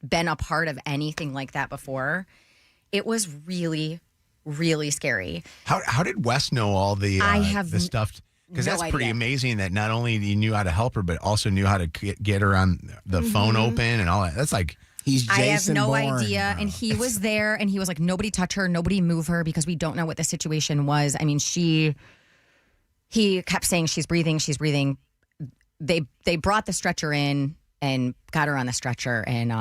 been a part of anything like that before. It was really, really scary. How did Wes know all the stuff? Because that's pretty amazing that not only he knew how to help her, but also knew how to get her on the phone open and all that. That's like, he's Jason I have no Bourne, idea. bro. And he was there, and he was like, nobody touch her, nobody move her, because we don't know what the situation was. I mean, he kept saying she's breathing. They brought the stretcher in and got her on the stretcher, and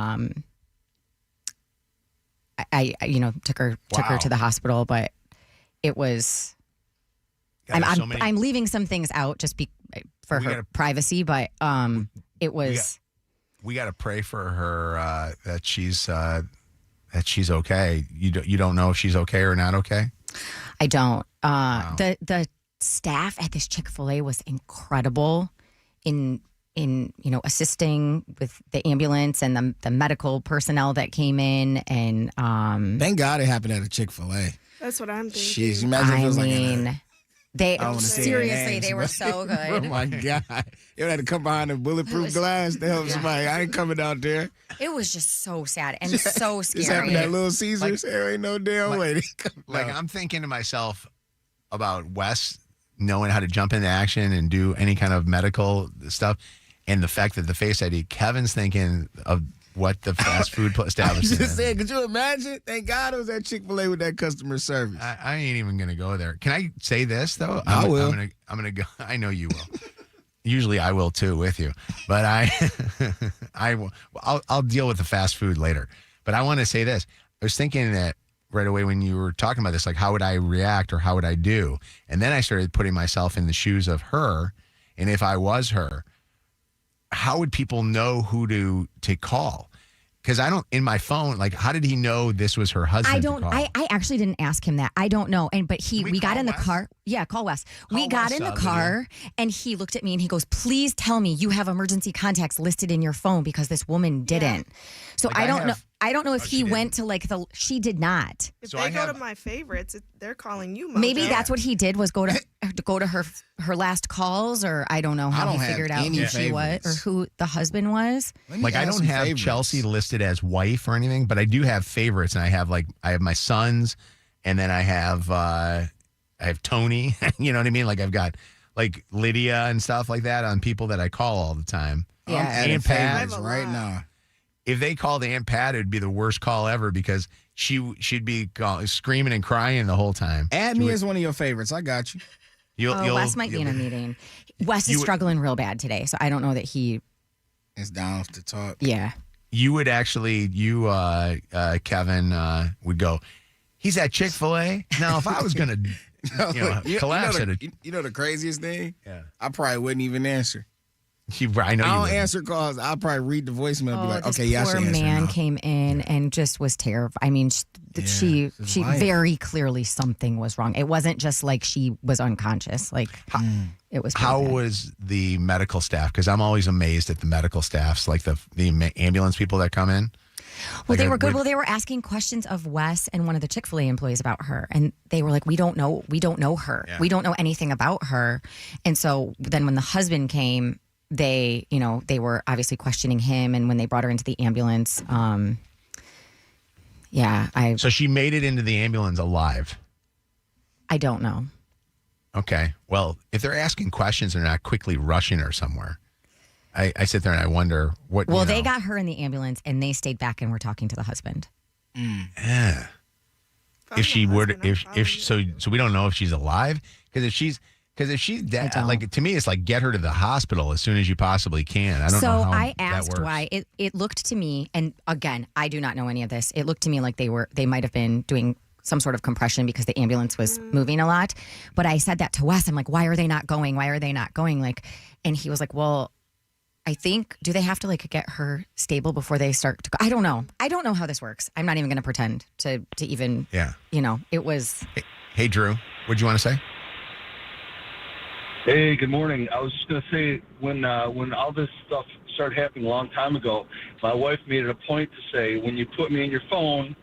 I took her to the hospital, but it was. I'm leaving some things out just for her privacy, but it was. We got to pray for her that she's okay. You don't know if she's okay or not okay? I don't. Wow. The staff at this Chick-fil-A was incredible in assisting with the ambulance and the medical personnel that came in, and thank God it happened at a Chick-fil-A. That's what I'm thinking. Jeez, imagine if it was like they seriously, they were so good. Oh my God! You had to come behind a bulletproof glass to help somebody. I ain't coming out there. It was just so sad and so scary. This happened at Little Caesars. There ain't no damn way. I'm thinking to myself about Wes knowing how to jump into action and do any kind of medical stuff, and the fact that the Face ID, Kevin's thinking of what the fast food establishment. I just said, could you imagine? Thank God it was at Chick-fil-A with that customer service. I ain't even gonna go there. Can I say this though? I will. I'm gonna go. I know you will. Usually I will too with you, but I'll deal with the fast food later. But I want to say this. I was thinking that right away when you were talking about this, like, how would I react or how would I do? And then I started putting myself in the shoes of her, and if I was her, how would people know who to call? Because I don't, in my phone, like, how did he know this was her husband? I actually didn't ask him that. I don't know. But we got in the car. Yeah, call Wes. We got in the car, and he looked at me and he goes, please tell me you have emergency contacts listed in your phone, because this woman didn't. So I don't know. I don't know if he went to she did not. If they go to my favorites, they're calling you Mojo. Maybe that's what he did, was go to her last calls, or I don't know how he figured out who she was or who the husband was. Like, I don't have Chelsea listed as wife or anything, but I do have favorites, and I have my sons, and then I have Tony. You know what I mean? Like, I've got like Lydia and stuff like that on people that I call all the time. Yeah, and favorites right now. if they called Aunt Pat, it'd be the worst call ever because she'd be screaming and crying the whole time. Add me as one of your favorites. I got you. Wes might be in a meeting. Wes is struggling real bad today, so I don't know that he is down to talk. Yeah. You would actually, Kevin, would go, he's at Chick-fil-A? Now, if I was going to collapse at it. You know the craziest thing? Yeah. I probably wouldn't even answer. I know I you don't wouldn't. answer calls. I'll probably read the voicemail and be like, this okay, yeah, I should poor answer man now. came in and just was terrified. I mean, she wife. very clearly something was wrong. It wasn't just like she was unconscious. Like it was. How bad. was the medical staff? Because I'm always amazed at the medical staffs, like the ambulance people that come in. Well, they were good. Well, they were asking questions of Wes and one of the Chick-fil-A employees about her. And they were like, we don't know her. Yeah. We don't know anything about her. And so then when the husband came, they were obviously questioning him. And when they brought her into the ambulance, So she made it into the ambulance alive. I don't know. Okay. Well, if they're asking questions, they're not quickly rushing her somewhere. I sit there and I wonder what. Well, they got her in the ambulance and they stayed back and were talking to the husband. Yeah. If she would, so we don't know if she's alive because if she's dead, like to me, it's like get her to the hospital as soon as you possibly can. I don't know how I that asked works. why it looked to me, and again, I do not know any of this. It looked to me like they might have been doing some sort of compression because the ambulance was moving a lot. But I said that to Wes. I'm like, why are they not going? Why are they not going? Like, and he was like, well, I think, do they have to like get her stable before they start to go? I don't know. I don't know how this works. I'm not even going to pretend to even, it was. Hey, Drew, what'd you want to say? Hey, good morning. I was just going to say, when all this stuff started happening a long time ago, my wife made it a point to say, when you put me in your phone,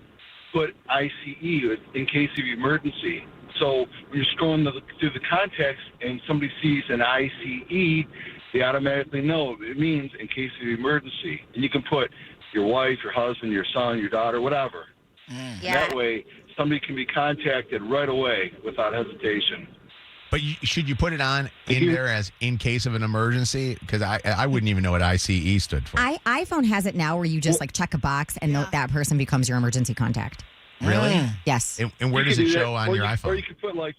put ICE in case of emergency. So when you're scrolling through the contacts and somebody sees an ICE, they automatically know it means in case of emergency. And you can put your wife, your husband, your son, your daughter, whatever. And that way, somebody can be contacted right away without hesitation. But should you put it on in there as in case of an emergency? Because I wouldn't even know what ICE stood for. iPhone has it now where you just check a box and that person becomes your emergency contact. Really? Yes. And where does it show on your iPhone? Or you could put like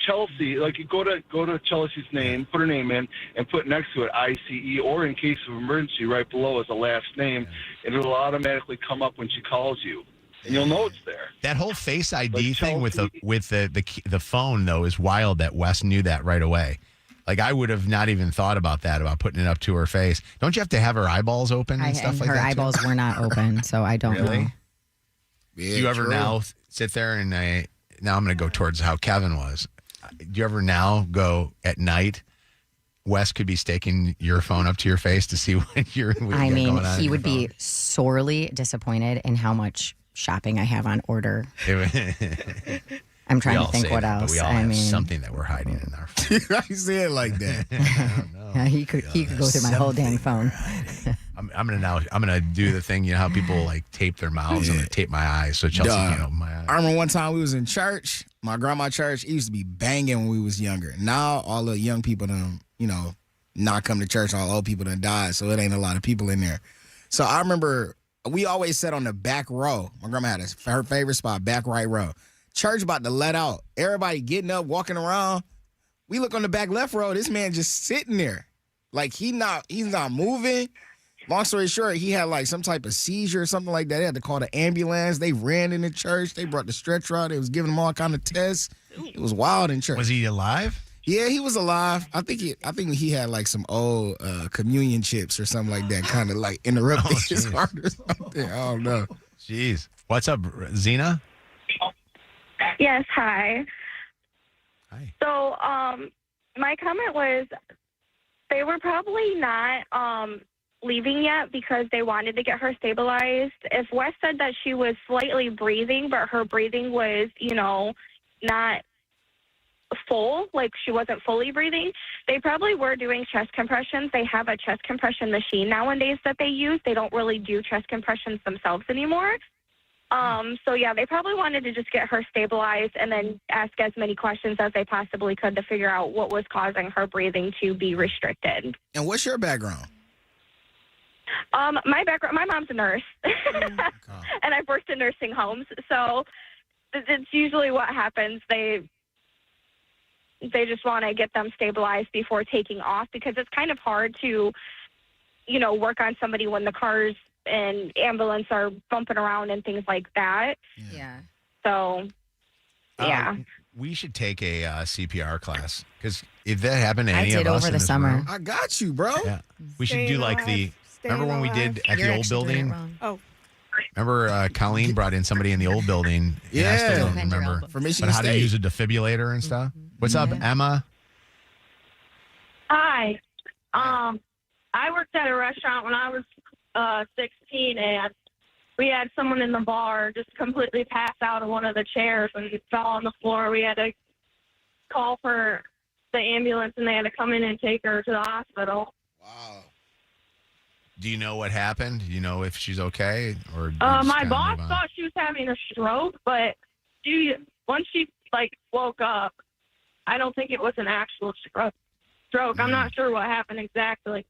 Chelsea, like you go to Chelsea's name, put her name in, and put next to it ICE, or in case of emergency right below as a last name, and it'll automatically come up when she calls you, and you'll know it's there. That whole Face ID thing with the phone though is wild. That Wes knew that right away. Like I would have not even thought about that, about putting it up to her face. Don't you have to have her eyeballs open and stuff like that? Her eyeballs were not open, so I don't know. Do you ever now sit there and now I'm going to go towards how Kevin was. Do you ever now go at night? Wes could be staking your phone up to your face to see what you're going on. He would be sorely disappointed in how much shopping I have on order. I'm trying to think what else. But we all have something that we're hiding in our phone. I say it like that. Yeah, he could go through my whole dang phone. I'm gonna do the thing. You know how people like tape their mouths? I'm gonna tape my eyes so Chelsea can't open my eyes. I remember one time we was in church. My grandma church, it used to be banging when we was younger. Now all the young people done, not come to church. All old people done died, so it ain't a lot of people in there. So I remember we always sat on the back row. My grandma had her favorite spot, back right row. Church about to let out. Everybody getting up, walking around. We look on the back left row. This man just sitting there, like he's not moving. Long story short, he had like some type of seizure or something like that. They had to call the ambulance. They ran in the church. They brought the stretcher out. They was giving him all kind of tests. It was wild in church. Was he alive? Yeah, he was alive. I think he had like some old communion chips or something like that, kind of like interrupted his heart or something. I don't know. Jeez, what's up, Zena? Yes, hi. Hi. So, my comment was they were probably not leaving yet because they wanted to get her stabilized. If Wes said that she was slightly breathing, but her breathing was, not full, like she wasn't fully breathing, they probably were doing chest compressions. They have a chest compression machine nowadays that they use. They don't really do chest compressions themselves anymore. So yeah, they probably wanted to just get her stabilized and then ask as many questions as they possibly could to figure out what was causing her breathing to be restricted. And what's your background? My mom's a nurse, and I've worked in nursing homes, so it's usually what happens. They just want to get them stabilized before taking off, because it's kind of hard to, work on somebody when the cars and ambulance are bumping around and things like that. Yeah. So, yeah. We should take a CPR class, because if that happened to any I did of us over in the this summer. room, I got you, bro. yeah, we should do like the. Remember when we did at You're the old actually doing it building? wrong. Oh. Remember Colleen brought in somebody in the old building. And I still don't remember. For Michigan But how to State. use a defibrillator and stuff. What's up, Emma? Hi. I worked at a restaurant when I was 16, and we had someone in the bar just completely pass out of one of the chairs and fell on the floor. We had to call for the ambulance, and they had to come in and take her to the hospital. Wow. Do you know what happened? Do you know if she's okay? Or My boss thought she was having a stroke, but once she woke up, I don't think it was an actual stroke. I'm not sure what happened exactly.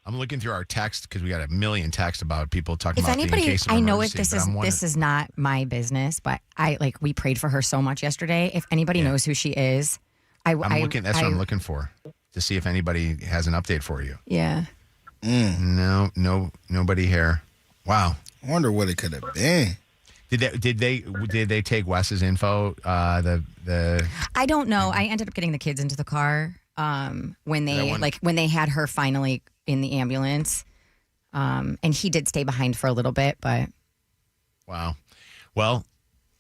I'm looking through our text because we got a million texts about people talking If about anybody, the in case of I know if emergency, this is not my business, but we prayed for her so much yesterday. If anybody knows who she is, I'm looking. That's what I'm looking for, to see if anybody has an update for you. Yeah. No, nobody here. Wow. I wonder what it could have been. Did they take Wes's info? I don't know. I ended up getting the kids into the car when they had her finally in the ambulance, and he did stay behind for a little bit, but wow. Well,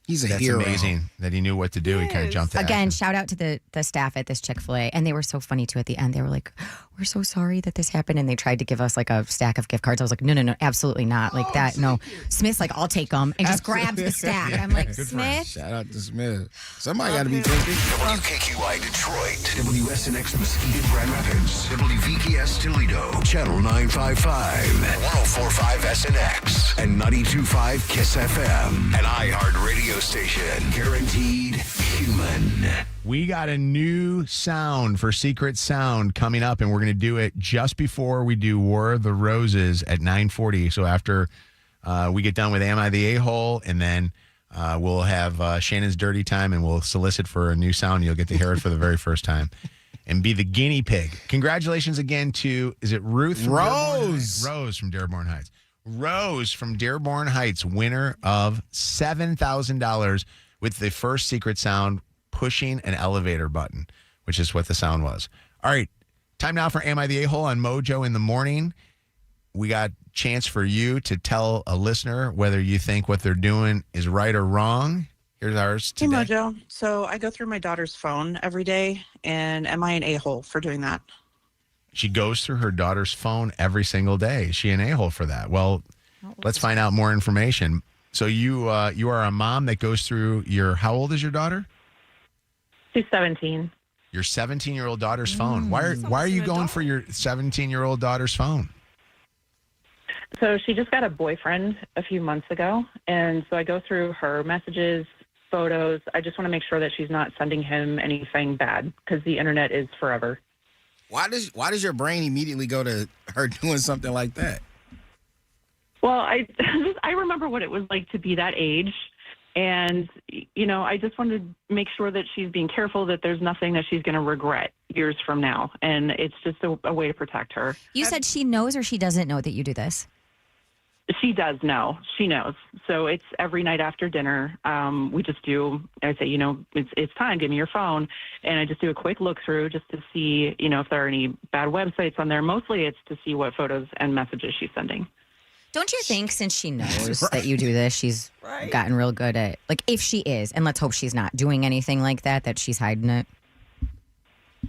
he's a that's hero. Amazing that he knew what to do. He kind of jumped in. Again, shout out to the staff at this Chick-fil-A, and they were so funny too. At the end, they were like, "We're so sorry that this happened," and they tried to give us like a stack of gift cards. I was like, "No, absolutely not like that. No." Smith's like, "I'll take them," and just grabs the stack. I'm like, Smith. Shout out to Smith. Somebody got to be thinking. WKQI Detroit, WSNX Muskegon Grand Rapids, WVKS Toledo, Channel 955, 104.5 SNX, and 92.5 KISS FM, an iHeart radio station, guaranteed human. We got a new sound for Secret Sound coming up, and we're going to do it just before we do War of the Roses at 9:40. So after we get done with Am I the A-Hole, and then we'll have Shannon's Dirty Time, and we'll solicit for a new sound. You'll get to hear it for the very first time and be the guinea pig. Congratulations again to, is it Ruth? Rose. Rose from Dearborn Heights. Rose from Dearborn Heights, winner of $7,000 with the first Secret Sound, pushing an elevator button, which is what the sound was. All right, time now for Am I the A-Hole on Mojo in the morning. We got a chance for you to tell a listener whether you think what they're doing is right or wrong. Here's ours today. Hey, Mojo. So I go through my daughter's phone every day, and am I an a-hole for doing that? She goes through her daughter's phone every single day. Is she an a-hole for that? Well, let's find out more information. So you are a mom that goes through your, how old is your daughter? She's 17. Your 17-year-old daughter's phone. Why are you going for your 17-year-old daughter's phone? So she just got a boyfriend a few months ago, and so I go through her messages, photos. I just want to make sure that she's not sending him anything bad, because the internet is forever. Why does your brain immediately go to her doing something like that? Well, I remember what it was like to be that age, and I just wanted to make sure that she's being careful, that there's nothing that she's going to regret years from now, and it's just a way to protect her. You said she knows or she doesn't know that you do this? She does know. She knows. So it's every night after dinner. We just do, I say, it's time, give me your phone. And I just do a quick look through just to see, if there are any bad websites on there. Mostly it's to see what photos and messages she's sending. Don't you think since she knows that you do this, she's gotten real good at, like, if she is, and let's hope she's not doing anything like that, that she's hiding it?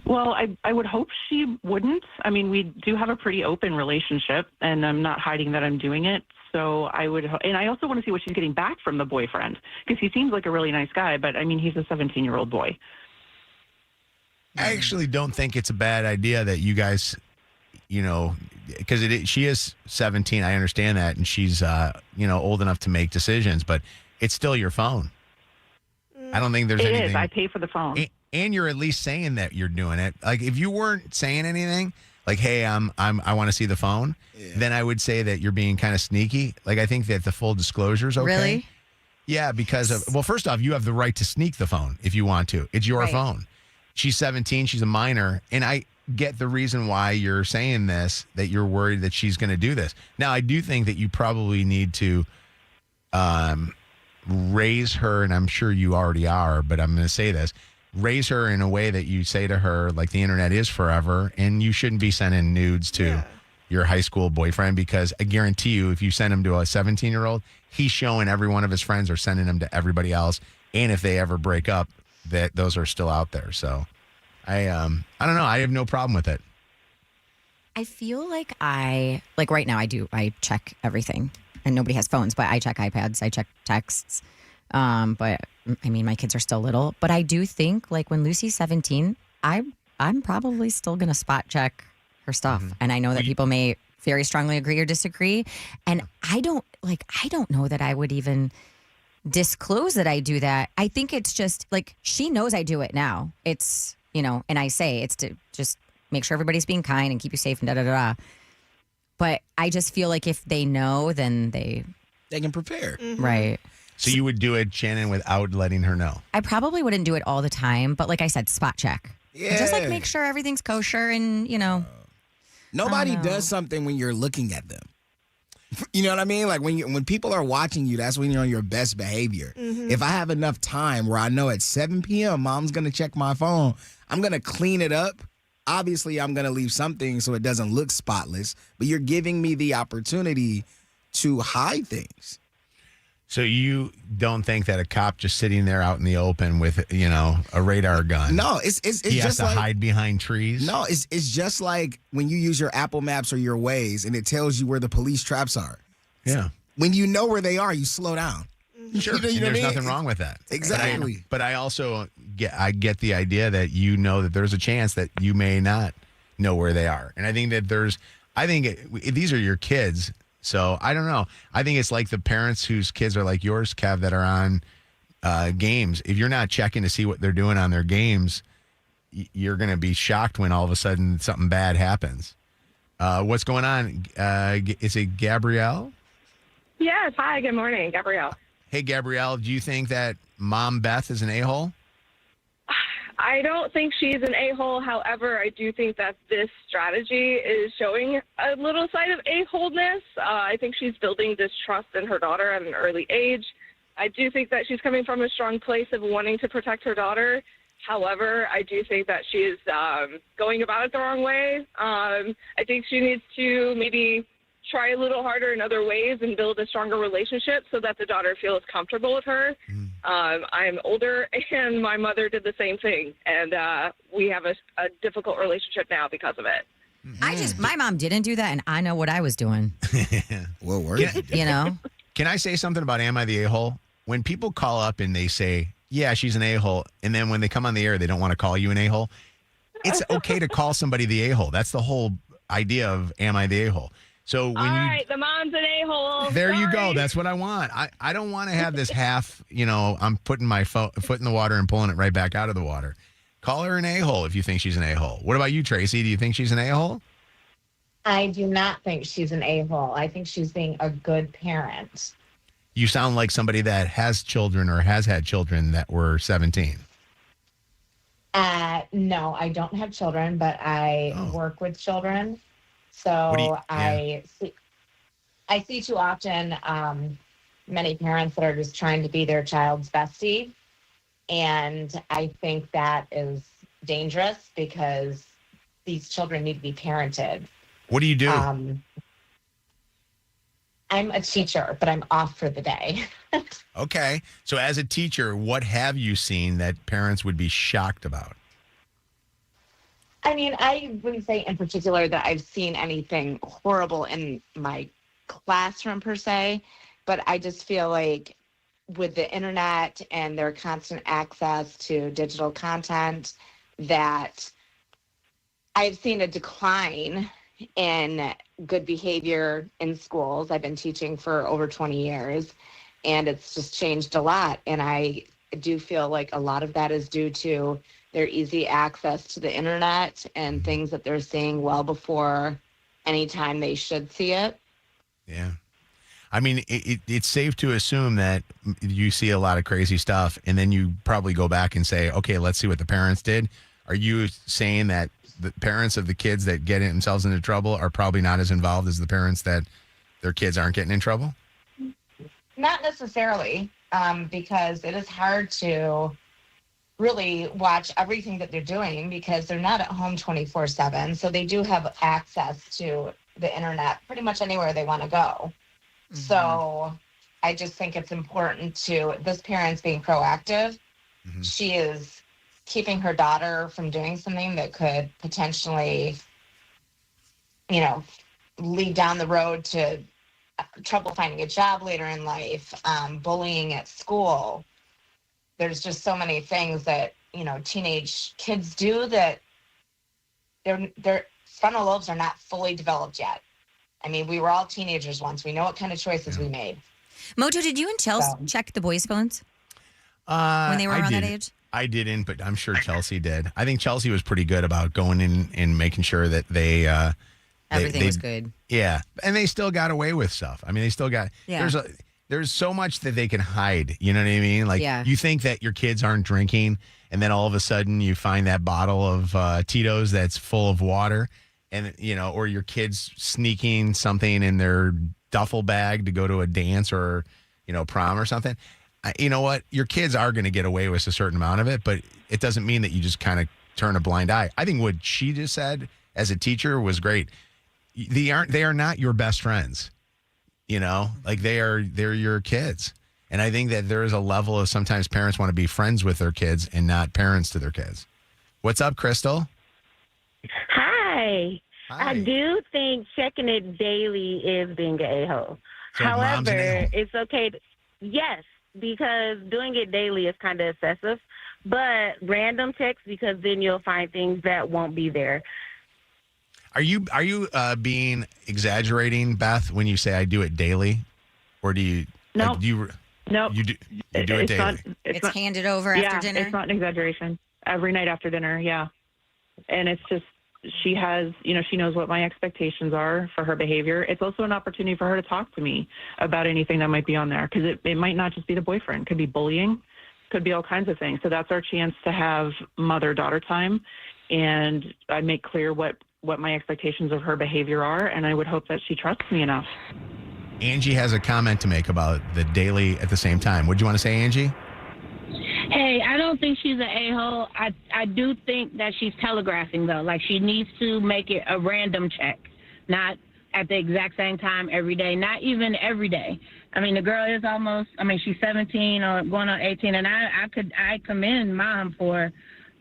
Well, I would hope she wouldn't. I mean, we do have a pretty open relationship, and I'm not hiding that I'm doing it. So I would, and I also want to see what she's getting back from the boyfriend, because he seems like a really nice guy, but I mean, he's a 17-year-old boy. I actually don't think it's a bad idea that you guys, because she is 17. I understand that, and she's old enough to make decisions, but it's still your phone. I don't think there's anything. It is. I pay for the phone. And you're at least saying that you're doing it. Like, if you weren't saying anything, like, hey, I want to see the phone, then I would say that you're being kind of sneaky. Like, I think that the full disclosure is okay. Really? Yeah, because of, well, first off, you have the right to sneak the phone if you want to. It's your phone. She's 17. She's a minor. And I get the reason why you're saying this, that you're worried that she's going to do this. Now, I do think that you probably need to raise her, and I'm sure you already are, but I'm going to say this. Raise her in a way that you say to her, like, the internet is forever, and you shouldn't be sending nudes to your high school boyfriend, because I guarantee you, if you send him to a 17-year-old, he's showing every one of his friends or sending them to everybody else. And if they ever break up, that those are still out there. So I don't know. I have no problem with it. I feel like right now I check everything, and nobody has phones, but I check iPads, I check texts. But I mean, my kids are still little, but I do think like when Lucy's 17, I'm probably still going to spot check her stuff. And I know that people may very strongly agree or disagree. And I don't know that I would even disclose that I do that. I think it's just like, she knows I do it now. It's, and I say it's to just make sure everybody's being kind and keep you safe and da-da-da-da. But I just feel like if they know, then they can prepare. Right. So you would do it, Shannon, without letting her know? I probably wouldn't do it all the time, but like I said, spot check. Yeah. Just like make sure everything's kosher and, Nobody does something when you're looking at them. You know what I mean? Like when people are watching you, that's when you're on your best behavior. If I have enough time where I know at 7 p.m. mom's going to check my phone, I'm going to clean it up. Obviously, I'm going to leave something so it doesn't look spotless, but you're giving me the opportunity to hide things. So you don't think that a cop just sitting there out in the open with, a radar gun? No, it's he just has to like, hide behind trees? No, it's just like when you use your Apple Maps or your Waze and it tells you where the police traps are. Yeah. When you know where they are, you slow down. Sure. You know there's what I mean? nothing wrong with that. Exactly. But I also get the idea that you know that there's a chance that you may not know where they are. And I think that these are your kids. So I don't know. I think it's like the parents whose kids are like yours, Kev, that are on games. If you're not checking to see what they're doing on their games, you're going to be shocked when all of a sudden something bad happens. What's going on? Is it Gabrielle? Yes. Hi. Good morning, Gabrielle. Hey, Gabrielle, do you think that Mom Beth is an a-hole? I don't think she's an a-hole. However, I do think that this strategy is showing a little side of a-holeness. I think she's building distrust in her daughter at an early age. I do think that she's coming from a strong place of wanting to protect her daughter. However, I do think that she is going about it the wrong way. I think she needs to maybe try a little harder in other ways and build a stronger relationship so that the daughter feels comfortable with her. I'm older, and my mother did the same thing, and we have a difficult relationship now because of it. My mom didn't do that, and I know what I was doing. Well, Can I say something about Am I the A-hole? When people call up and they say, yeah, she's an a-hole, and then when they come on the air, they don't want to call you an a-hole, it's okay to call somebody the a-hole. That's the whole idea of Am I the a-hole? So when the mom's an a-hole. There you go. That's what I want. I don't want to have this half, I'm putting my foot in the water and pulling it right back out of the water. Call her an a-hole if you think she's an a-hole. What about you, Tracy? Do you think she's an a-hole? I do not think she's an a-hole. I think she's being a good parent. You sound like somebody that has children or has had children that were 17. No, I don't have children, but I work with children. So I see too often many parents that are just trying to be their child's bestie. And I think that is dangerous because these children need to be parented. What do you do? I'm a teacher, but I'm off for the day. Okay. So as a teacher, what have you seen that parents would be shocked about? I mean, I wouldn't say in particular that I've seen anything horrible in my classroom per se, but I just feel like with the internet and their constant access to digital content that I've seen a decline in good behavior in schools. I've been teaching for over 20 years, and it's just changed a lot. And I do feel like a lot of that is due to their easy access to the internet and things that they're seeing well before any time they should see it. Yeah. I mean, it's safe to assume that you see a lot of crazy stuff, and then you probably go back and say, okay, let's see what the parents did. Are you saying that the parents of the kids that get themselves into trouble are probably not as involved as the parents that their kids aren't getting in trouble? Not necessarily, because it is hard to really watch everything that they're doing because they're not at home 24/7. So they do have access to the internet pretty much anywhere they want to go. Mm-hmm. So I just think it's important to this parent's being proactive. Mm-hmm. She is keeping her daughter from doing something that could potentially, lead down the road to trouble finding a job later in life, bullying at school. There's just so many things that, teenage kids do that their frontal lobes are not fully developed yet. I mean, we were all teenagers once. We know what kind of choices we made. Mojo, did you and Chelsea check the boys' phones when they were around that age? I didn't, but I'm sure Chelsea did. I think Chelsea was pretty good about going in and making sure that they everything was good. Yeah, and they still got away with stuff. I mean, they still got. Yeah. There's so much that they can hide. You know what I mean? Like, you think that your kids aren't drinking, and then all of a sudden you find that bottle of Tito's that's full of water, and or your kids sneaking something in their duffel bag to go to a dance or prom or something. You know what? Your kids are going to get away with a certain amount of it, but it doesn't mean that you just kind of turn a blind eye. I think what she just said as a teacher was great. They are not your best friends. Like they're your kids. And I think that there is a level of sometimes parents want to be friends with their kids and not parents to their kids. What's up, Crystal? Hi. I do think checking it daily is being an a-hole. So however, it's okay. Yes, because doing it daily is kind of excessive. But random checks, because then you'll find things that won't be there. Are you being exaggerating, Beth, when you say I do it daily, or do you? No. Nope. You do it daily. It's handed over after dinner. It's not an exaggeration. Every night after dinner, yeah. And it's just she has, she knows what my expectations are for her behavior. It's also an opportunity for her to talk to me about anything that might be on there, because it might not just be the boyfriend. It could be bullying, could be all kinds of things. So that's our chance to have mother-daughter time, and I make clear what my expectations of her behavior are, and I would hope that she trusts me enough. Angie has a comment to make about the daily at the same time. What do you want to say, Angie? Hey, I don't think she's an a-hole. I do think that she's telegraphing, though. Like, she needs to make it a random check, not at the exact same time every day, not even every day. I mean, the girl is she's 17 or going on 18, and I commend Mom for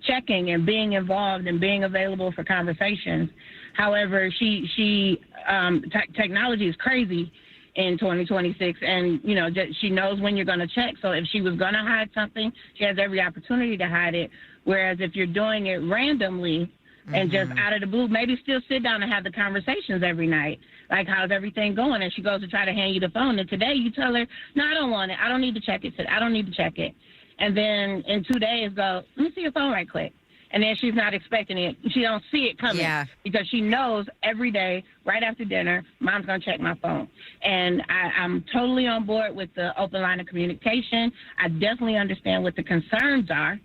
checking and being involved and being available for conversations. However, technology is crazy in 2026, and she knows when you're going to check. So if she was going to hide something, she has every opportunity to hide it. Whereas if you're doing it randomly and just out of the blue, maybe still sit down and have the conversations every night. Like, how's everything going? And she goes to try to hand you the phone, and today you tell her, no, I don't want it. I don't need to check it. I don't need to check it. And then in 2 days go, let me see your phone right quick. And then she's not expecting it. She don't see it coming because she knows every day right after dinner, Mom's going to check my phone. And I'm totally on board with the open line of communication. I definitely understand what the concerns are.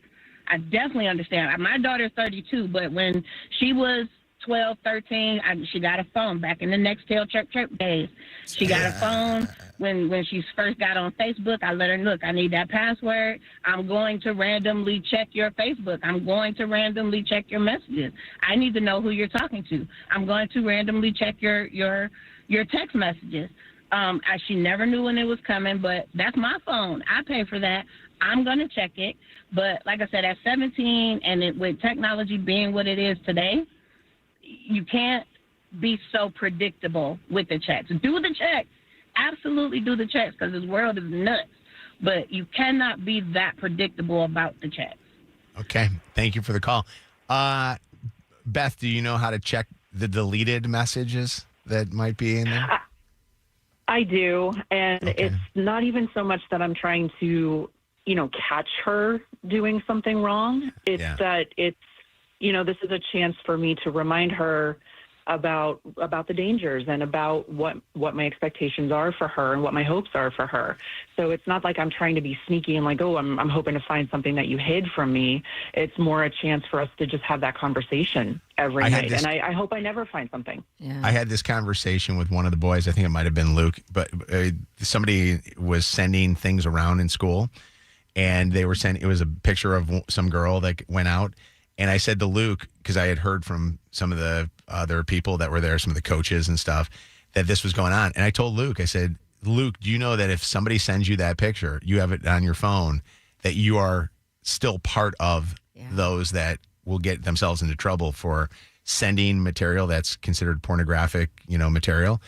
I definitely understand. My daughter's 32, but when she was 12, 13, she got a phone back in the Nextel chirp days. She got a phone when she first got on Facebook. I let her, look, I need that password. I'm going to randomly check your Facebook. I'm going to randomly check your messages. I need to know who you're talking to. I'm going to randomly check your text messages. She never knew when it was coming, but that's my phone. I pay for that. I'm going to check it. But like I said, at 17, and with technology being what it is today, you can't be so predictable with the checks. Do the checks. Absolutely do the checks, because this world is nuts. But you cannot be that predictable about the checks. Okay. Thank you for the call. Beth, do you know how to check the deleted messages that might be in there? I do. And it's not even so much that I'm trying to, catch her doing something wrong. It's that this is a chance for me to remind her about the dangers and about what my expectations are for her and what my hopes are for her. So it's not like I'm trying to be sneaky and like, oh, I'm hoping to find something that you hid from me. It's more a chance for us to just have that conversation every night. And I hope I never find something. Yeah. I had this conversation with one of the boys. I think it might have been Luke, but somebody was sending things around in school, and they were sending, it was a picture of some girl that went out. And I said to Luke, because I had heard from some of the other people that were there, some of the coaches and stuff, that this was going on. And I told Luke, I said, Luke, do you know that if somebody sends you that picture, you have it on your phone, that you are still part of those that will get themselves into trouble for sending material that's considered pornographic, material?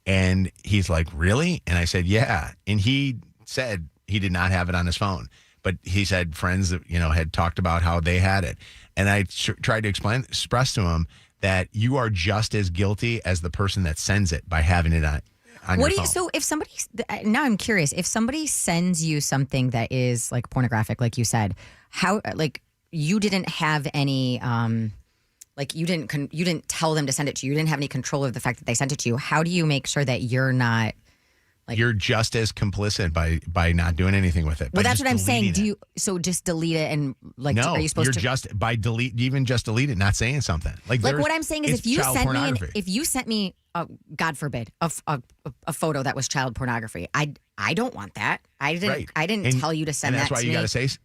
And he's like, really? And I said, yeah. And he said he did not have it on his phone. But he said friends that, had talked about how they had it. And I tried to express to him that you are just as guilty as the person that sends it by having it on your phone. So if somebody, now I'm curious, if somebody sends you something that is like pornographic, like you said, how, like you didn't have any, you didn't tell them to send it to you. You didn't have any control of the fact that they sent it to you. How do you make sure that you're not, you're just as complicit by not doing anything with it. Well, that's what I'm saying. Do you just delete it and no? Are you supposed you're to just by delete it, not saying something. Like what I'm saying is, if you sent me, God forbid, a photo that was child pornography, I don't want that. I didn't tell you to send that. And that's why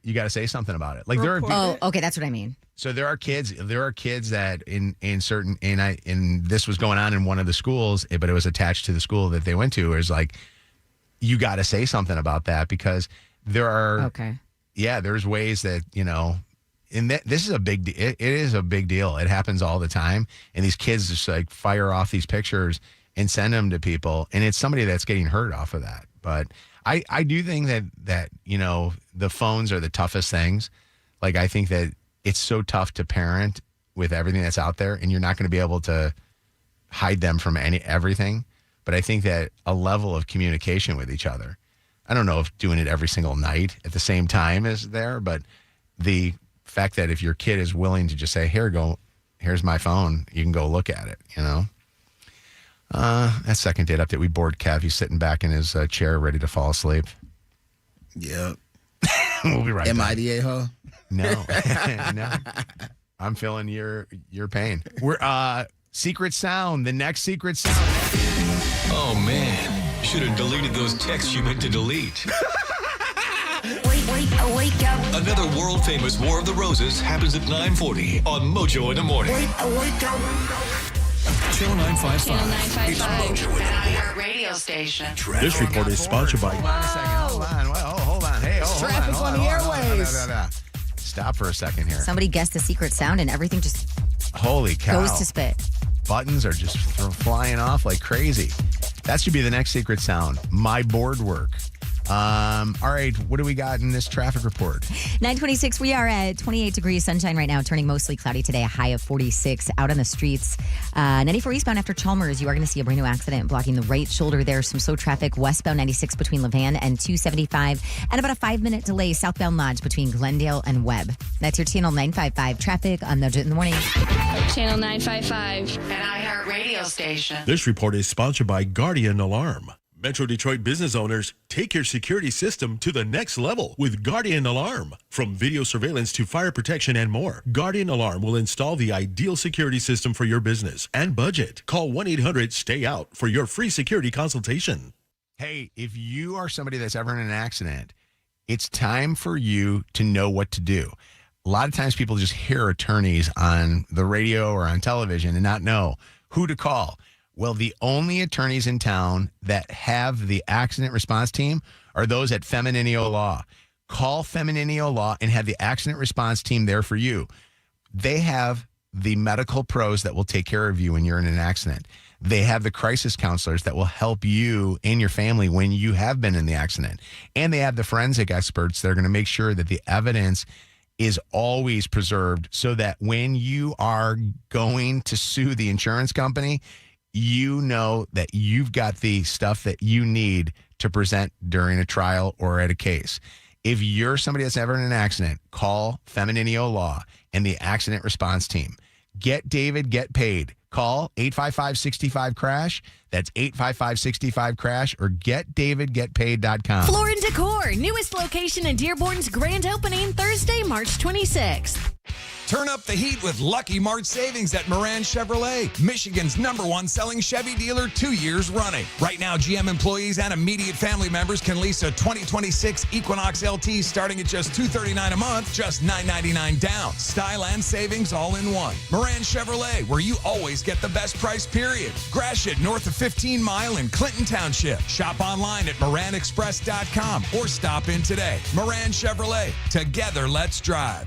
you got to say something about it. Like there are people, okay, that's what I mean. So there are kids that in certain and this was going on in one of the schools, but it was attached to the school that they went to. Is like, you got to say something about that, because there are there's ways that and this is a big deal. It is a big deal. It happens all the time, and these kids just like fire off these pictures and send them to people, and it's somebody that's getting hurt off of that. But I do think that the phones are the toughest things. Like, I think that it's so tough to parent with everything that's out there, and you're not going to be able to hide them from everything. But I think that a level of communication with each other, I don't know if doing it every single night at the same time is there, but the fact that if your kid is willing to just say, here's my phone, you can go look at it, That second date update, we bored Kev. He's sitting back in his chair ready to fall asleep. Yep. We'll be right back. MIDA, huh? No. No. I'm feeling your pain. We're secret sound, the next secret sound. Oh man, should have deleted those texts you meant to delete. Wake up. Another world famous War of the Roses happens at 9:40 on Mojo in the morning. Wake up. Channel 955. It's Mojo in the morning. Radio station. This report is sponsored by. Hold on a second. Hold on. Hey, traffic on the airways. Stop for a second here. Somebody guessed the secret sound, and everything just holy cow goes to spit. Buttons are just flying off like crazy. That should be the next secret sound. My board work. All right, what do we got in this traffic report? 9:26. We are at 28 degrees, sunshine right now, turning mostly cloudy today, a high of 46. Out on the streets, 94 eastbound after Chalmers, you are going to see a brand new accident blocking the right shoulder there. Some slow traffic westbound 96 between Levan and 275, and about a 5-minute delay southbound Lodge between Glendale and Webb. That's your Channel 955 traffic on Mojo in the morning. Channel 955, an iHeart radio station. This report is sponsored by Guardian Alarm. Metro Detroit business owners, take your security system to the next level with Guardian Alarm. From video surveillance to fire protection and more, Guardian Alarm will install the ideal security system for your business and budget. Call 1-800-STAY-OUT for your free security consultation. Hey, if you are somebody that's ever in an accident, it's time for you to know what to do. A lot of times people just hear attorneys on the radio or on television and not know who to call. Well, the only attorneys in town that have the accident response team are those at Femininio Law. Call Femininio Law and have the accident response team there for you. They have the medical pros that will take care of you when you're in an accident. They have the crisis counselors that will help you and your family when you have been in the accident. And they have the forensic experts that are going to make sure that the evidence is always preserved so that when you are going to sue the insurance company, you know that you've got the stuff that you need to present during a trial or at a case. If you're somebody that's ever in an accident, call Femininio Law and the accident response team. Get David, get paid. Call 855-65-CRASH. That's 855-65-CRASH or getdavidgetpaid.com. Floor & Decor, newest location in Dearborn's grand opening Thursday, March 26th. Turn up the heat with Lucky March savings at Moran Chevrolet, Michigan's #1 selling Chevy dealer 2 years running. Right now, GM employees and immediate family members can lease a 2026 Equinox LT starting at just $239 a month, just $999 down. Style and savings all in one. Moran Chevrolet, where you always get the best price, period. Gratiot, north of 15 Mile in Clinton Township. Shop online at moranexpress.com or stop in today. Moran Chevrolet, together let's drive.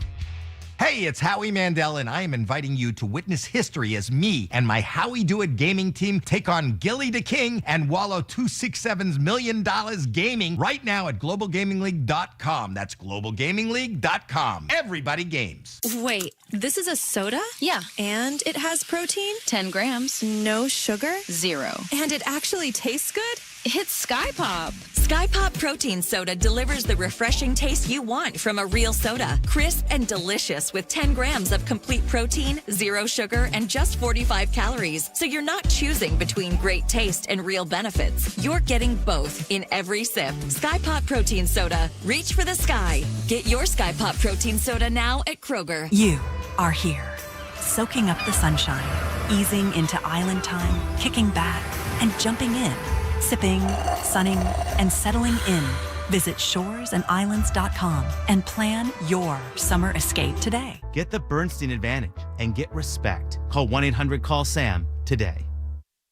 Hey, it's Howie Mandel, and I am inviting you to witness history as me and my Howie Do It gaming team take on Gilly the King and Wallow 267's $1 million gaming right now at globalgamingleague.com. That's globalgamingleague.com. Everybody games. Wait, this is a soda? Yeah. And it has protein? 10 grams. No sugar? 0. And it actually tastes good? It's Sky Pop. Sky Pop Protein Soda delivers the refreshing taste you want from a real soda. Crisp and delicious with 10 grams of complete protein, 0 sugar, and just 45 calories. So you're not choosing between great taste and real benefits. You're getting both in every sip. Sky Pop Protein Soda. Reach for the sky. Get your Sky Pop Protein Soda now at Kroger. You are here, soaking up the sunshine, easing into island time, kicking back, and jumping in. Sipping, sunning, and settling in. Visit shoresandislands.com and plan your summer escape today. Get the Bernstein advantage and get respect. Call 1-800-CALL-SAM today.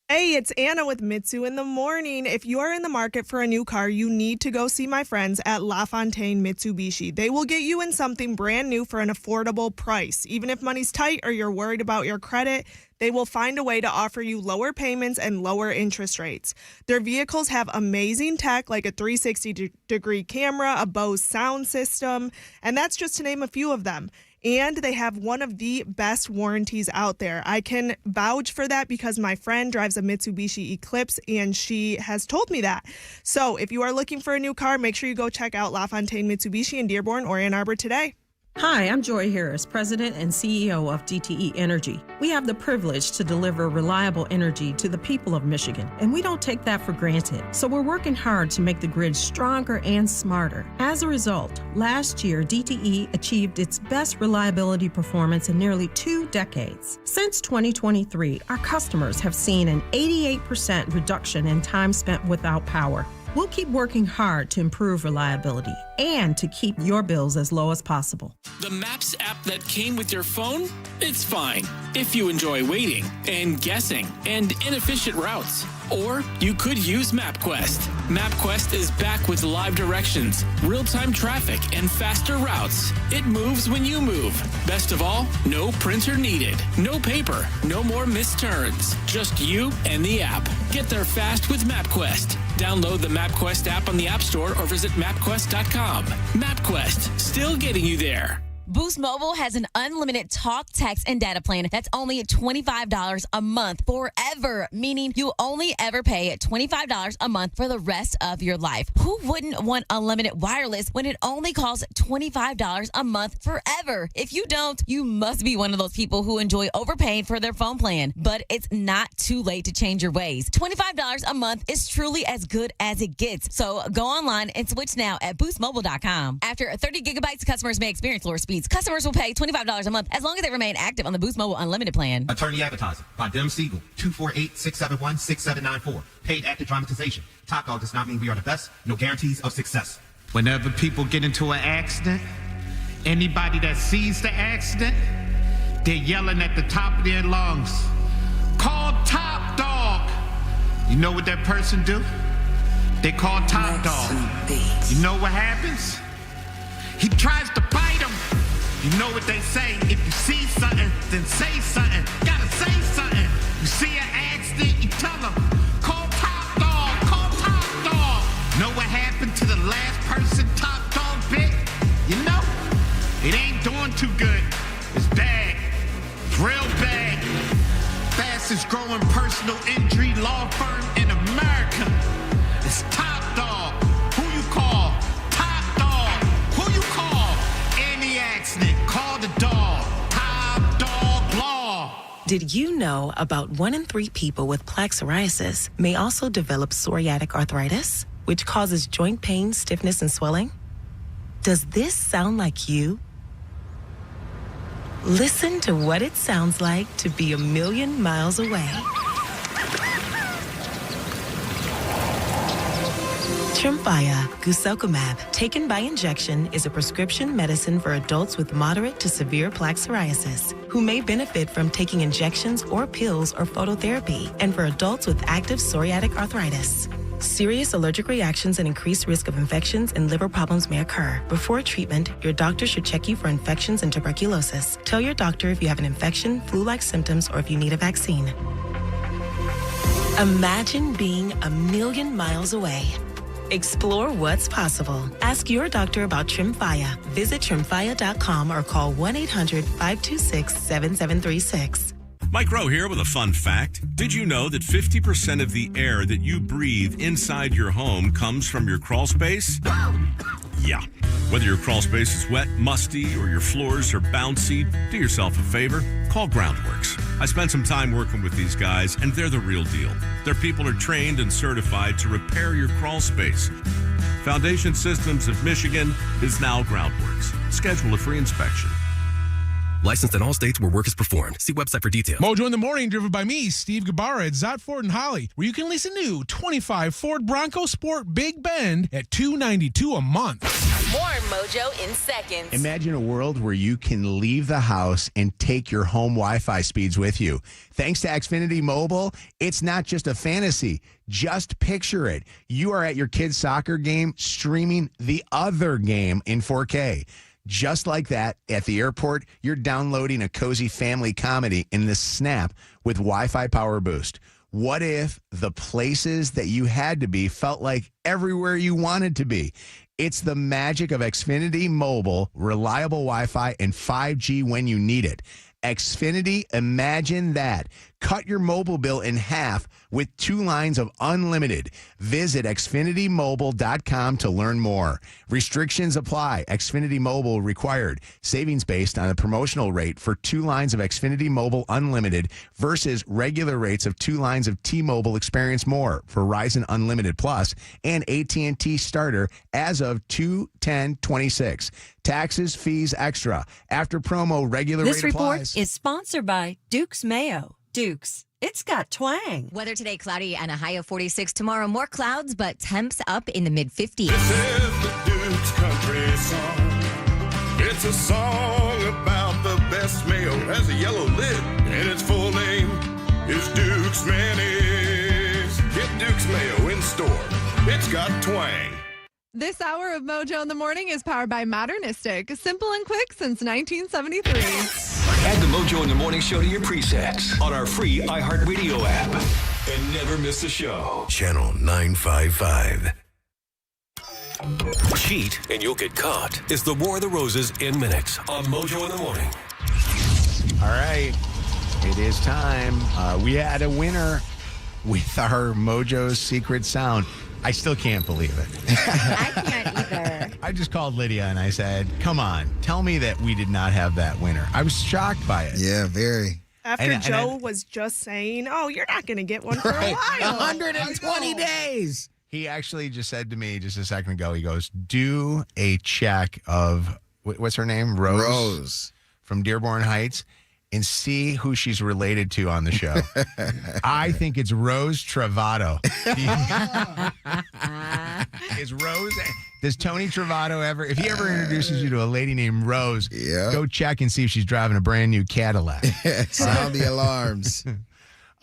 Hey, it's Anna with Mitsu in the Morning. If you are in the market for a new car, you need to go see my friends at LaFontaine Mitsubishi. They will get you in something brand new for an affordable price. Even if money's tight or you're worried about your credit, they will find a way to offer you lower payments and lower interest rates. Their vehicles have amazing tech like a 360-degree camera, a Bose sound system, and that's just to name a few of them. And they have one of the best warranties out there. I can vouch for that because my friend drives a Mitsubishi Eclipse and she has told me that. So if you are looking for a new car, make sure you go check out LaFontaine Mitsubishi in Dearborn or Ann Arbor today. Hi, I'm Joy Harris, President and CEO of DTE Energy. We have the privilege to deliver reliable energy to the people of Michigan, and we don't take that for granted. So we're working hard to make the grid stronger and smarter. As a result, last year, DTE achieved its best reliability performance in nearly 2 decades. Since 2023, our customers have seen an 88% reduction in time spent without power. We'll keep working hard to improve reliability and to keep your bills as low as possible. The Maps app that came with your phone? It's fine if you enjoy waiting and guessing and inefficient routes. Or you could use MapQuest. MapQuest is back with live directions, real-time traffic, and faster routes. It moves when you move. Best of all, no printer needed. No paper. No more missed turns. Just you and the app. Get there fast with MapQuest. Download the MapQuest app on the App Store or visit MapQuest.com. MapQuest, still getting you there. Boost Mobile has an unlimited talk, text, and data plan that's only $25 a month forever, meaning you only ever pay $25 a month for the rest of your life. Who wouldn't want unlimited wireless when it only costs $25 a month forever? If you don't, you must be one of those people who enjoy overpaying for their phone plan. But it's not too late to change your ways. $25 a month is truly as good as it gets. So go online and switch now at boostmobile.com. After 30 gigabytes, customers may experience lower speeds. Customers will pay $25 a month as long as they remain active on the Boost Mobile Unlimited plan. Attorney Advertising by Dem Siegel, 248-671-6794. Paid active dramatization. Top dog does not mean we are the best. No guarantees of success. Whenever people get into an accident, anybody that sees the accident, they're yelling at the top of their lungs, "Call Top Dog!" You know what that person do? They call Top Dog. You know what happens? He tries to bite him. You know what they say, if you see something, then say something. Gotta say something. You see an accident, you tell them, "Call Top Dog, call Top Dog." Know what happened to the last person Top Dog bit? You know, it ain't doing too good. It's bad, real bad. Fastest growing personal injury law firm in America. It's Top Dog. Who you call? Top Dog. Did you know about 1 in 3 people with plaque psoriasis may also develop psoriatic arthritis, which causes joint pain, stiffness, and swelling? Does this sound like you? Listen to what it sounds like to be a million miles away. Tremfya guselkumab, taken by injection, is a prescription medicine for adults with moderate to severe plaque psoriasis who may benefit from taking injections or pills or phototherapy, and for adults with active psoriatic arthritis. Serious allergic reactions and increased risk of infections and liver problems may occur. Before treatment, your doctor should check you for infections and tuberculosis. Tell your doctor if you have an infection, flu-like symptoms, or if you need a vaccine. Imagine being a million miles away. Explore what's possible. Ask your doctor about Tremfya. Visit Tremfya.com or call 1-800-526-7736. Mike Rowe here with a fun fact. Did you know that 50% of the air that you breathe inside your home comes from your crawl space? Yeah. Whether your crawl space is wet, musty, or your floors are bouncy, do yourself a favor. Call Groundworks. I spent some time working with these guys, and they're the real deal. Their people are trained and certified to repair your crawl space. Foundation Systems of Michigan is now Groundworks. Schedule a free inspection. Licensed in all states where work is performed. See website for details. Mojo in the Morning, driven by me, Steve Gabarra at Zott Ford and Holly, where you can lease a new 25 Ford Bronco Sport Big Bend at $292 a month. More Mojo in seconds. Imagine a world where you can leave the house and take your home Wi-Fi speeds with you. Thanks to Xfinity Mobile, it's not just a fantasy. Just picture it. You are at your kid's soccer game streaming the other game in 4K. Just like that, at the airport, you're downloading a cozy family comedy in the Snap with Wi-Fi Power Boost. What if the places that you had to be felt like everywhere you wanted to be? It's the magic of Xfinity Mobile, reliable Wi-Fi, and 5G when you need it. Xfinity, imagine that. Cut your mobile bill in half with 2 lines of unlimited. Visit xfinitymobile.com to learn more. Restrictions apply. Xfinity Mobile required. Savings based on a promotional rate for 2 lines of Xfinity Mobile Unlimited versus regular rates of 2 lines of T-Mobile Experience More, Verizon Unlimited Plus, and AT&T Starter as of 2/10/26. Taxes, fees, extra. After promo, regular This rate applies. report is sponsored by Duke's Mayo. Duke's, it's got twang. Weather today, cloudy and a high of 46. Tomorrow, more clouds, but temps up in the mid-50s. This is the Duke's Country Song. It's a song about the best mayo. Has a yellow lid, and its full name is Duke's Mayonnaise. Get Duke's Mayo in store. It's got twang. This hour of Mojo in the Morning is powered by Modernistic. Simple and quick since 1973. Add the Mojo in the Morning show to your presets on our free iHeartRadio app. And never miss a show. Channel 955. Cheat and you'll get caught is the War of the Roses in minutes on Mojo in the Morning. All right. It is time. We had a winner with our Mojo's secret sound. I still can't believe it. I can't either. I just called Lydia and I said, come on, tell me that we did not have that winner. I was shocked by it. Yeah, very. After Joe was just saying, oh, you're not going to get one for a while. 120 days. He actually just said to me just a second ago, he goes, do a check of, what's her name? Rose. From Dearborn Heights. And see who she's related to on the show. I think it's Rose Travato. Is Rose? Does Tony Travato ever, if he ever introduces you to a lady named Rose, go check and see if she's driving a brand new Cadillac. Sound the alarms.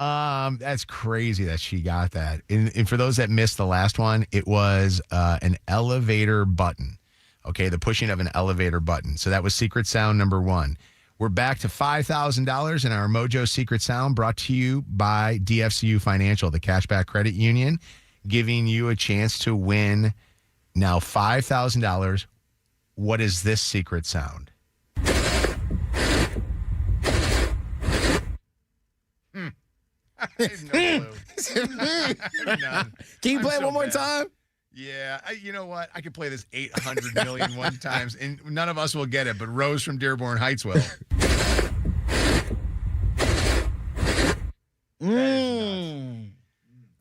That's crazy that she got that. And for those that missed the last one, it was an elevator button. Okay, the pushing of an elevator button. So that was secret sound number 1. We're back to $5,000 in our Mojo Secret Sound, brought to you by DFCU Financial, the Cashback Credit Union, giving you a chance to win now $5,000. What is this secret sound? I have no clue. Can you play it one more time? Yeah, you know what? I could play this 800 million one times, and none of us will get it, but Rose from Dearborn Heights will.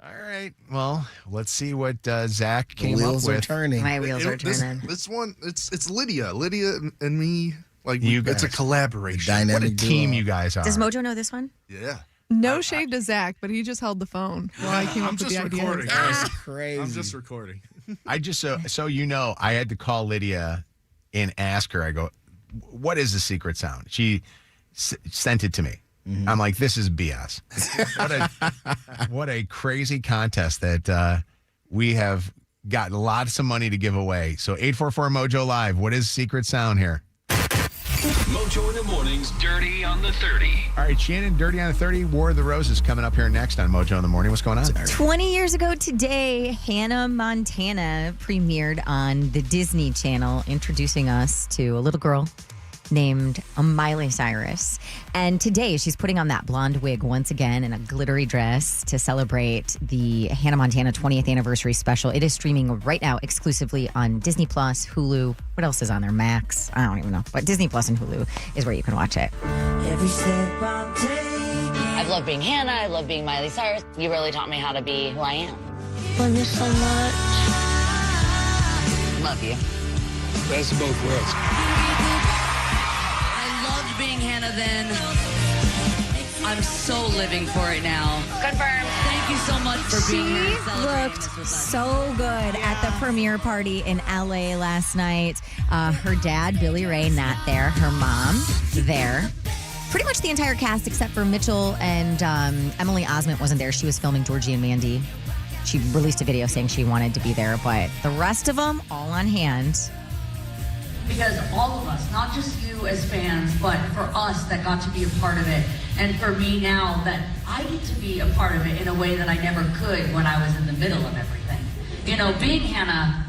All right. Well, let's see what Zach came up wheels with. are turning. My wheels are turning. This one, it's Lydia. Lydia and me, like, You it's a guys. collaboration. What a Dynamic team duo. you guys are. Does Mojo know this one? Yeah. No shade to Zach, but he just held the phone while I came up I'm with just the idea. recording. That's crazy. I'm just recording. I just so you know, I had to call Lydia and ask her. I go, "What is the secret sound?" She sent it to me. I'm like, "This is BS." What a crazy contest that we have got lots of money to give away. So 844 Mojo Live. What is secret sound here? Mojo in the mornings, Dirty on the 30. All right, Shannon, Dirty on the 30. War of the Roses coming up here next on Mojo in the morning. What's going on? 20 years ago today, Hannah Montana premiered on the Disney Channel, introducing us to a little girl named Miley Cyrus. And today she's putting on that blonde wig once again in a glittery dress to celebrate the Hannah Montana 20th anniversary special. It is streaming right now exclusively on Disney Plus, Hulu. What else is on there? Max? I don't even know. But Disney Plus and Hulu is where you can watch it. Every step I'm taking. I've loved being Hannah. I love being Miley Cyrus. You really taught me how to be who I am. Love you so much. Love you. Best of both worlds. Being Hannah then. I'm so living for it now. Confirmed. Thank you so much for being here. She looked so good at the premiere party in LA last night. Her dad, Billy Ray, not there. Her mom, there. Pretty much the entire cast except for Mitchell and Emily Osment wasn't there. She was filming Georgie and Mandy. She released a video saying she wanted to be there, but the rest of them all on hand. Because all of us, not just you as fans, but for us that got to be a part of it, and for me now that I get to be a part of it in a way that I never could when I was in the middle of everything. You know, being Hannah,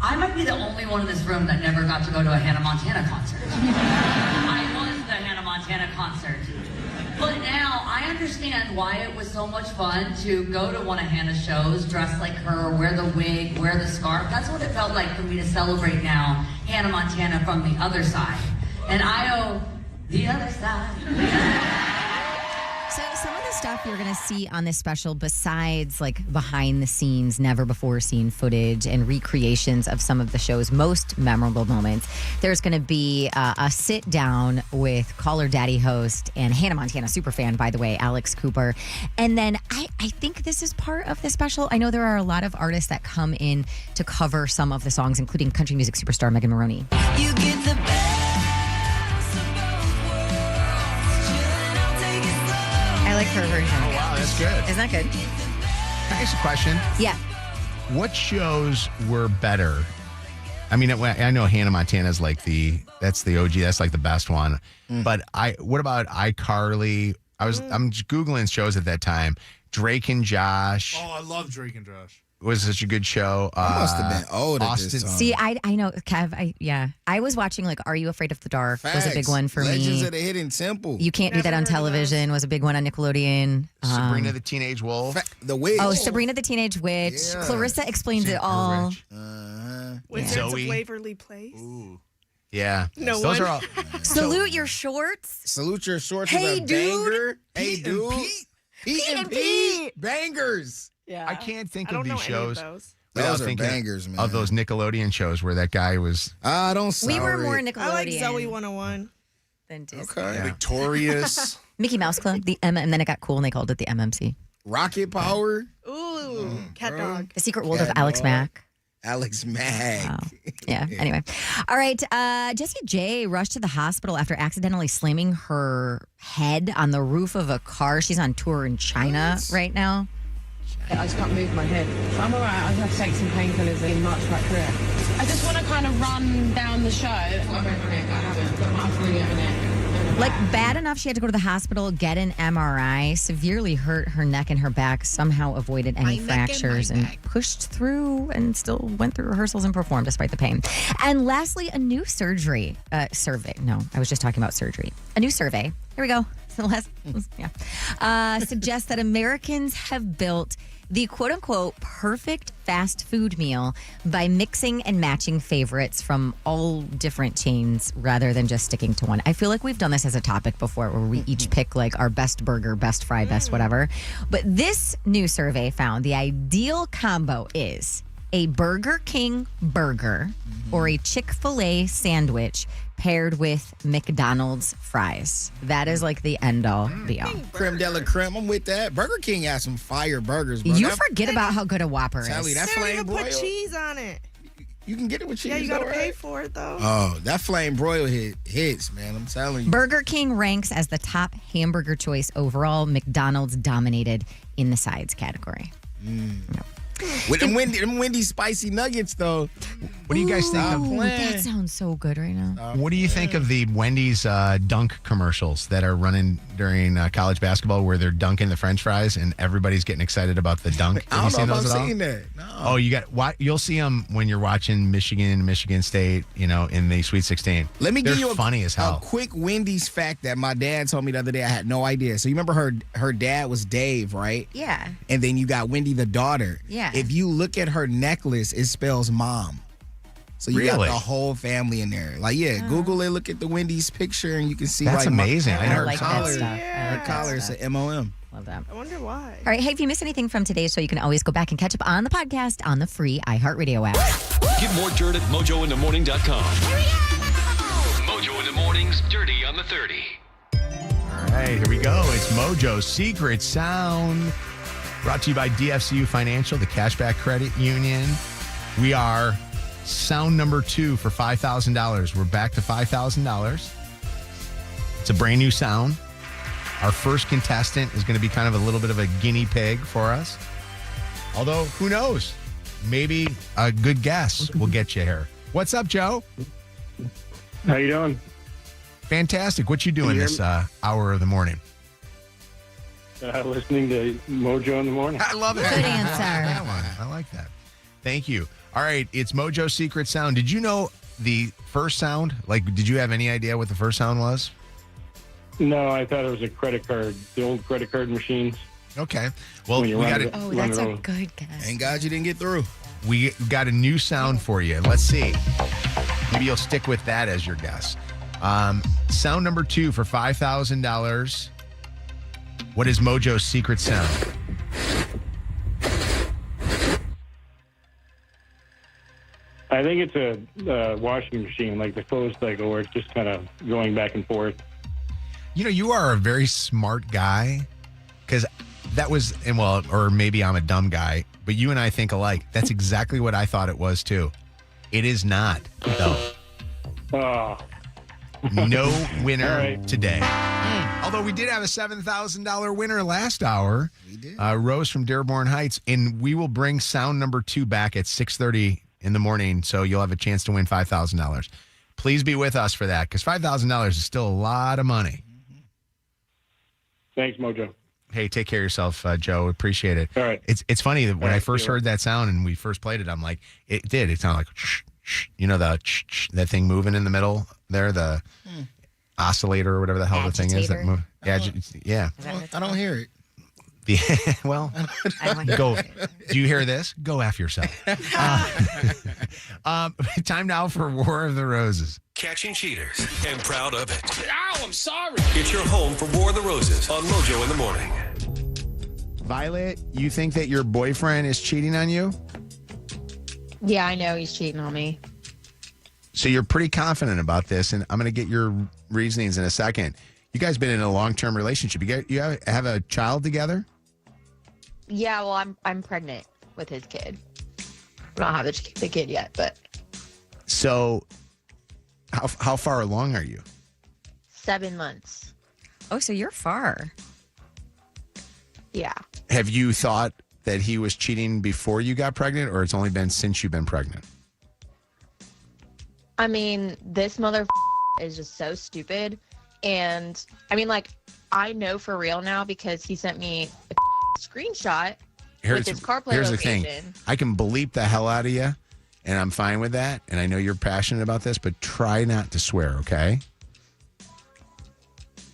I might be the only one in this room that never got to go to a Hannah Montana concert. I was the Hannah Montana concert. But now I understand why it was so much fun to go to one of Hannah's shows, dress like her, wear the wig, wear the scarf. That's what it felt like for me to celebrate now Hannah Montana from the other side. And I owe the other side. So some of the stuff you're going to see on this special, besides like behind the scenes, never before seen footage and recreations of some of the show's most memorable moments, there's going to be a sit down with Call Her Daddy host and Hannah Montana superfan, by the way, Alex Cooper. And then I think this is part of the special. I know there are a lot of artists that come in to cover some of the songs, including country music superstar Megan Maroney. You get the I like her version. Oh, wow, that's good. Isn't that good? Can I ask a question? Yeah. What shows were better? I mean, I know Hannah Montana's like that's the OG, that's like the best one. But what about iCarly? I'm just Googling shows at that time. Drake and Josh. Oh, I love Drake and Josh. Was such a good show. I must have been old at this time. See, I know, Kev. I was watching like Are You Afraid of the Dark? Facts. Was a big one for Legends me. Legends of the Hidden Temple. You Can't Do That on Television was a big one on Nickelodeon. Sabrina the Teenage Wolf. The Witch. Oh, Sabrina the Teenage Witch. Yeah. Clarissa Explains It All. Wizards Zoe. of Waverly Place. Yeah. No Those one. are all. Salute Your Shorts. Salute Your Shorts Hey, is a dude. banger. Hey, dude. Pete and Pete. Bangers. Yeah. I can't think I of don't these know any of shows. those. without Those are thinking bangers, man. Of those Nickelodeon shows where that guy was. Don't We were sour more it. Nickelodeon. I like Zoe 101. Than Disney. Okay. Yeah. Victorious. Mickey Mouse Club, and then it got cool and they called it the MMC. Rocket Power. Ooh, Cat Dog. The Secret World of Cat Alex Dog. Mack. Alex Mack. Wow. Yeah. Anyway. All right. Jessie J rushed to the hospital after accidentally slamming her head on the roof of a car. She's on tour in China right now. I just can't move my head. I'm all right. I have to take some painkillers in March right through it. I just want to kind of run down the show. I haven't, but I'm really having it. Like bad enough she had to go to the hospital, get an MRI, severely hurt her neck and her back, somehow avoided any fractures and pushed through and still went through rehearsals and performed despite the pain. And lastly, a new survey. No, I was just talking about surgery. A new survey. Here we go. Suggests that Americans have built the quote-unquote perfect fast food meal by mixing and matching favorites from all different chains rather than just sticking to one. I feel like we've done this as a topic before where we each pick like our best burger, best fry, best whatever. But this new survey found the ideal combo is a Burger King burger or a Chick-fil-A sandwich paired with McDonald's fries. That is like the end-all, be-all. Creme de la creme. I'm with that. Burger King has some fire burgers, bro. You forget about how good a Whopper is. Tell me, that They don't flame even broil. put cheese on it. You can get it with cheese. Yeah, you gotta though, pay right? for it though. Oh, that flame broil hits, man. I'm telling you. Burger King ranks as the top hamburger choice overall. McDonald's dominated in the sides category. With them Wendy's spicy nuggets, though. What do you guys think of? That sounds so good right now. What do you think of the Wendy's dunk commercials that are running during college basketball where they're dunking the French fries and everybody's getting excited about the dunk? I Have you don't seen know if those I've at all? seen that. No. Oh, you'll see them when you're watching Michigan State, in the Sweet 16. Let me They're give you funny as hell. a quick Wendy's fact that my dad told me the other day. I had no idea. So you remember her dad was Dave, right? Yeah. And then you got Wendy the daughter. Yeah. If you look at her necklace, it spells mom. So you got Really? the whole family in there. Like, Google it, look at the Wendy's picture, and you can see That's like amazing. I And never her like that collar, stuff. I like her that collar is stuff. a MOM. Love that. I wonder why. All right, hey, if you missed anything from today's show, you can always go back and catch up on the podcast on the free iHeartRadio app. Get more dirt at mojointhemorning.com. Mojo in the Morning's Dirty on the 30. All right, here we go. It's Mojo's Secret Sound. Brought to you by DFCU Financial, the Cashback Credit Union. We are sound number 2 for $5,000. We're back to $5,000. It's a brand new sound. Our first contestant is going to be kind of a little bit of a guinea pig for us. Although, who knows? Maybe a good guess will get you here. What's up, Joe? How you doing? Fantastic. What you doing Can you this hear hour of the morning? Listening to Mojo in the morning. I love it. Good answer. That one. I like that. Thank you. All right, it's Mojo's Secret Sound. Did you know the first sound? Like, did you have any idea what the first sound was? No, I thought it was a credit card, the old credit card machines. Okay. Well, When you we run got it- it. Oh, run that's it a over. good guess. Thank God you didn't get through. We got a new sound for you. Let's see. Maybe you'll stick with that as your guess. Sound number 2 for $5,000. What is Mojo's secret sound? I think it's a washing machine, like the clothes cycle, where it's just kind of going back and forth. You are a very smart guy because that was, or maybe I'm a dumb guy, but you and I think alike. That's exactly what I thought it was too. It is not, though. Oh. No winner All right. today. Although we did have a $7,000 winner last hour. We did. Rose from Dearborn Heights. And we will bring sound number 2 back at 6:30 in the morning. So you'll have a chance to win $5,000. Please be with us for that because $5,000 is still a lot of money. Thanks, Mojo. Hey, take care of yourself, Joe. Appreciate it. All right. It's funny that when I first see you. heard that sound and we first played it, I'm like, it did. It sounded like, shh, shh. That thing moving in the middle there, the oscillator or whatever the hell the thing is. That Agitator. Yeah. I don't hear it. Well, go. Do you hear this? Go F yourself. Time now for War of the Roses. Catching cheaters and proud of it. Ow, I'm sorry. It's your home for War of the Roses on Mojo in the Morning. Violet, you think that your boyfriend is cheating on you? Yeah, I know he's cheating on me. So you're pretty confident about this, and I'm going to get your reasonings in a second. You guys been in a long-term relationship. You have a child together? Yeah, well, I'm pregnant with his kid. I don't have the kid yet, but So how far along are you? 7 months. Oh, so you're far. Yeah. Have you thought that he was cheating before you got pregnant, or it's only been since you've been pregnant? I mean, this mother is just so stupid. And I mean, like, I know for real now because he sent me a screenshot with his CarPlay here's location. the thing. I can bleep the hell out of you, and I'm fine with that. And I know you're passionate about this, but try not to swear, okay?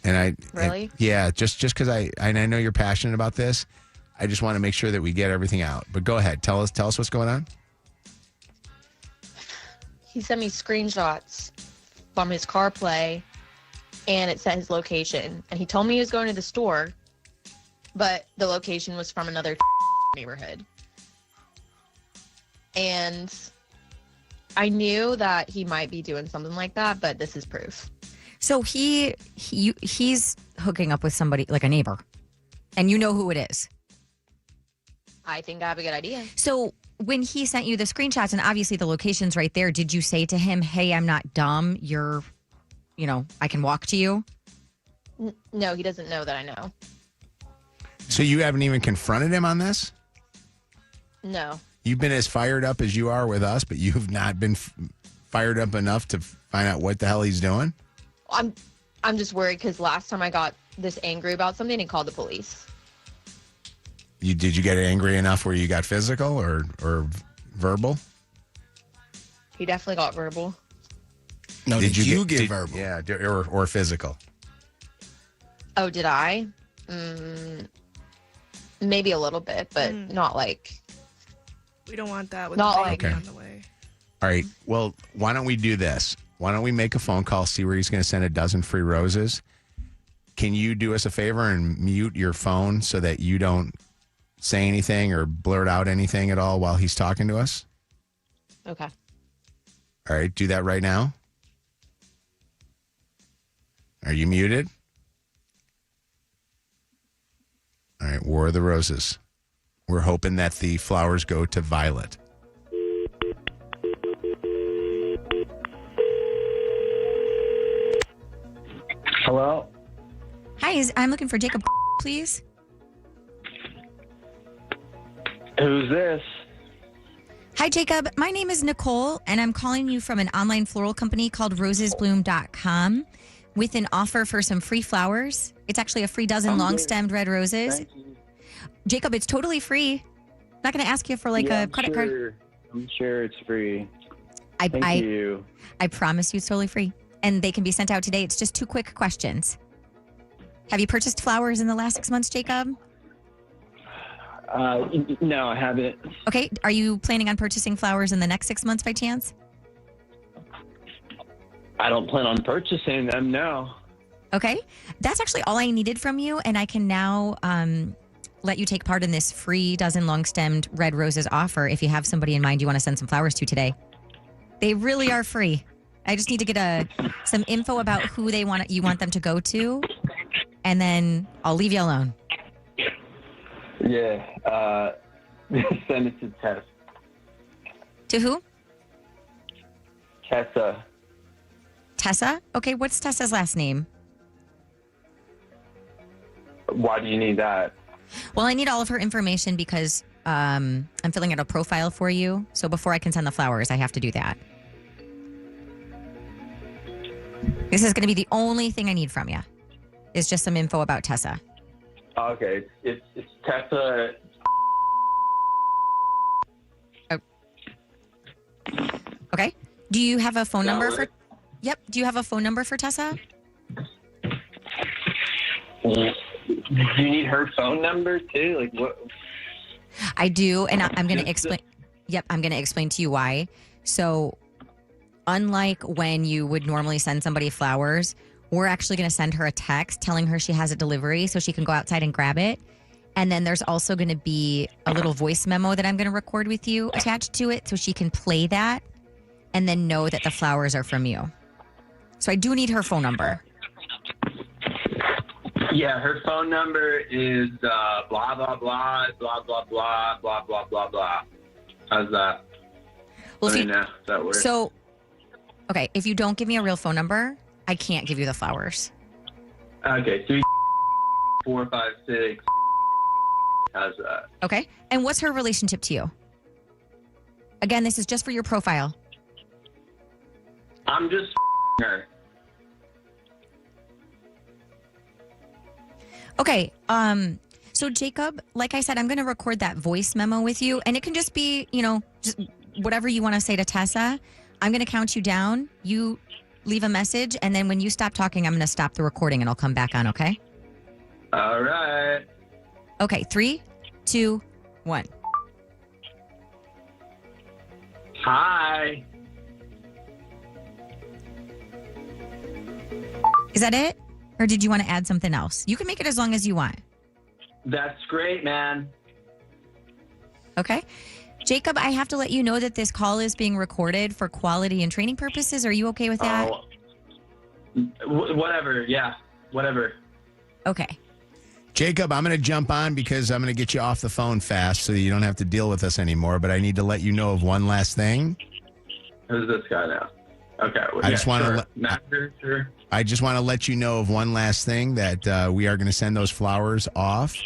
And Really? yeah, just because I know you're passionate about this, I just want to make sure that we get everything out. But go ahead. Tell us what's going on. He sent me screenshots from his CarPlay, and it said his location. And he told me he was going to the store, but the location was from another neighborhood. And I knew that he might be doing something like that, but this is proof. So he's hooking up with somebody, like a neighbor, and you know who it is. I think I have a good idea. So when he sent you the screenshots, and obviously the location's right there, did you say to him, hey, I'm not dumb, I can walk to you? No, he doesn't know that I know. So you haven't even confronted him on this? No. You've been as fired up as you are with us, but you've not been fired up enough to find out what the hell he's doing? I'm just worried because last time I got this angry about something, he called the police. Did you get angry enough where you got physical or verbal? He definitely got verbal. No, did you get verbal? Yeah, or physical. Oh, did I? Maybe a little bit, but not like. We don't want that with not the baby okay. on the way. All right. Well, why don't we do this? Why don't we make a phone call, see where he's going to send a dozen free roses? Can you do us a favor and mute your phone so that you don't say anything or blurt out anything at all while he's talking to us? Okay. All right. Do that right now. Are you muted? All right. War of the Roses. We're hoping that the flowers go to Violet. Hello? Hi, I'm looking for Jacob, please. Who's this? Hi, Jacob. My name is Nicole, and I'm calling you from an online floral company called rosesbloom.com with an offer for some free flowers. It's actually a free dozen long-stemmed red roses. Thank you. Jacob, it's totally free. I'm not going to ask you for a credit card. I'm sure it's free. Thank you. I promise you it's totally free. And they can be sent out today. It's just 2 quick questions. Have you purchased flowers in the last 6 months, Jacob? No, I haven't. Okay. Are you planning on purchasing flowers in the next 6 months by chance? I don't plan on purchasing them, no. Okay. That's actually all I needed from you. And I can now let you take part in this free dozen long-stemmed red roses offer if you have somebody in mind you want to send some flowers to today. They really are free. I just need to get some info about who you want them to go to, and then I'll leave you alone. Yeah. Send it to Tess. To who? Tessa. Tessa? Okay, what's Tessa's last name? Why do you need that? Well, I need all of her information because I'm filling out a profile for you. So before I can send the flowers, I have to do that. This is going to be the only thing I need from you. Is just some info about Tessa. Okay, it's Tessa. Okay. Do you have a phone number for? it? Yep. Do you have a phone number for Tessa? Do you need her phone number too? Like what? I do, and I'm going to explain. Yep, I'm going to explain to you why. So, unlike when you would normally send somebody flowers, we're actually going to send her a text telling her she has a delivery so she can go outside and grab it. And then there's also going to be a little voice memo that I'm going to record with you attached to it so she can play that and then know that the flowers are from you. So I do need her phone number. Yeah, her phone number is blah blah blah blah blah blah blah blah blah blah. How's that? Well, Let me know if that works. So, okay, if you don't give me a real phone number, I can't give you the flowers. Okay, 3, 4, 5, 6. How's that? Okay. And what's her relationship to you? Again, this is just for your profile. I'm just her. Okay. So Jacob, like I said, I'm going to record that voice memo with you, and it can just be, just whatever you want to say to Tessa. I'm going to count you down. You leave a message, and then when you stop talking, I'm going to stop the recording, and I'll come back on, okay? All right. Okay, 3, 2, 1. Hi. Is that it? Or did you want to add something else? You can make it as long as you want. That's great, man. Okay. Jacob, I have to let you know that this call is being recorded for quality and training purposes. Are you okay with that? Whatever. Yeah. Whatever. Okay. Jacob, I'm going to jump on because I'm going to get you off the phone fast so that you don't have to deal with us anymore. But I need to let you know of one last thing. Who's this guy now? Okay. Well, I just want to sure. I just want to let you know of one last thing that we are going to send those flowers off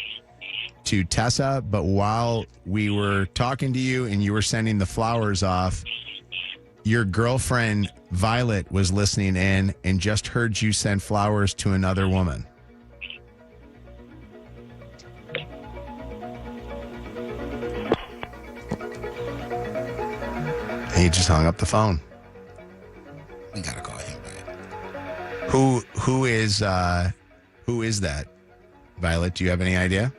to Tessa. But while we were talking to you and you were sending the flowers off, your girlfriend Violet was listening in and just heard you send flowers to another woman. And he just hung up the phone. We gotta call him back. Who is that? Violet, do you have any idea?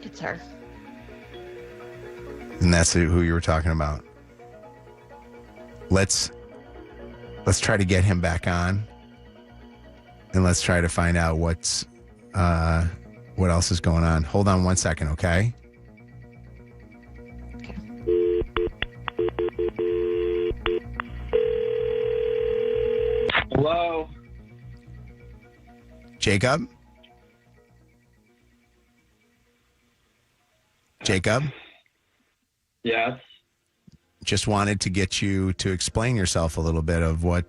It's her. And that's who you were talking about. Let's try to get him back on, and let's try to find out what else is going on. Hold on 1 second, okay? Hello. Jacob? Jacob? Yes. Just wanted to get you to explain yourself a little bit of what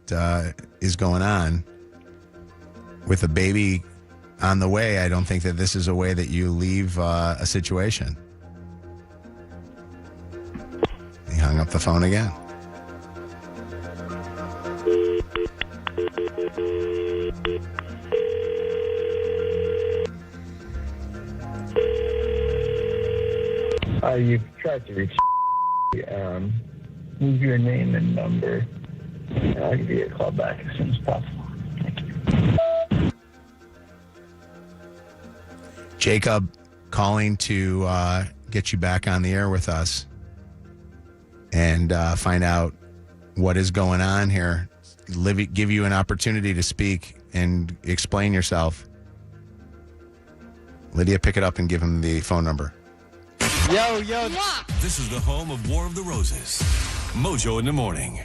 is going on. With a baby on the way, I don't think that this is a way that you leave a situation. He hung up the phone again. You've tried to reach leave your name and number. I'll give you a call back as soon as possible. Thank you. Jacob calling to get you back on the air with us and find out what is going on here. Give you an opportunity to speak and explain yourself. Lydia, pick it up and give him the phone number. Yo. This is the home of War of the Roses. Mojo in the morning.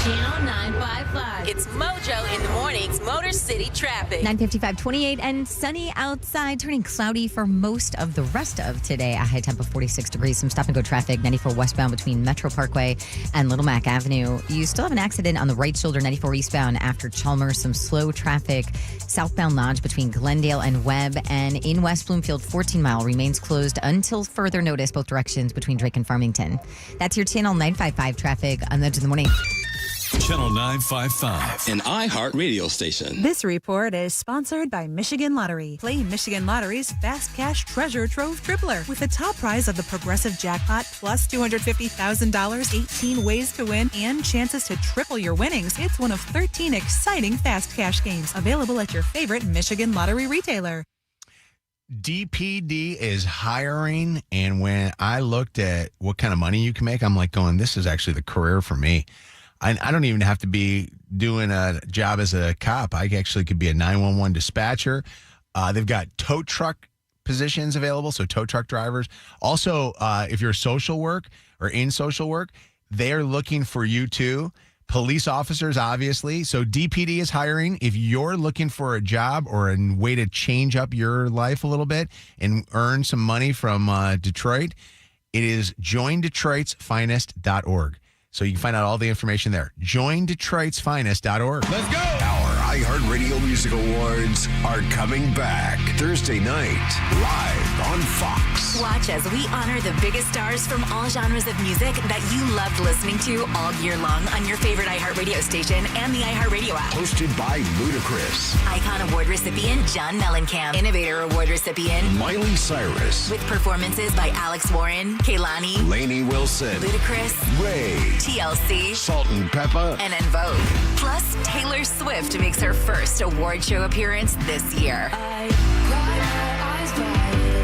Channel 955. It's Mojo in the mornings. Motor City traffic. 9:55, 28 and sunny outside, turning cloudy for most of the rest of today. A high temp of 46 degrees. Some stop and go traffic. 94 westbound between Metro Parkway and Little Mac Avenue. You still have an accident on the right shoulder, 94 eastbound after Chalmers. Some slow traffic. Southbound Lodge between Glendale and Webb. And in West Bloomfield, 14 Mile remains closed until further notice, both directions between Drake and Farmington. That's your Channel 955 traffic on the morning. Channel 955. An iHeart radio station. This report is sponsored by Michigan Lottery. Play Michigan Lottery's Fast Cash Treasure Trove Tripler with the top prize of the Progressive Jackpot plus $250,000, 18 ways to win, and chances to triple your winnings. It's one of 13 exciting Fast Cash games available at your favorite Michigan Lottery retailer. DPD is hiring, and when I looked at what kind of money you can make, I'm like going, this is actually the career for me. I don't even have to be doing a job as a cop. I actually could be a 911 dispatcher. They've got tow truck positions available, so tow truck drivers. Also, if you're social work or in social work, they're looking for you too. Police officers, obviously. So DPD is hiring. If you're looking for a job or a way to change up your life a little bit and earn some money from Detroit, it is joindetroitsfinest.org. So you can find out all the information there. JoinDetroitsFinest.org. Let's go! Our iHeartRadio Music Awards are coming back Thursday night, live on Fox. Watch as we honor the biggest stars from all genres of music that you loved listening to all year long on your favorite iHeartRadio station and the iHeartRadio app. Hosted by Ludacris. Icon Award recipient John Mellencamp. Innovator Award recipient Miley Cyrus. With performances by Alex Warren, Kehlani, Lainey Wilson. Ludacris, Ray. TLC, Salt and Pepper. and En Vogue. Plus, Taylor Swift makes her first award show appearance this year. I cried my eyes wide.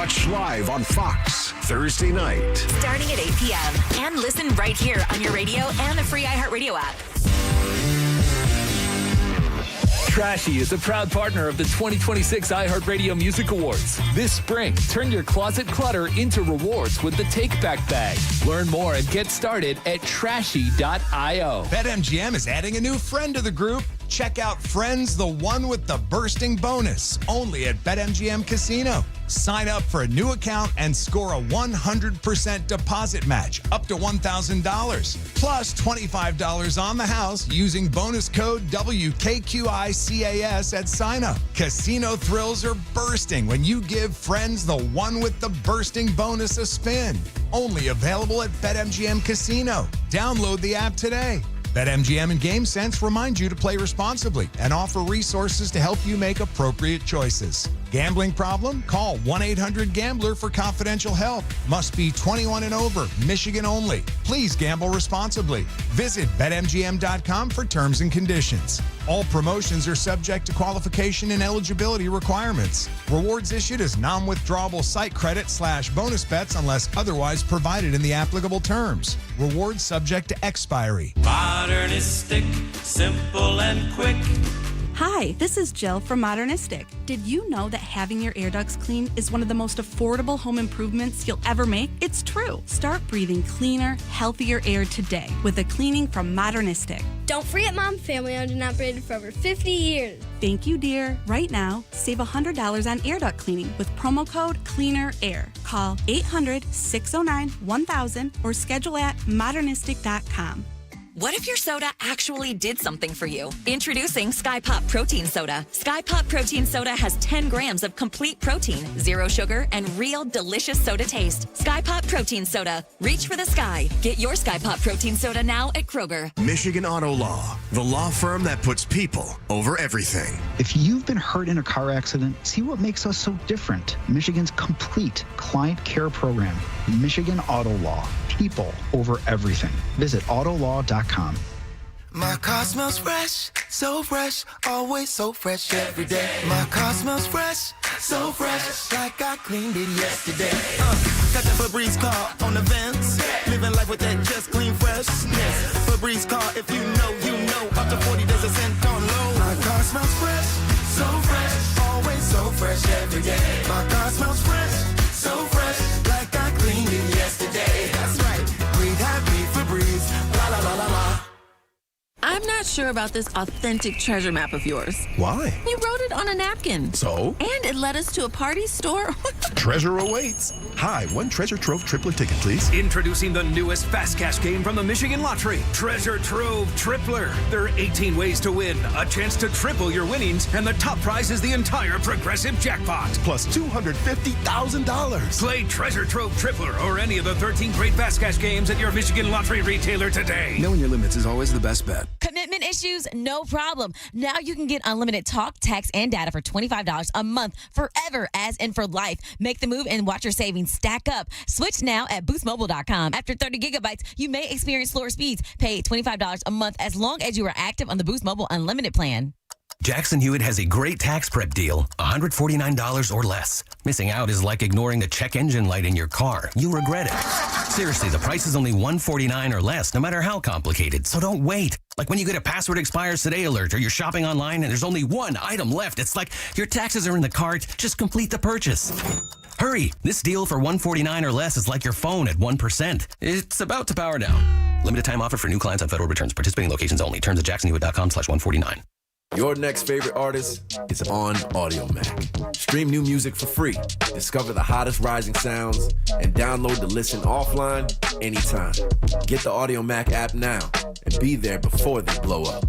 Watch live on Fox Thursday night. Starting at 8 p.m. And listen right here on your radio and the free iHeartRadio app. Trashy is a proud partner of the 2026 iHeartRadio Music Awards. This spring, turn your closet clutter into rewards with the Take Back bag. Learn more and get started at trashy.io. BetMGM is adding a new friend to the group. Check out Friends, the one with the bursting bonus, only at BetMGM Casino. Sign up for a new account and score a 100% deposit match up to $1,000. Plus $25 on the house using bonus code WKQICAS at sign up. Casino thrills are bursting when you give Friends, the one with the bursting bonus, a spin. Only available at BetMGM Casino. Download the app today. BetMGM and GameSense remind you to play responsibly and offer resources to help you make appropriate choices. Gambling problem? Call 1-800-GAMBLER for confidential help. Must be 21 and over. Michigan only. Please gamble responsibly. Visit BetMGM.com for terms and conditions. All promotions are subject to qualification and eligibility requirements. Rewards issued as non-withdrawable site credit / bonus bets unless otherwise provided in the applicable terms. Rewards subject to expiry. Modernistic, simple and quick. Hi, this is Jill from Modernistic. Did you know that having your air ducts cleaned is one of the most affordable home improvements you'll ever make? It's true. Start breathing cleaner, healthier air today with a cleaning from Modernistic. Don't forget, Mom, family owned and operated for over 50 years. Thank you, dear. Right now, save $100 on air duct cleaning with promo code CLEANERAIR. Call 800-609-1000 or schedule at modernistic.com. What if your soda actually did something for you? Introducing Sky Pop Protein Soda. Sky Pop Protein Soda has 10 grams of complete protein, 0 sugar, and real delicious soda taste. Sky Pop Protein Soda. Reach for the sky. Get your Sky Pop Protein Soda now at Kroger. Michigan Auto Law, the law firm that puts people over everything. If you've been hurt in a car accident, see what makes us so different. Michigan's complete client care program. Michigan Auto Law. People over everything. Visit autolaw.com. My car smells fresh, so fresh, always so fresh every day. My car smells fresh, so fresh, like I cleaned it yesterday. Got that Febreze car on the vents, living life with that just clean freshness. Febreze car, if you know, you know, up to 40 days a cent on low. My car smells fresh, so fresh, always so fresh every day. My car smells fresh, so fresh, like I cleaned it yesterday. That's right, breathe happy Febreze, la la la la la. I'm not sure about this authentic treasure map of yours. Why? You wrote it on a napkin. So? And it led us to a party store. Treasure awaits. Hi, one Treasure Trove Tripler ticket, please. Introducing the newest fast cash game from the Michigan Lottery, Treasure Trove Tripler. There are 18 ways to win, a chance to triple your winnings, and the top prize is the entire progressive jackpot. Plus $250,000. Play Treasure Trove Tripler or any of the 13 great fast cash games at your Michigan Lottery retailer today. Knowing your limits is always the best bet. Commitment issues? No problem. Now you can get unlimited talk, text, and data for $25 a month forever, as in for life. Make the move and watch your savings stack up. Switch now at boostmobile.com. After 30 gigabytes, you may experience slower speeds. Pay $25 a month as long as you are active on the Boost Mobile Unlimited plan. Jackson Hewitt has a great tax prep deal, $149 or less. Missing out is like ignoring the check engine light in your car. You'll regret it. Seriously, the price is only $149 or less, no matter how complicated. So don't wait. Like when you get a password expires today alert, or you're shopping online and there's only one item left. It's like your taxes are in the cart. Just complete the purchase. Hurry! This deal for $149 or less is like your phone at 1%. It's about to power down. Limited time offer for new clients on federal returns. Participating locations only. Terms at jacksonhewitt.com/149. Your next favorite artist is on Audio Mac. Stream new music for free. Discover the hottest rising sounds and download the listen offline anytime. Get the Audio Mac app now and be there before they blow up.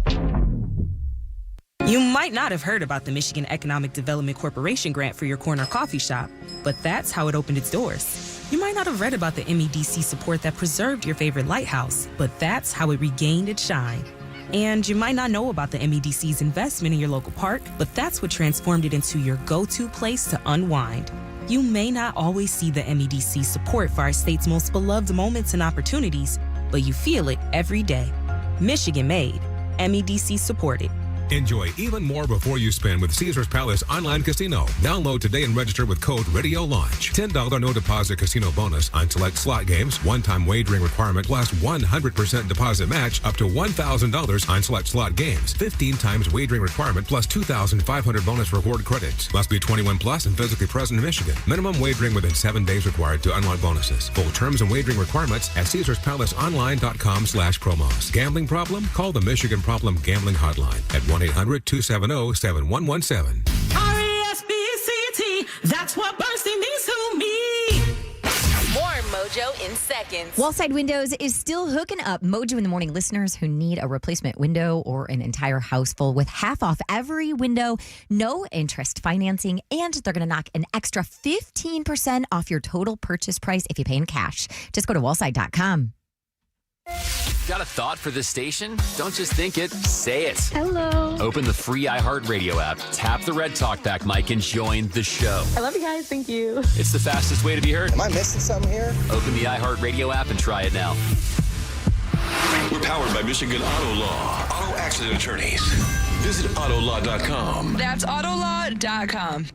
You might not have heard about the Michigan Economic Development Corporation grant for your corner coffee shop, but that's how it opened its doors. You might not have read about the MEDC support that preserved your favorite lighthouse, but that's how it regained its shine. And you might not know about the MEDC's investment in your local park, but that's what transformed it into your go-to place to unwind. You may not always see the MEDC support for our state's most beloved moments and opportunities, but you feel it every day. Michigan made, MEDC supported. Enjoy even more before you spend with Caesars Palace Online Casino. Download today and register with code Radio Launch. $10 no deposit casino bonus on select slot games. One-time wagering requirement plus 100% deposit match up to $1,000 on select slot games. 15 times wagering requirement plus 2,500 bonus reward credits. Must be 21 plus and physically present in Michigan. Minimum wagering within 7 days required to unlock bonuses. Full terms and wagering requirements at CaesarsPalaceOnline.com/promos. Gambling problem? Call the Michigan Problem Gambling Hotline at 1-800-270-7117. R-E-S-P-C-T, that's what bursting means to me. More Mojo in seconds. Wallside Windows is still hooking up Mojo in the Morning listeners who need a replacement window or an entire house full with half off every window, no interest financing, and they're going to knock an extra 15% off your total purchase price if you pay in cash. Just go to wallside.com. Got a thought for this station? Don't just think it, say it. Hello. Open the free iHeartRadio app, tap the red talkback mic, and join the show. I love you guys. Thank you. It's the fastest way to be heard. Am I missing something here? Open the iHeartRadio app and try it now. We're powered by Michigan Auto Law. Auto accident attorneys. Visit autolaw.com. That's autolaw.com.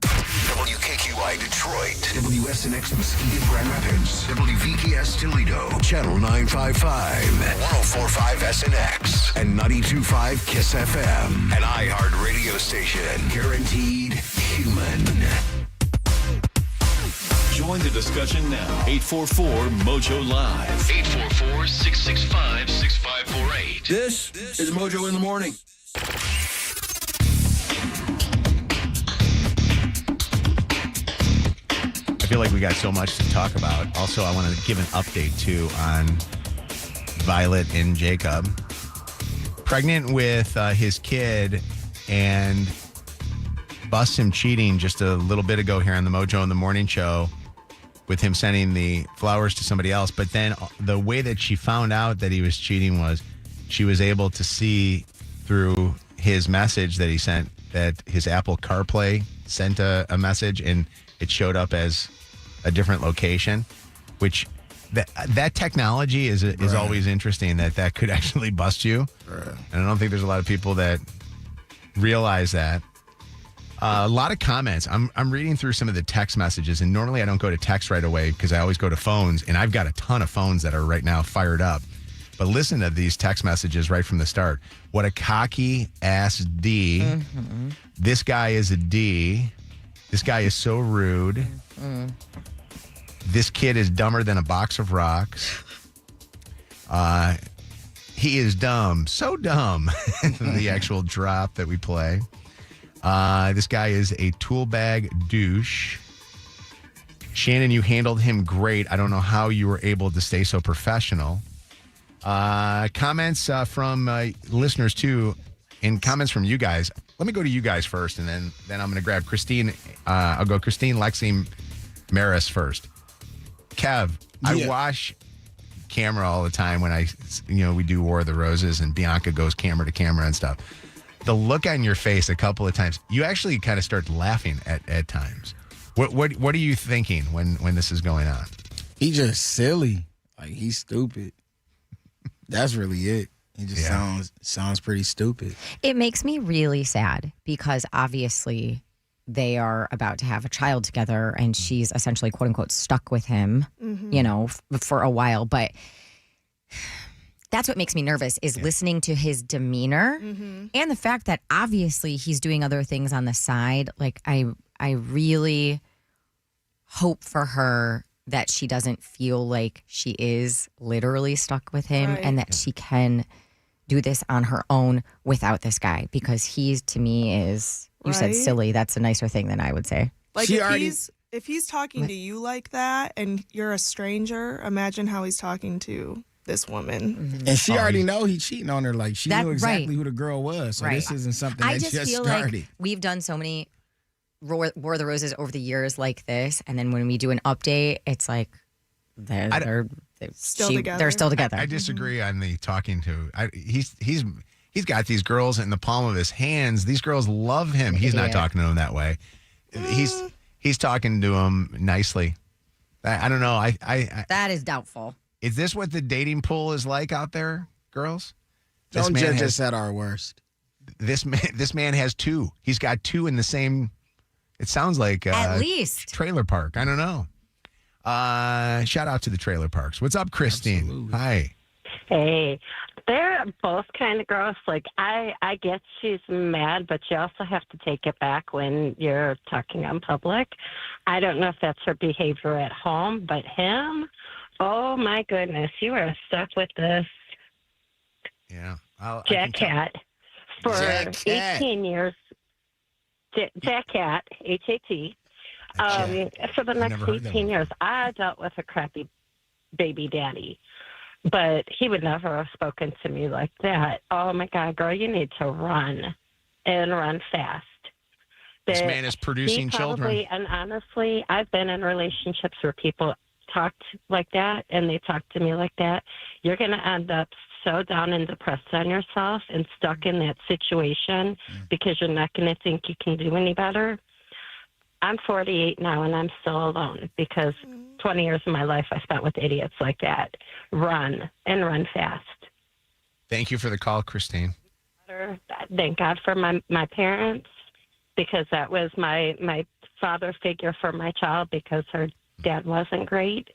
WKQI Detroit, WSNX Muskegon Grand Rapids, WVKS Toledo, Channel 955, 104.5 SNX, and 92.5 KISS FM. An iHeart radio station, guaranteed human. Join the discussion now. 844-MOJO Live. 844-665-6548. This is Mojo in the Morning. I feel like we got so much to talk about. Also, I want to give an update, too, on Violet and Jacob. Pregnant with his kid and busts him cheating just a little bit ago here on the Mojo in the Morning show with him sending the flowers to somebody else. But then the way that she found out that he was cheating was she was able to see through his message that he sent that his Apple CarPlay sent a message and it showed up as a different location, which that technology is always interesting that could actually bust you. Right. And I don't think there's a lot of people that realize that. A lot of comments. I'm reading through some of the text messages, and normally I don't go to text right away because I always go to phones, and I've got a ton of phones that are right now fired up. But listen to these text messages right from the start. What a cocky ass D. Mm-hmm. This guy is a D. This guy is so rude. Mm-hmm. This kid is dumber than a box of rocks. He is dumb. So dumb. The actual drop that we play. This guy is a tool bag douche. Shannon, you handled him great. I don't know how you were able to stay so professional. Comments from listeners, too, and comments from you guys. Let me go to you guys first, and then I'm going to grab Christine. I'll go Christine, Lexi, Maris first. Kev, I wash camera all the time when we do War of the Roses, and Bianca goes camera to camera and stuff. The look on your face a couple of times, you actually kind of start laughing at times. What are you thinking when this is going on? He just silly. Like, he's stupid. That's really it. He just sounds pretty stupid. It makes me really sad because obviously they are about to have a child together and she's essentially, quote unquote, stuck with him, for a while. But that's what makes me nervous is listening to his demeanor and the fact that obviously he's doing other things on the side. Like, I really hope for her that she doesn't feel like she is literally stuck with him and that she can do this on her own without this guy, because he, to me, is, you said silly. That's a nicer thing than I would say. Like, if he's talking to you like that and you're a stranger, imagine how he's talking to this woman. And she already know he cheating on her. Like, she knew exactly who the girl was. So this isn't something that just feel started. Like we've done so many War of the Roses over the years like this, and then when we do an update, it's like they're still together. I disagree on the talking to. He's got these girls in the palm of his hands. These girls love him. He's not talking to them that way. He's talking to them nicely. I don't know. I that is doubtful. Is this what the dating pool is like out there, girls? Don't judge us at our worst. this man has two. He's got two in the same. It sounds like at least trailer park. I don't know. Shout out to the trailer parks. What's up, Christine? Absolutely. Hi. Hey, they're both kind of gross. Like, I get she's mad, but you also have to take it back when you're talking on public. I don't know if that's her behavior at home, but him, oh my goodness, you are stuck with this Yeah. Jack Cat for Jack Cat. 18 years. Jack Cat, H-A-T. For the next 18 years, I dealt with a crappy baby daddy. But he would never have spoken to me like that. Oh, my God, girl, you need to run and run fast. This man is producing children. And honestly, I've been in relationships where people talked like that and they talk to me like that. You're going to end up so down and depressed on yourself and stuck in that situation because you're not going to think you can do any better. I'm 48 now, and I'm still alone because 20 years of my life I spent with idiots like that. Run, and run fast. Thank you for the call, Christine. Thank God for my parents, because that was my father figure for my child, because her dad wasn't great.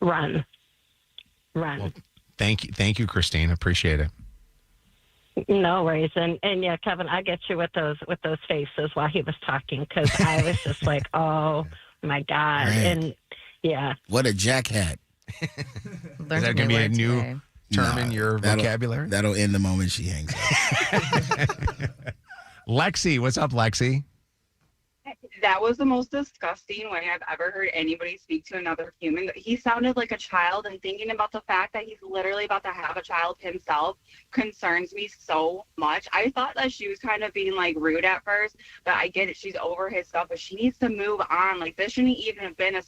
Run. Well, thank you, Christine. Appreciate it. No worries, and yeah, Kevin, I get you with those faces while he was talking, because I was just like, oh my God, Right. and yeah. What a jack hat. Is that going to be a new term in your vocabulary? That'll end the moment she hangs up. Lexi, what's up, Lexi? That was the most disgusting way I've ever heard anybody speak to another human. He sounded like a child, and thinking about the fact that he's literally about to have a child himself concerns me so much. I thought that she was kind of being like rude at first, but I get it. She's over his stuff, but she needs to move on. Like, this shouldn't even have been a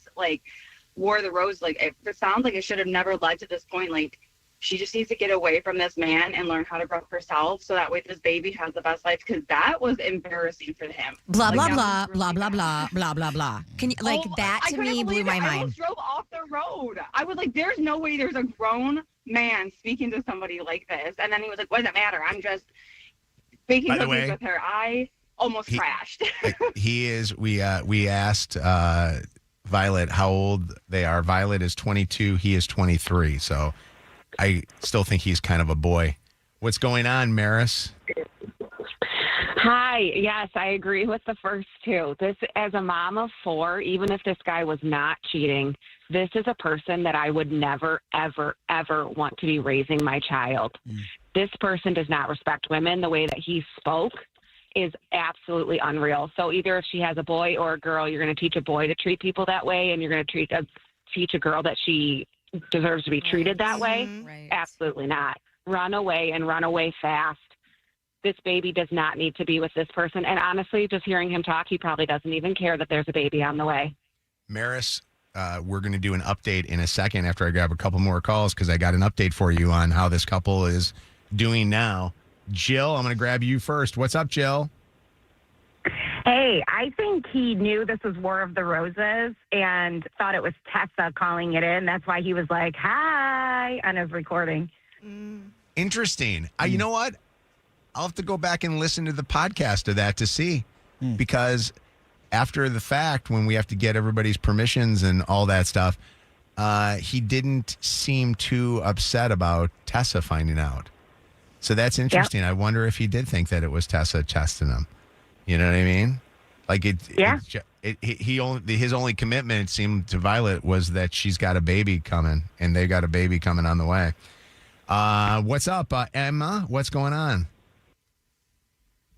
War of the Rose. Like, it sounds like it should have never led to this point. Like, she just needs to get away from this man and learn how to grow up herself, so that way this baby has the best life, because that was embarrassing for him. Blah, blah, blah, blah, blah, blah, blah, blah, blah. Can you, that to me blew my mind. I almost drove off the road. I was like, there's no way there's a grown man speaking to somebody like this. And then he was like, what does it matter? I'm just baking By the cookies way, with her. I almost crashed. He is. We asked Violet how old they are. Violet is 22. He is 23. So I still think he's kind of a boy. What's going on, Maris? Hi. Yes, I agree with the first two. This, as a mom of four, even if this guy was not cheating, this is a person that I would never, ever, ever want to be raising my child. This person does not respect women. The way that he spoke is absolutely unreal. So either if she has a boy or a girl, you're going to teach a boy to treat people that way, and you're going to teach a girl that she deserves to be treated that way. Right. Absolutely not. Run away, and run away fast. This baby does not need to be with this person. And honestly, just hearing him talk, he probably doesn't even care that there's a baby on the way. Maris, we're going to do an update in a second after I grab a couple more calls, because I got an update for you on how this couple is doing now. Jill, I'm going to grab you first. What's up, Jill? Hey, I think he knew this was War of the Roses and thought it was Tessa calling it in. That's why he was like, hi, on his recording. Interesting. You know what? I'll have to go back and listen to the podcast of that to see, because after the fact, when we have to get everybody's permissions and all that stuff, he didn't seem too upset about Tessa finding out. So that's interesting. I wonder if he did think that it was Tessa testing him. You know what I mean? Like his only commitment, it seemed to Violet, was that she's got a baby coming, and they got a baby coming on the way. What's up, Emma? What's going on?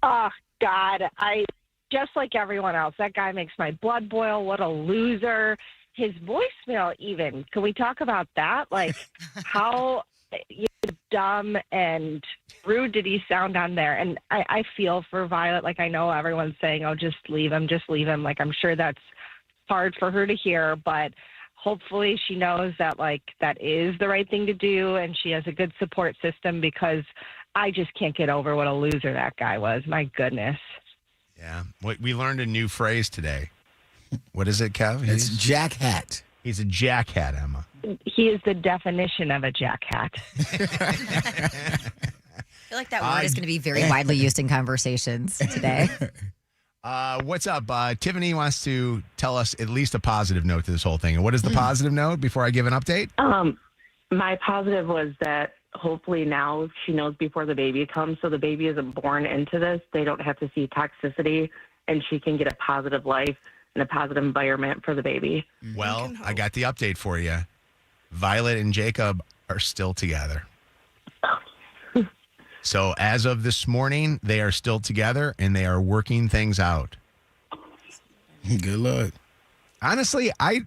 Oh, God. I just like everyone else. That guy makes my blood boil. What a loser. His voicemail, even. Can we talk about that? Like, how dumb and rude did he sound on there? And I feel for Violet. Like, I know everyone's saying, oh, just leave him. Like, I'm sure that's hard for her to hear, but hopefully she knows that, like, that is the right thing to do, and she has a good support system, because I just can't get over what a loser that guy was. My goodness. Yeah. We learned a new phrase today. What is it, Kev? It's jack hat. He's a jack hat, Emma. He is the definition of a jack hat. I feel like that word is going to be very widely used in conversations today. What's up? Tiffany wants to tell us at least a positive note to this whole thing. And what is the positive note before I give an update? My positive was that hopefully now she knows before the baby comes, so the baby isn't born into this. They don't have to see toxicity, and she can get a positive life and a positive environment for the baby. Well, I got the update for you. Violet and Jacob are still together. So as of this morning, they are still together and they are working things out. Good luck. Honestly, I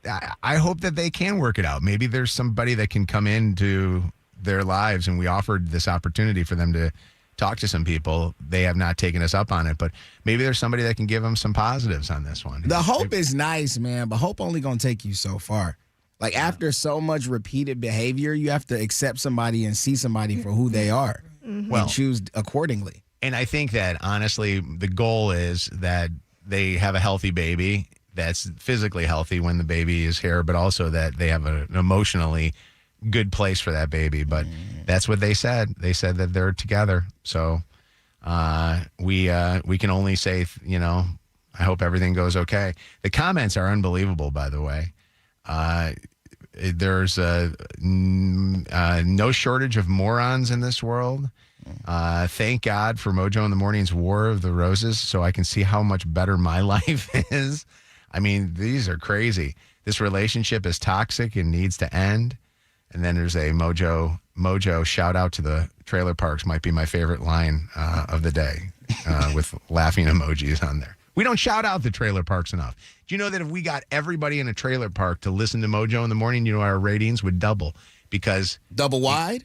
hope that they can work it out. Maybe there's somebody that can come into their lives, and we offered this opportunity for them to talk to some people. They have not taken us up on it, but maybe there's somebody that can give them some positives on this one. The hope is nice, man, but hope only going to take you so far. Like, after so much repeated behavior, you have to accept somebody and see somebody for who they are. Well, and choose accordingly. And I think that, honestly, the goal is that they have a healthy baby that's physically healthy when the baby is here, but also that they have an emotionally good place for that baby. But that's what they said. They said that they're together. So we can only say, I hope everything goes okay. The comments are unbelievable, by the way. There's no shortage of morons in this world. Thank God for Mojo in the Morning's War of the Roses, so I can see how much better my life is. I mean, these are crazy. This relationship is toxic and needs to end. And then there's a Mojo shout out to the trailer parks might be my favorite line of the day with laughing emojis on there. We don't shout out the trailer parks enough. Do you know that if we got everybody in a trailer park to listen to Mojo in the Morning, our ratings would double? Because double wide?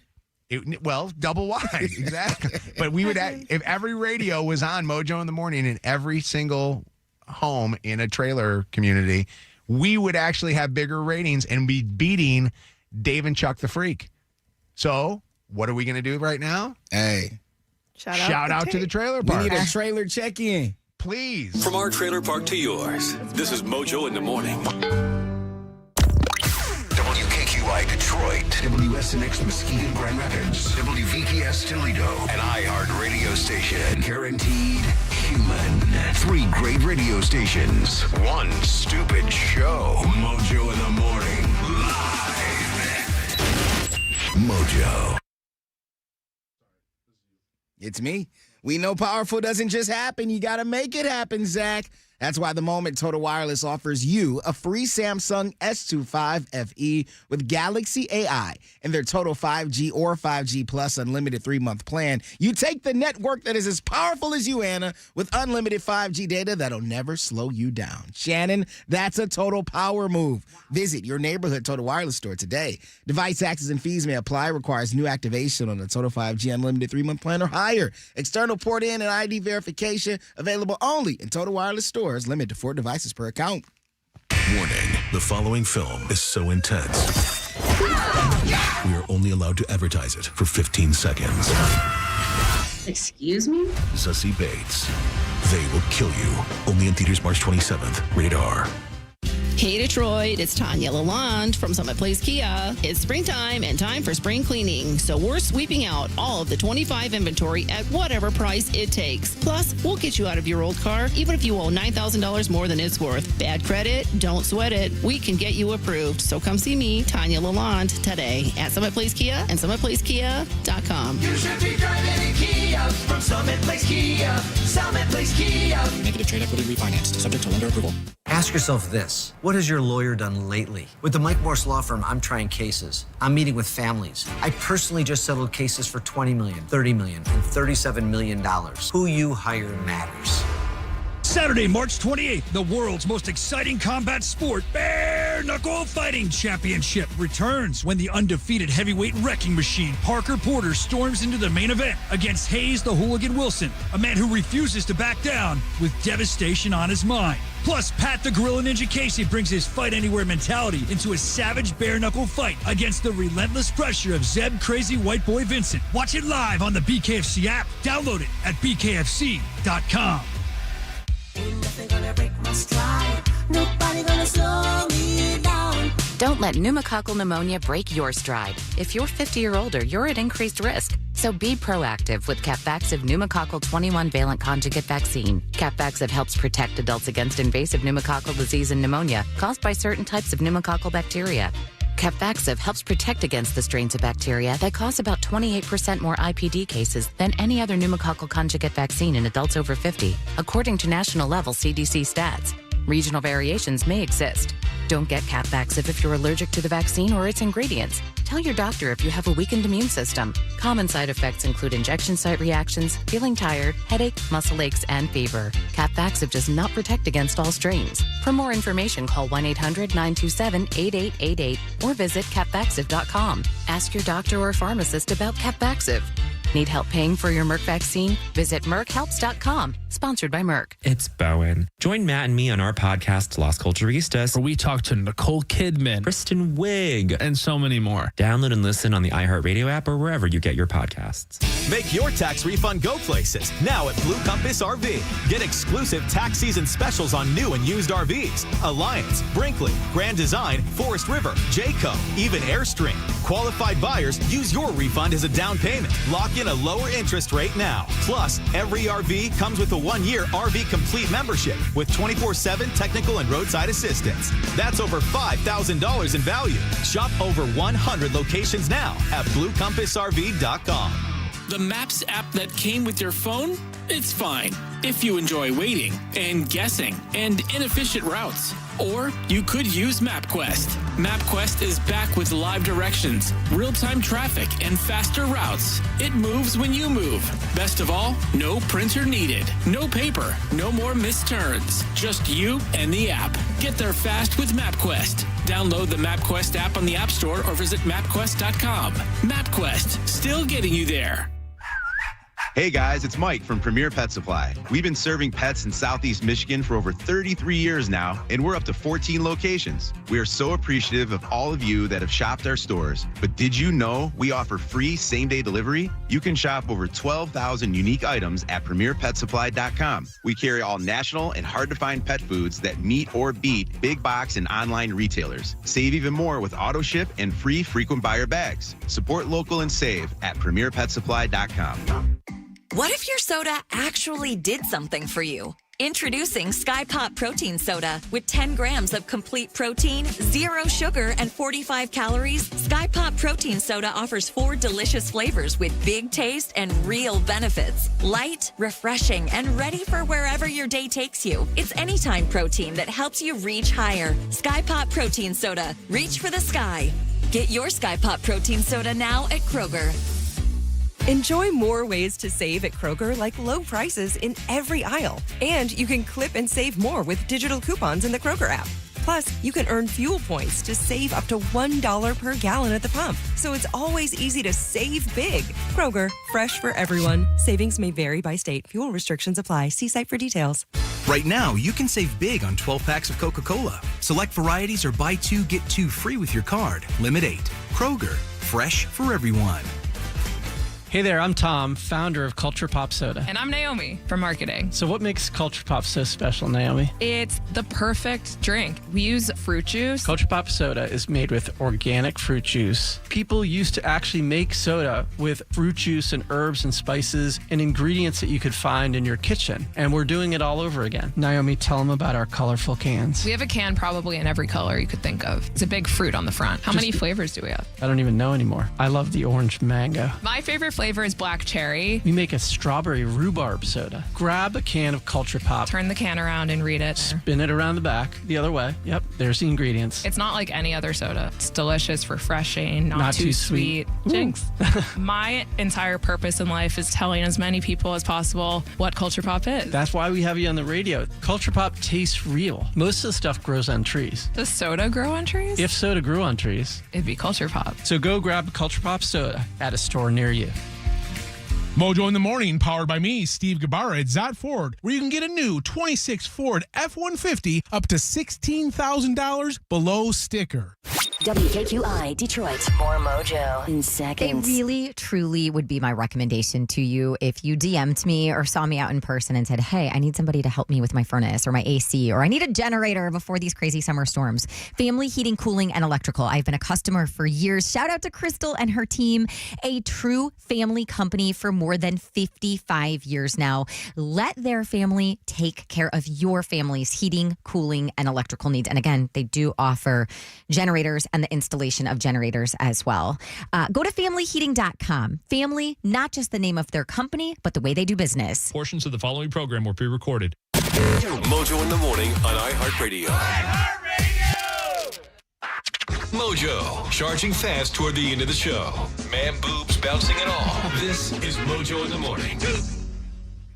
Double wide, exactly. But we would, if every radio was on Mojo in the Morning in every single home in a trailer community, we would actually have bigger ratings and be beating Dave and Chuck the Freak. So what are we going to do right now? Hey, shout out to the trailer park. We need a trailer check-in. Please. From our trailer park to yours, this is Mojo in the Morning. WKQI Detroit, WSNX Muskegon Grand Rapids, WVKS Toledo, an iHeart radio station. Guaranteed human. 3 great radio stations. 1 stupid show. Mojo in the Morning. Live. Mojo. It's me. We know powerful doesn't just happen. You got to make it happen, Zach. That's why the moment Total Wireless offers you a free Samsung S25 FE with Galaxy AI and their Total 5G or 5G Plus unlimited 3-month plan. You take the network that is as powerful as you, Anna, with unlimited 5G data that'll never slow you down. Shannon, that's a total power move. Visit your neighborhood Total Wireless store today. Device taxes and fees may apply. Requires new activation on the Total 5G unlimited 3-month plan or higher. External port in and ID verification available only in Total Wireless stores. Limit to 4 devices per account. Warning, the following film is so intense. We are only allowed to advertise it for 15 seconds. Excuse me? Zazie Bates. They will kill you. Only in theaters March 27th. Rated R. Hey Detroit, it's Tanya Lalonde from Summit Place Kia. It's springtime and time for spring cleaning, so we're sweeping out all of the 25 inventory at whatever price it takes. Plus, we'll get you out of your old car even if you owe $9,000 more than it's worth. Bad credit? Don't sweat it. We can get you approved. So come see me, Tanya Lalonde, today at Summit Place Kia and SummitPlaceKia.com. You should be driving a Kia from Summit Place Kia. Summit Place Kia. Negative trade equity refinanced, subject to lender approval. Ask yourself this. What has your lawyer done lately? With the Mike Morse Law Firm, I'm trying cases. I'm meeting with families. I personally just settled cases for $20 million, $30 million, and $37 million. Who you hire matters. Saturday, March 28th, the world's most exciting combat sport, Bare Knuckle Fighting Championship, returns when the undefeated heavyweight wrecking machine Parker Porter storms into the main event against Hayes the Hooligan Wilson, a man who refuses to back down with devastation on his mind. Plus, Pat the Gorilla Ninja Casey brings his fight-anywhere mentality into a savage bare-knuckle fight against the relentless pressure of Zeb Crazy White Boy Vincent. Watch it live on the BKFC app. Download it at bkfc.com. Don't let pneumococcal pneumonia break your stride. If you're 50 or older, you're at increased risk. So So be proactive with Capvaxive pneumococcal 21-valent conjugate vaccine. Capvaxive helps protect adults against invasive pneumococcal disease and pneumonia caused by certain types of pneumococcal bacteria. Capvaxive helps protect against the strains of bacteria that cause about 28% more IPD cases than any other pneumococcal conjugate vaccine in adults over 50, according to national-level CDC stats. Regional variations may exist. Don't get Capvaxive if you're allergic to the vaccine or its ingredients. Tell your doctor if you have a weakened immune system. Common side effects include injection site reactions, feeling tired, headache, muscle aches, and fever. Capvaxive does not protect against all strains. For more information, call 1-800-927-8888 or visit capvaxive.com. Ask your doctor or pharmacist about Capvaxive. Need help paying for your Merck vaccine? Visit merckhelps.com. Sponsored by Merck. It's Bowen. Join Matt and me on our podcast, Las Culturistas, where we talk to Nicole Kidman, Kristen Wiig, and so many more. Download and listen on the iHeartRadio app or wherever you get your podcasts. Make your tax refund go places now at Blue Compass RV. Get exclusive tax season specials on new and used RVs. Alliance, Brinkley, Grand Design, Forest River, Jayco, even Airstream. Qualified buyers, use your refund as a down payment. Lock in a lower interest rate now. Plus, every RV comes with a 1-year RV Complete membership with 24/7 technical and roadside assistance. That's over $5,000 in value. Shop over 100 locations now at BlueCompassRV.com. The Maps app that came with your phone? It's fine if you enjoy waiting and guessing and inefficient routes. Or you could use MapQuest. MapQuest is back with live directions, real-time traffic, and faster routes. It moves when you move. Best of all, no printer needed. No paper. No more missed turns. Just you and the app. Get there fast with MapQuest. Download the MapQuest app on the App Store or visit MapQuest.com. MapQuest, still getting you there. Hey guys, it's Mike from Premier Pet Supply. We've been serving pets in Southeast Michigan for over 33 years now, and we're up to 14 locations. We are so appreciative of all of you that have shopped our stores. But did you know we offer free same-day delivery? You can shop over 12,000 unique items at PremierPetSupply.com. We carry all national and hard-to-find pet foods that meet or beat big box and online retailers. Save even more with auto ship and free frequent buyer bags. Support local and save at PremierPetSupply.com. What if your soda actually did something for you? Introducing Sky Pop Protein Soda. With 10 grams of complete protein, 0 sugar, and 45 calories, Sky Pop Protein Soda offers 4 delicious flavors with big taste and real benefits. Light, refreshing, and ready for wherever your day takes you. It's anytime protein that helps you reach higher. Sky Pop Protein Soda. Reach for the sky. Get your Sky Pop Protein Soda now at Kroger. Enjoy more ways to save at Kroger, like low prices in every aisle. And you can clip and save more with digital coupons in the Kroger app. Plus, you can earn fuel points to save up to $1 per gallon at the pump. So it's always easy to save big. Kroger, fresh for everyone. Savings may vary by state. Fuel restrictions apply. See site for details. Right now, you can save big on 12 packs of Coca-Cola. Select varieties or buy 2, get 2 free with your card. Limit 8. Kroger, fresh for everyone. Hey there, I'm Tom, founder of Culture Pop Soda. And I'm Naomi from marketing. So what makes Culture Pop so special, Naomi? It's the perfect drink. We use fruit juice. Culture Pop Soda is made with organic fruit juice. People used to actually make soda with fruit juice and herbs and spices and ingredients that you could find in your kitchen. And we're doing it all over again. Naomi, tell them about our colorful cans. We have a can probably in every color you could think of. It's a big fruit on the front. How many flavors do we have? I don't even know anymore. I love the orange mango. My favorite flavor is black cherry. We make a strawberry rhubarb soda. Grab a can of Culture Pop. Turn the can around and read it. Spin it around the back, the other way. Yep, there's the ingredients. It's not like any other soda. It's delicious, refreshing, not too sweet. Jinx. My entire purpose in life is telling as many people as possible what Culture Pop is. That's why we have you on the radio. Culture Pop tastes real. Most of the stuff grows on trees. Does soda grow on trees? If soda grew on trees, it'd be Culture Pop. So go grab a Culture Pop soda at a store near you. Mojo in the Morning, powered by me, Steve Gabarra at Zott Ford, where you can get a new 26 Ford F-150 up to $16,000 below sticker. WKQI Detroit. More Mojo in seconds. It really, truly would be my recommendation to you if you DM'd me or saw me out in person and said, hey, I need somebody to help me with my furnace or my AC, or I need a generator before these crazy summer storms. Family Heating, Cooling, and Electrical. I've been a customer for years. Shout out to Crystal and her team, a true family company for more than 55 years now. Let their family take care of your family's heating, cooling, and electrical needs. And again, they do offer generators and the installation of generators as well. Go to familyheating.com. Family, not just the name of their company, but the way they do business. Portions of the following program were pre-recorded. Mojo in the Morning on iHeartRadio. Mojo, charging fast toward the end of the show. Man boobs bouncing and all. This is Mojo in the Morning.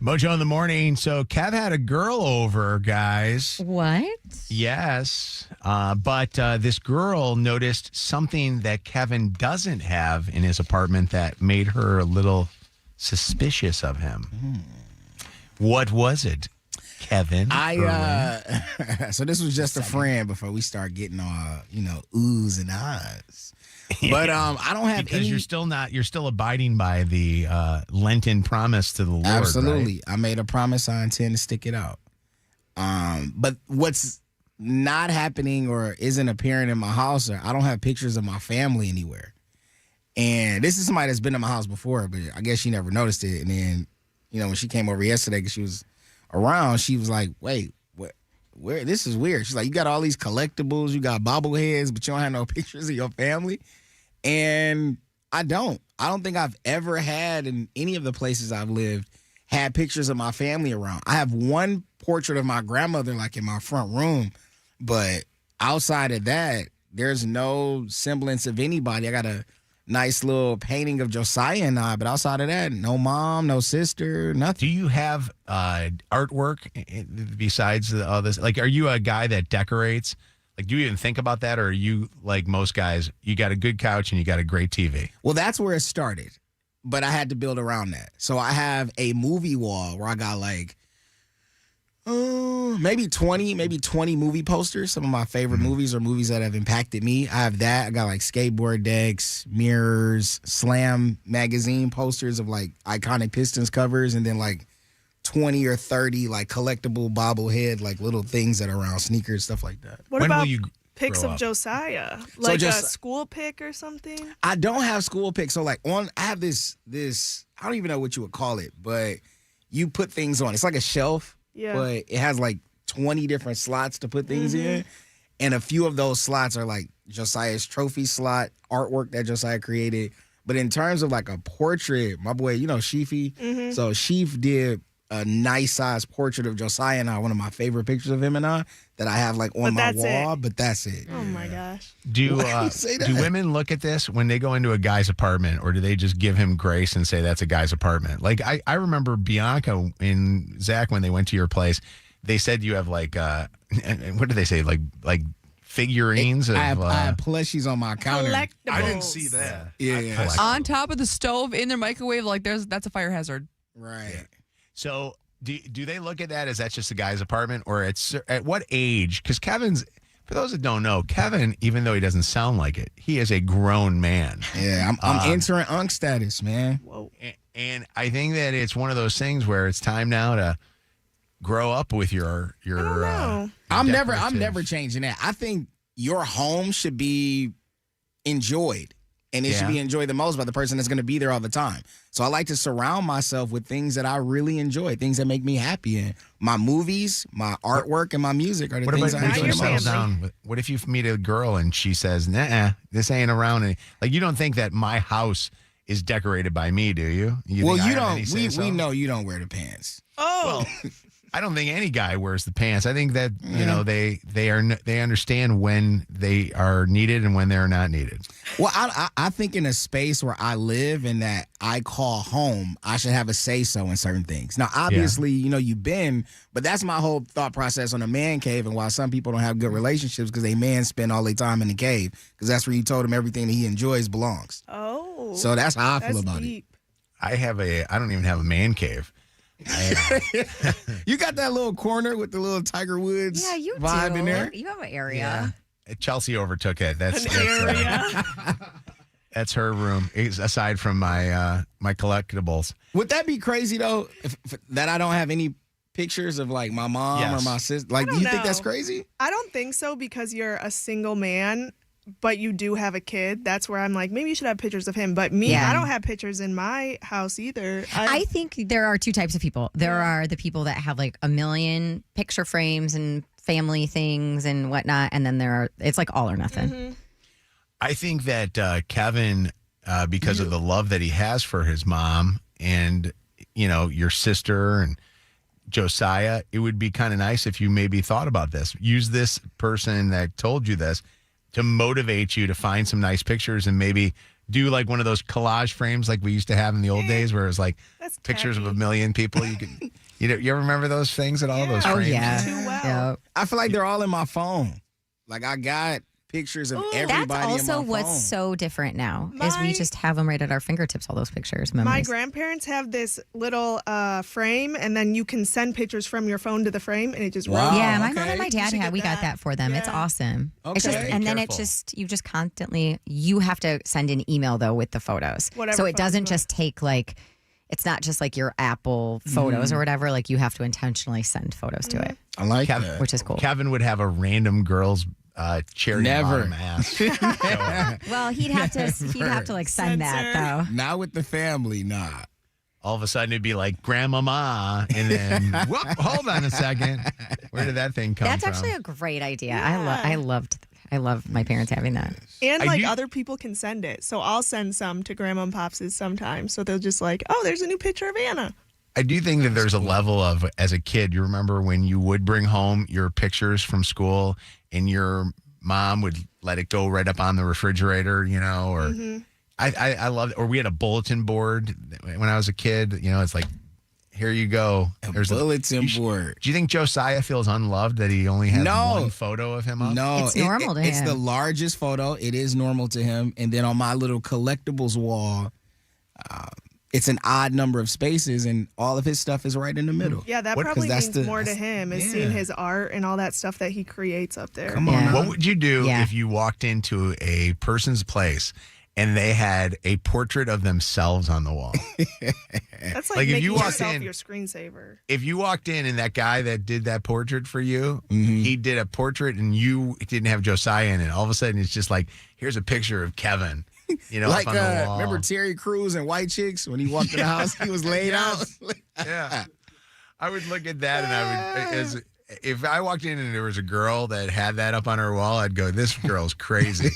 Mojo in the Morning. So Kev had a girl over, guys. What? Yes. But this girl noticed something that Kevin doesn't have in his apartment that made her a little suspicious of him. What was it, Kevin? So this was just a friend before we start getting all, oohs and ahs. But I don't have because any. you're still abiding by the Lenten promise to the Lord. Absolutely. Right? I made a promise. I intend to stick it out. But what's not happening or isn't appearing in my house, or I don't have pictures of my family anywhere. And this is somebody that's been in my house before, but I guess she never noticed it. And then, when she came over yesterday because she was around, she was like, wait, where? This is weird. She's like, you got all these collectibles, you got bobbleheads, but you don't have no pictures of your family. And I don't think I've ever had, in any of the places I've lived, had pictures of my family around. I have one portrait of my grandmother like in my front room, but outside of that, there's no semblance of anybody. I got a nice little painting of Josiah and I, but outside of that, no mom, no sister, nothing. Do you have artwork besides all this? Like, are you a guy that decorates? Like, do you even think about that? Or are you, like most guys, you got a good couch and you got a great TV? Well, that's where it started, but I had to build around that. So I have a movie wall where I got like, maybe 20 movie posters. Some of my favorite movies or movies that have impacted me. I have that. I got like skateboard decks, mirrors, Slam magazine posters of like iconic Pistons covers, and then like 20 or 30 like collectible bobblehead like little things that are around sneakers, stuff like that. What about pics of Josiah? Like a school pic or something? I don't have school pics. So like I have this I don't even know what you would call it, but you put things on. It's like a shelf. Yeah. But it has like 20 different slots to put things in. And a few of those slots are like Josiah's trophy slot, artwork that Josiah created. But in terms of like a portrait, my boy, Sheefy. So Sheef did a nice size portrait of Josiah and I, one of my favorite pictures of him and I, that I have like on my wall, but that's it. Oh my gosh. Do women look at this when they go into a guy's apartment, or do they just give him grace and say that's a guy's apartment? Like I remember Bianca and Zach, when they went to your place, they said you have like what did they say? Like figurines I have plushies on my counter. I didn't see that. Yeah. On top of the stove in their microwave, like that's a fire hazard. Right. Yeah. So do they look at that as that's just a guy's apartment, or at what age? Because Kevin's, for those that don't know, Kevin, even though he doesn't sound like it, he is a grown man. Yeah, I'm entering unk status, man. Whoa. And I think that it's one of those things where it's time now to grow up with your I'm never changing that. I think your home should be enjoyed. And it should be enjoyed the most by the person that's going to be there all the time. So I like to surround myself with things that I really enjoy, things that make me happy. And my movies, my artwork, and my music are the things I enjoy. What if you meet a girl and she says, nah, this ain't around? Like, you don't think that my house is decorated by me, do you? You don't. We know you don't wear the pants. Oh. Well, I don't think any guy wears the pants. I think that they understand when they are needed and when they're not needed. Well, I think in a space where I live and that I call home, I should have a say-so in certain things. Now, obviously, you've been, but that's my whole thought process on a man cave and why some people don't have good relationships, because they men spend all their time in the cave, because that's where you told him everything that he enjoys belongs. Oh. So that's how I feel about it. I don't even have a man cave. You got that little corner with the little Tiger Woods vibe in there. You have an area. Chelsea overtook it. That's area. That's her room. Aside from my collectibles. Would that be crazy though? If that I don't have any pictures of like my mom or my sister. Like, do you think that's crazy? I don't think so because you're a single man, but you do have a kid. That's where I'm like, maybe you should have pictures of him. But me, I don't have pictures in my house either. I think there are two types of people. There are the people that have like a million picture frames and family things and whatnot, and then it's like all or nothing. Mm-hmm. I think that Kevin, because of the love that he has for his mom and, your sister and Josiah, it would be kind of nice if you maybe thought about this. Use this person that told you this to motivate you to find some nice pictures and maybe do like one of those collage frames like we used to have in the old days where it was like pictures of a million people. You could, you ever remember those things at all? Those frames? Oh, yeah. Too well. I feel like they're all in my phone. Like I got pictures of everybody That's also in my what's phone. so different now is we just have them right at our fingertips, all those pictures, memories. My grandparents have this little frame, and then you can send pictures from your phone to the frame, and it just Wow. Yeah, my mom and my dad we got that for them. Yeah. It's awesome. Okay. It's just, and then it just, you just constantly, you have to send an email though with the photos. Whatever so it doesn't photos. just take like, it's not just like your Apple photos or whatever. Like you have to intentionally send photos to it, I like that. which is cool. Kevin would have a random girl's cherry Never. bottom ass. Well, he'd have to like send that though. Not with the family, nah. All of a sudden it'd be like grandmama, and then whoop, hold on a second. Where did that thing come That's from? actually a great idea. I love my parents having that. And like other people can send it. So I'll send some to Grandma and Pops' sometimes. So they'll just like, oh, there's a new picture of Anna. I do think that there's a level of, as a kid, you remember when you would bring home your pictures from school and your mom would let it go right up on the refrigerator, or I loved it. Or we had a bulletin board when I was a kid, it's like, here you go. There's a bulletin board. Do you think Josiah feels unloved that he only has one photo of him up? No, it's normal to him. It's the largest photo. It is normal to him. And then on my little collectibles wall, it's an odd number of spaces, and all of his stuff is right in the middle. Yeah, that probably means more to him is seeing his art and all that stuff that he creates up there. Come on. What would you do if you walked into a person's place and they had a portrait of themselves on the wall? That's Like, if making you walked yourself in- your screensaver. If you walked in and that guy that did that portrait for you, he did a portrait and you didn't have Josiah in it, all of a sudden it's just like, here's a picture of Kevin. Like, up on the wall. remember Terry Crews and White Chicks when he walked in the house? He was laid out. Yeah. I would look at that and I would, if I walked in and there was a girl that had that up on her wall, I'd go, this girl's crazy.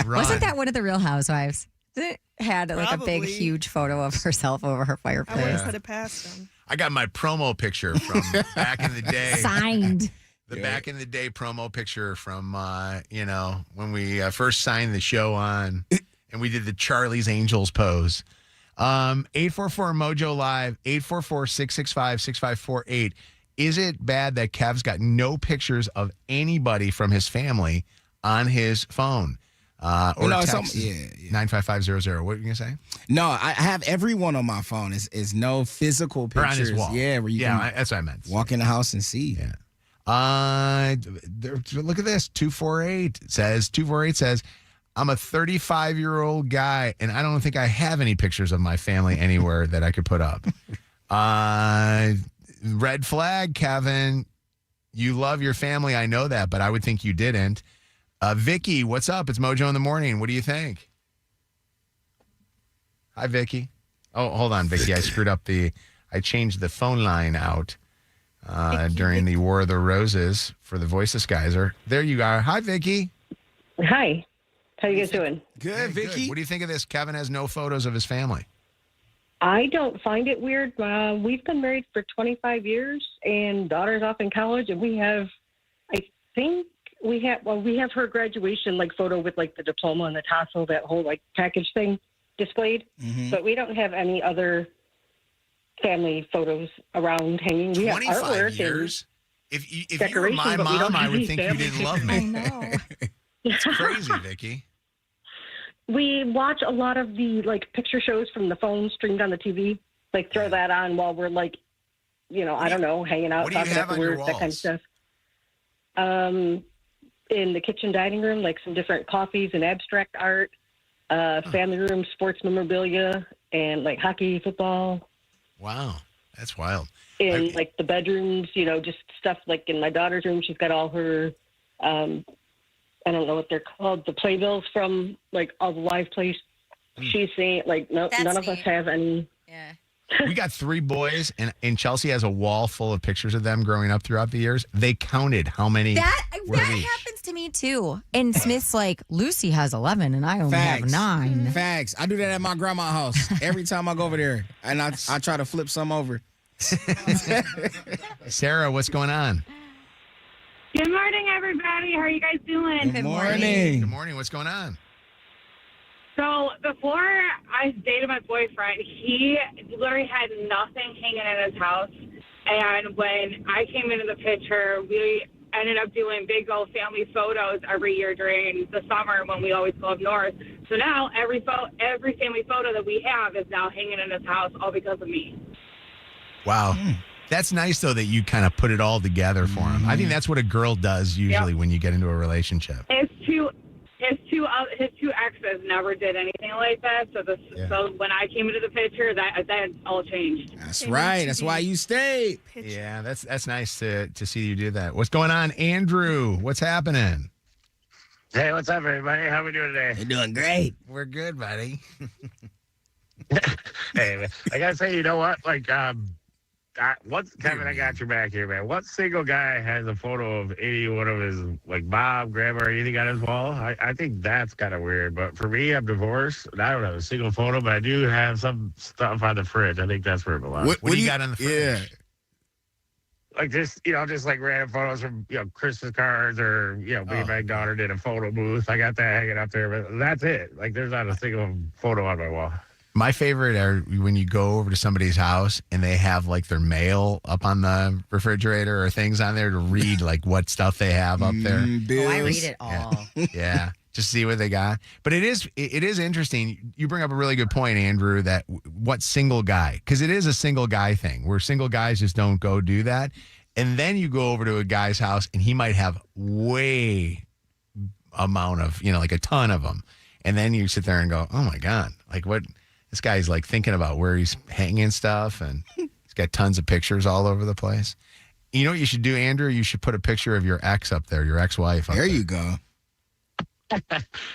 Wasn't that one of the Real Housewives? It had like a big, Probably. huge photo of herself over her I wouldn't fireplace. put it past him. I got my promo picture from back in the day. Signed. The back in the day promo picture from, when we first signed the show on and we did the Charlie's Angels pose. 844 Mojo Live, 844-665-6548. Is it bad that Kev's got no pictures of anybody from his family on his phone? Or text 95500. What were you going to say? No, I have everyone on my phone. It's no physical Or pictures. on his wall. Yeah, where you can that's what I meant. walk in the house and see. Yeah. Look at this. 248 says, I'm a 35-year-old guy, and I don't think I have any pictures of my family anywhere that I could put up. Red flag, Kevin. You love your family. I know that, but I would think you didn't. Vicky, what's up? It's Mojo in the Morning. What do you think? Hi, Vicky. Oh, hold on, Vicky. I screwed up I changed the phone line out during the War of the Roses for the Voice Disguiser. There you are. Hi, Vicky. Hi. How you guys doing? Good, Vicky. What do you think of this? Kevin has no photos of his family. I don't find it weird. We've been married for 25 years, and daughter's off in college, and we have, I think we have her graduation photo with the diploma and the tassel, that whole package thing displayed. Mm-hmm. But we don't have any other family photos around hanging. We have 25 artwork years? If you were decorations, my but we don't mom, I have would any think you family didn't love me. I know. It's crazy, Vicky. We watch a lot of the picture shows from the phone streamed on the TV. Throw that on while we're I don't know, hanging out, What do you talking have on your afterwards, that kind of walls? stuff. In the kitchen dining room, some different coffees and abstract art, family room, sports memorabilia, and hockey, football. Wow, that's wild. In the bedrooms, just stuff in my daughter's room. She's got all her, I don't know what they're called, the playbills from all the live plays she's seen. None of us have any. Yeah. We got 3 boys, and Chelsea has a wall full of pictures of them growing up throughout the years. They counted how many. That were each. happens to me too. And Smith's Lucy has 11 and I only have 9. Facts. I do that at my grandma's house every time I go over there, and I try to flip some over. Sarah, what's going on? Good morning, everybody. How are you guys doing? Good morning. Good morning. What's going on? So before I dated my boyfriend, he literally had nothing hanging in his house. And when I came into the picture, we ended up doing big old family photos every year during the summer when we always go up north. So now every family photo that we have is now hanging in his house, all because of me. Wow. That's nice, though, that you kind of put it all together for him. I think that's what a girl does usually when you get into a relationship. His two exes never did anything like that. So when I came into the picture, that all changed. That's right. That's why you stayed. Yeah, that's nice to see you do that. What's going on, Andrew? What's happening? Hey, what's up, everybody? How we doing today? You're doing great. We're good, buddy. Hey, man, I gotta say, you know what? Kevin, I got your back here, man. What single guy has a photo of any one of his mom, grandma, or anything on his wall? I think that's kind of weird. But for me, I'm divorced, and I don't have a single photo, but I do have some stuff on the fridge. I think that's where it belongs. What do you got on the fridge? Yeah. Just random photos from, Christmas cards or, me and my daughter did a photo booth. I got that hanging up there, but that's it. There's not a single photo on my wall. My favorite are when you go over to somebody's house and they have their mail up on the refrigerator or things on there to read what stuff they have up there. I read it all. Yeah. Just see what they got. But it is interesting. You bring up a really good point, Andrew, that what single guy, because it is a single guy thing where single guys just don't go do that. And then you go over to a guy's house and he might have way amount of, a ton of them. And then you sit there and go, oh my God, what? This guy's thinking about where he's hanging stuff, and he's got tons of pictures all over the place. You know what you should do, Andrew? You should put a picture of your ex up there, your ex-wife. There you go.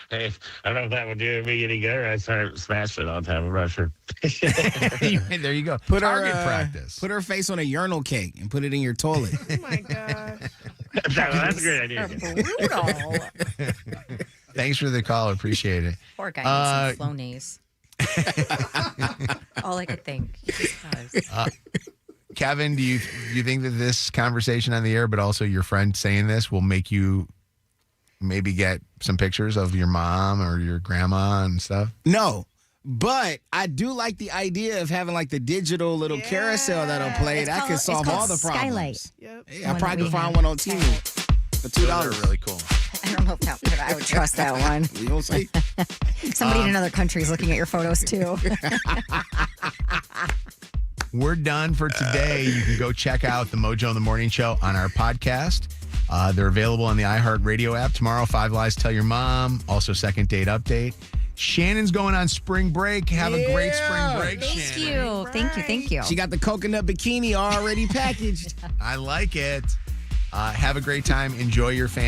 Hey, I don't know if that would do me any good. I started smashing it all the time. I'm not sure. There you go. Target practice. Put her face on a urinal cake and put it in your toilet. Oh, my gosh. That's a great idea. Brutal. Thanks for the call. Appreciate it. Poor guy needs some Flonase. All I could think. Kevin, do you think that this conversation on the air, but also your friend saying this, will make you maybe get some pictures of your mom or your grandma and stuff? No, but I do like the idea of having the digital little carousel that'll play. That could solve all the problems. Skylight. Yep. Yeah, I probably could find one on TV for $2. Those are really cool. I don't know if I would trust that one. We don't see. Somebody in another country is looking at your photos too. We're done for today. You can go check out the Mojo in the Morning Show on our podcast. They're available on the iHeartRadio app. Tomorrow, 5 Lies Tell Your Mom. Also, second date update. Shannon's going on spring break. Have a great spring break, Shannon. Thank you. She got the coconut bikini already packaged. I like it. Have a great time. Enjoy your family.